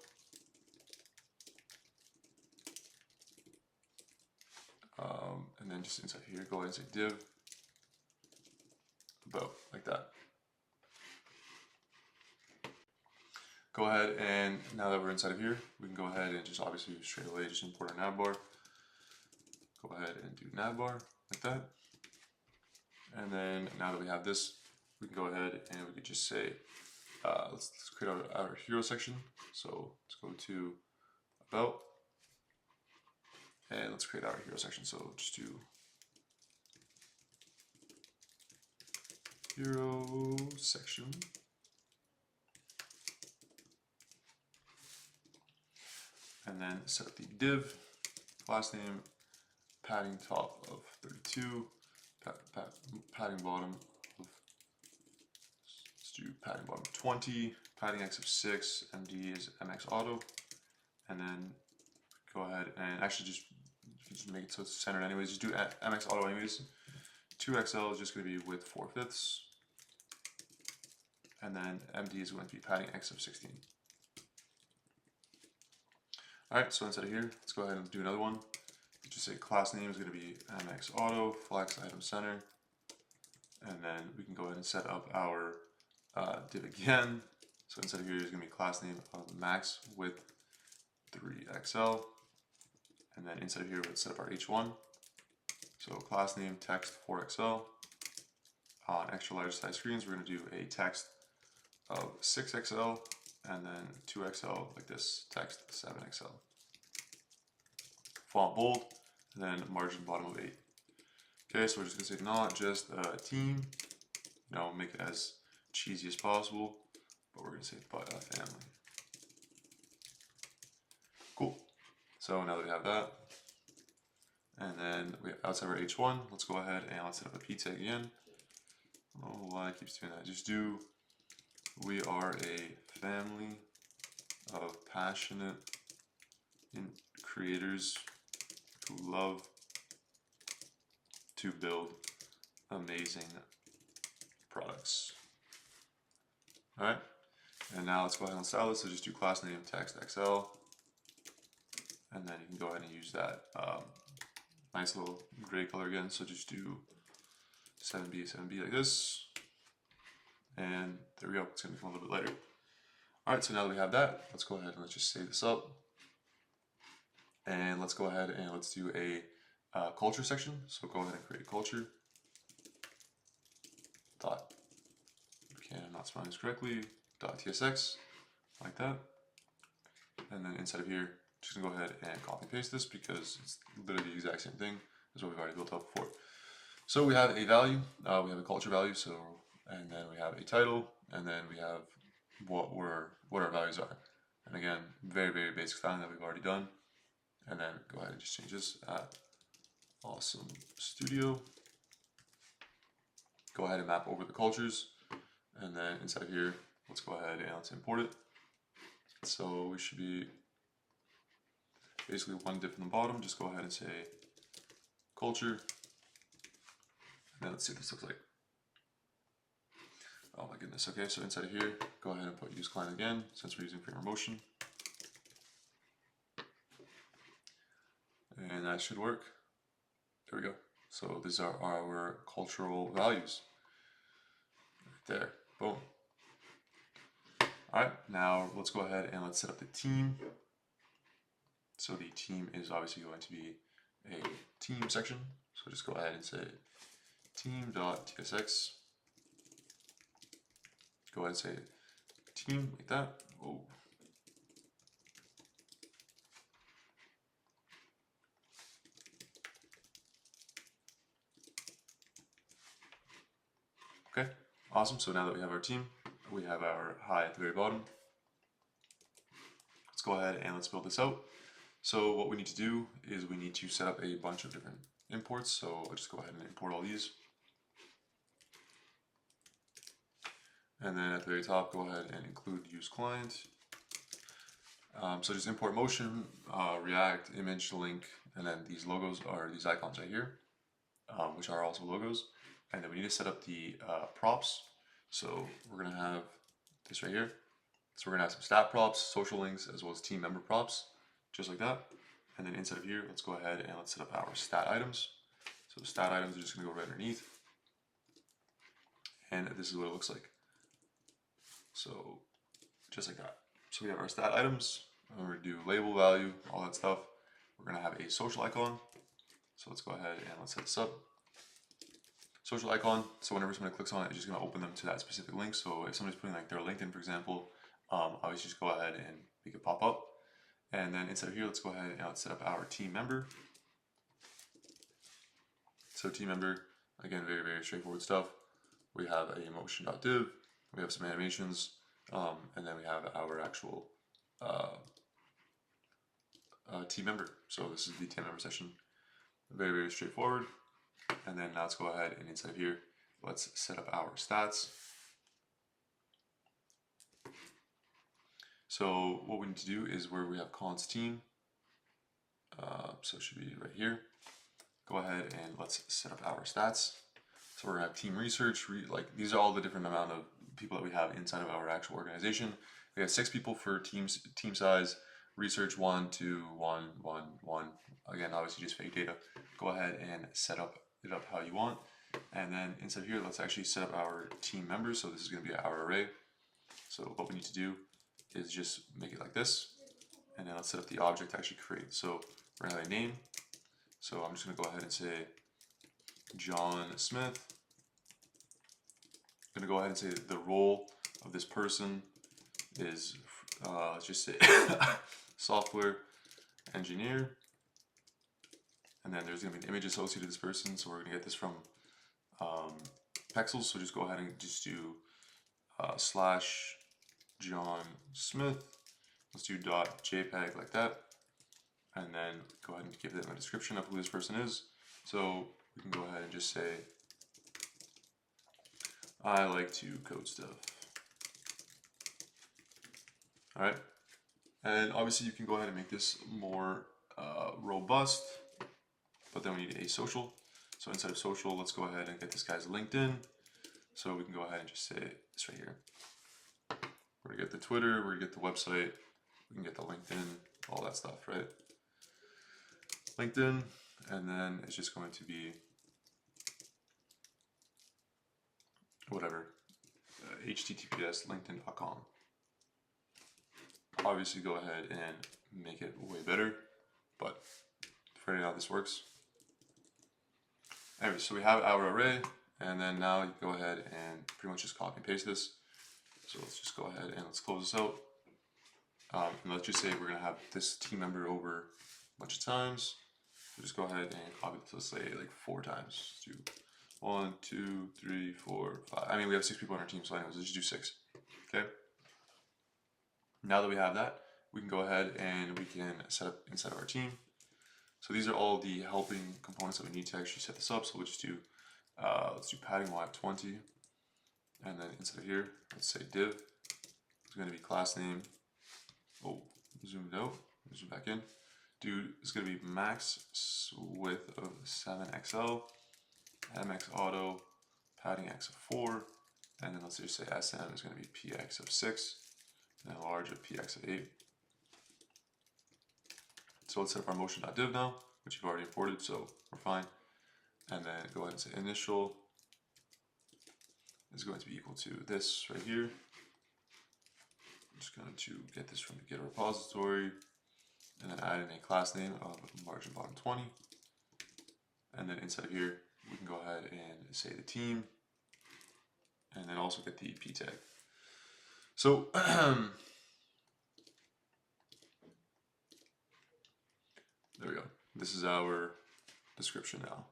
And then just inside here, go ahead and say div, about, like that. Go ahead and now that we're inside of here, we can go ahead and just obviously straight away just import our Navbar. Go ahead and do Navbar, like that. And then now that we have this, we can go ahead and we could just say, let's create our hero section. So let's go to about, and let's create our hero section. So just do hero section. And then set up the div, last name, padding top of 32, padding bottom of, let's do padding bottom 20, padding x of 6, MD is MX auto, and then go ahead and actually just make it so it's centered anyways, just do MX auto anyways. 2XL is just going to be width 4/5, and then MD is going to be padding x of 16. Alright, so inside of here, let's go ahead and do another one. just say class name is going to be MX Auto Flex Item Center, and then we can go ahead and set up our div again. So instead of here, there's going to be class name of max width 3XL, and then inside of here, let's set up our H1. So class name text 4XL. On extra large size screens, we're going to do a text of 6XL, and then 2XL like this, text 7XL. Font bold, and then margin bottom of 8. Okay, so we're just going to say not just a team, make it as cheesy as possible, but we're going to say but a family. Cool. So now that we have that, and then outside our H1, let's go ahead and let's set up a P tag again. I don't know why it keeps doing that. Just do, we are a family of passionate creators who love to build amazing products. Alright, and now let's go ahead and style this. So just do class name text XL, and then you can go ahead and use that nice little gray color again. So just do 7B like this, and there we go. It's going to become a little bit lighter. Alright, so now that we have that, let's go ahead and let's just save this up, and let's go ahead and let's do a culture section. So go ahead and create culture dot, okay, I'm not spelling this correctly, .tsx, like that, and then inside of here, just gonna go ahead and copy and paste this because it's literally the exact same thing as what we've already built up before. So we have a value, we have a culture value, so, and then we have a title, and then we have what our values are. And again, very, very basic styling that we've already done. And then go ahead and just change this at Awesome Studio. Go ahead and map over the cultures, and then inside of here, let's go ahead and let's import it. So we should be basically one div from the bottom. Just go ahead and say culture, and then let's see what this looks like. Oh my goodness. Okay, so inside of here, go ahead and put use client again, since we're using framer motion, and that should work. There we go. So these are our cultural values. Right there. Boom. Alright, now let's go ahead and let's set up the team. So the team is obviously going to be a team section. So just go ahead and say team.tsx. Go ahead and say team like that. Oh. Okay, awesome. So now that we have our team, we have our hi at the very bottom. Let's go ahead and let's build this out. So what we need to do is we need to set up a bunch of different imports. So I'll just go ahead and import all these. And then at the very top, go ahead and include use client. So just import motion, React, image, link, and then these logos are these icons right here, which are also logos. And then we need to set up the props. So we're gonna have this right here. So we're gonna have some stat props, social links, as well as team member props, just like that. And then inside of here, let's go ahead and let's set up our stat items. So stat items are just gonna go right underneath. And this is what it looks like. So just like that. So we have our stat items, and we're gonna do label, value, all that stuff. We're gonna have a social icon. So let's go ahead and let's set this up. Social icon, so whenever somebody clicks on it, it's just gonna open them to that specific link. So if somebody's putting like their LinkedIn, for example, obviously just go ahead and make it pop up. And then inside of here, let's go ahead and let's set up our team member. So team member, again, very, very straightforward stuff. We have a motion.div, we have some animations, and then we have our actual team member. So this is the team member session. Very, very straightforward. And then now let's go ahead and inside of here, let's set up our stats. So what we need to do is where we have const team, so it should be right here. Go ahead and let's set up our stats. So we're gonna have team research, like these are all the different amount of people that we have inside of our actual organization. We have 6 people for team size, research 1, 2, 1, 1, 1. Again, obviously just fake data. Go ahead and set it up how you want. And then inside here, let's actually set up our team members. So this is going to be our array. So what we need to do is just make it like this. And then let's set up the object to actually create. So we're going to have a name. So I'm just going to go ahead and say John Smith. I'm going to go ahead and say the role of this person is, let's just say software engineer. And then there's going to be an image associated with this person. So we're going to get this from Pexels. So just go ahead and just do slash John Smith. Let's do .jpeg like that. And then go ahead and give them a description of who this person is. So we can go ahead and just say, I like to code stuff. All right. And obviously you can go ahead and make this more robust, but then we need a social. So inside of social, let's go ahead and get this guy's LinkedIn. So we can go ahead and just say this right here. We're gonna get the Twitter, we're gonna get the website, we can get the LinkedIn, all that stuff, right? LinkedIn, and then it's just going to be whatever, https linkedin.com. Obviously go ahead and make it way better, but for right now this works. Anyway, so we have our array, and then now you go ahead and pretty much just copy and paste this. So let's just go ahead and let's close this out. And let's just say we're gonna have this team member over a bunch of times. So just go ahead and copy this, let's say like 4 times. Let's do 1, 2, 3, 4, 5. I mean, we have 6 people on our team, so anyways, let's just do 6. Okay. Now that we have that, we can go ahead and we can set up inside of our team. So these are all the helping components that we need to actually set this up. So we'll just do, let's do padding while at 20. And then inside of here, let's say div. It's going to be class name. Oh, zoomed out, zoom back in. Dude, it's going to be max width of 7XL, MX auto, padding X of 4, and then let's just say SM is going to be PX of 6, and then large of PX of 8. So let's set up our motion.div now, which you've already imported, so we're fine. And then go ahead and say initial is going to be equal to this right here. I'm just going to get this from the Git repository, and then add in a class name of margin bottom 20. And then inside of here, we can go ahead and say the team, and then also get the p tag. So there we go. This is our description now.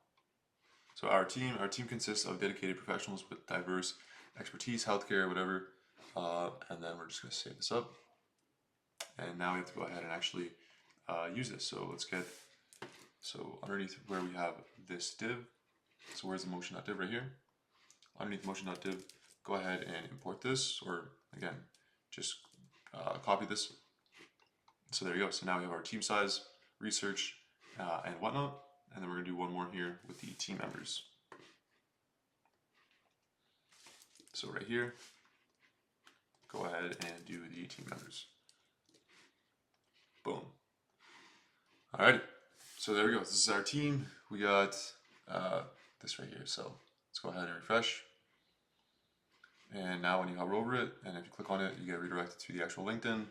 So our team consists of dedicated professionals with diverse expertise, healthcare, whatever. And then we're just going to save this up. And now we have to go ahead and actually use this. So let's get, so underneath where we have this div, so where's the motion.div right here? Underneath motion.div, go ahead and import this, or again, just copy this. So there you go. So now we have our team size, research, and whatnot. And then we're going to do one more here with the team members. So right here, go ahead and do the team members. Boom. Alrighty. So there we go. This is our team. We got this right here. So let's go ahead and refresh. And now when you hover over it, and if you click on it, you get redirected to the actual LinkedIn.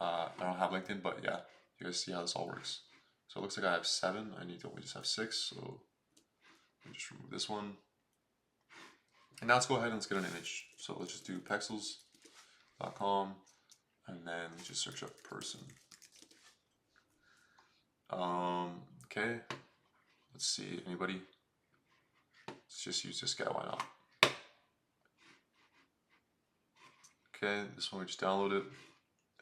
I don't have LinkedIn, but yeah, you guys see how this all works. So it looks like I have 7. I need to only just have 6. So let me just remove this one. And now let's go ahead and let's get an image. So let's just do pexels.com, and then let's just search up person. Okay, let's see, anybody? Let's just use this guy, why not? Okay, this one we just download it,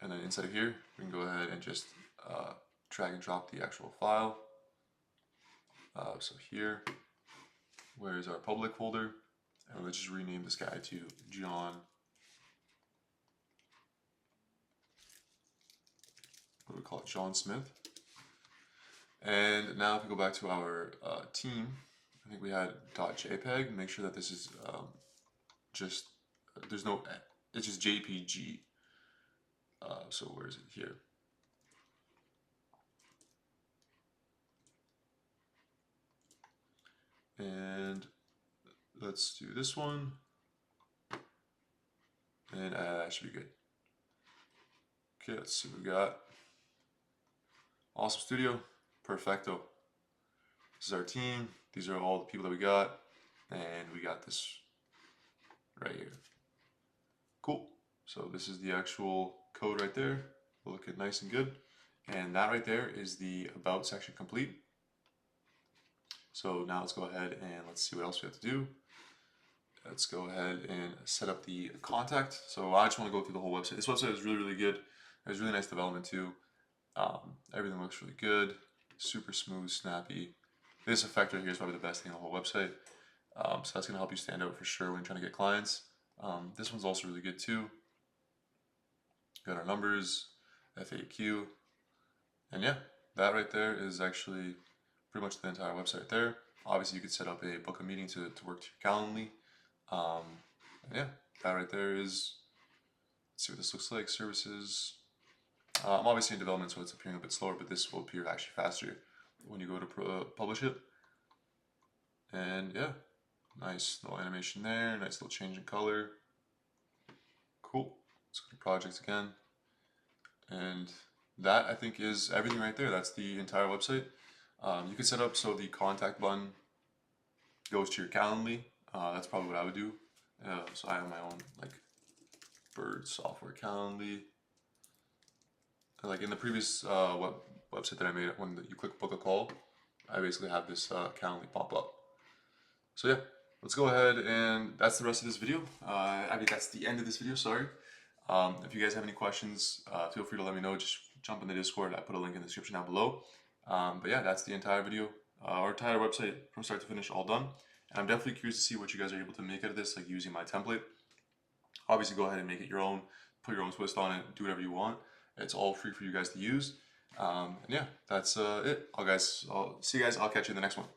and then inside of here, we can go ahead and just drag and drop the actual file. So here, where's our public folder? And let's just rename this guy to John. What do we call it? John Smith. And now if we go back to our team, I think we had .jpeg. Make sure that this is just, there's no, it's just JPG. So where is it here? And let's do this one. And that should be good. Okay, let's see what we got. Awesome Studio. Perfecto. This is our team. These are all the people that we got. And we got this right here. Cool. So this is the actual code right there. Look it nice and good. And that right there is the About section complete. So now let's go ahead and let's see what else we have to do. Let's go ahead and set up the contact. So I just want to go through the whole website. This website is really, really good. There's really nice development too. Everything looks really good. Super smooth, snappy. This effect right here is probably the best thing on the whole website. So that's going to help you stand out for sure when you're trying to get clients. This one's also really good too. Got our numbers, FAQ, and yeah, that right there is actually pretty much the entire website right there. Obviously, you could set up a book a meeting to work to your Calendly. And yeah, that right there is, let's see what this looks like, services. I'm obviously in development, so it's appearing a bit slower, but this will appear actually faster when you go to publish it. And yeah, nice little animation there, nice little change in color. Cool. Let's go to projects again. And that I think is everything right there. That's the entire website. You can set up so the contact button goes to your Calendly. That's probably what I would do. So I have my own like Bird software Calendly. Like in the previous website that I made, when you click book a call, I basically have this Calendly pop up. So yeah, let's go ahead and that's the rest of this video. I mean, that's the end of this video, sorry. If you guys have any questions, feel free to let me know. Just jump in the Discord. I put a link in the description down below. But yeah, that's the entire video. Our entire website from start to finish, all done. And I'm definitely curious to see what you guys are able to make out of this, like using my template. Obviously, go ahead and make it your own. Put your own twist on it. Do whatever you want. It's all free for you guys to use. And yeah, that's it. I'll see you guys. I'll catch you in the next one.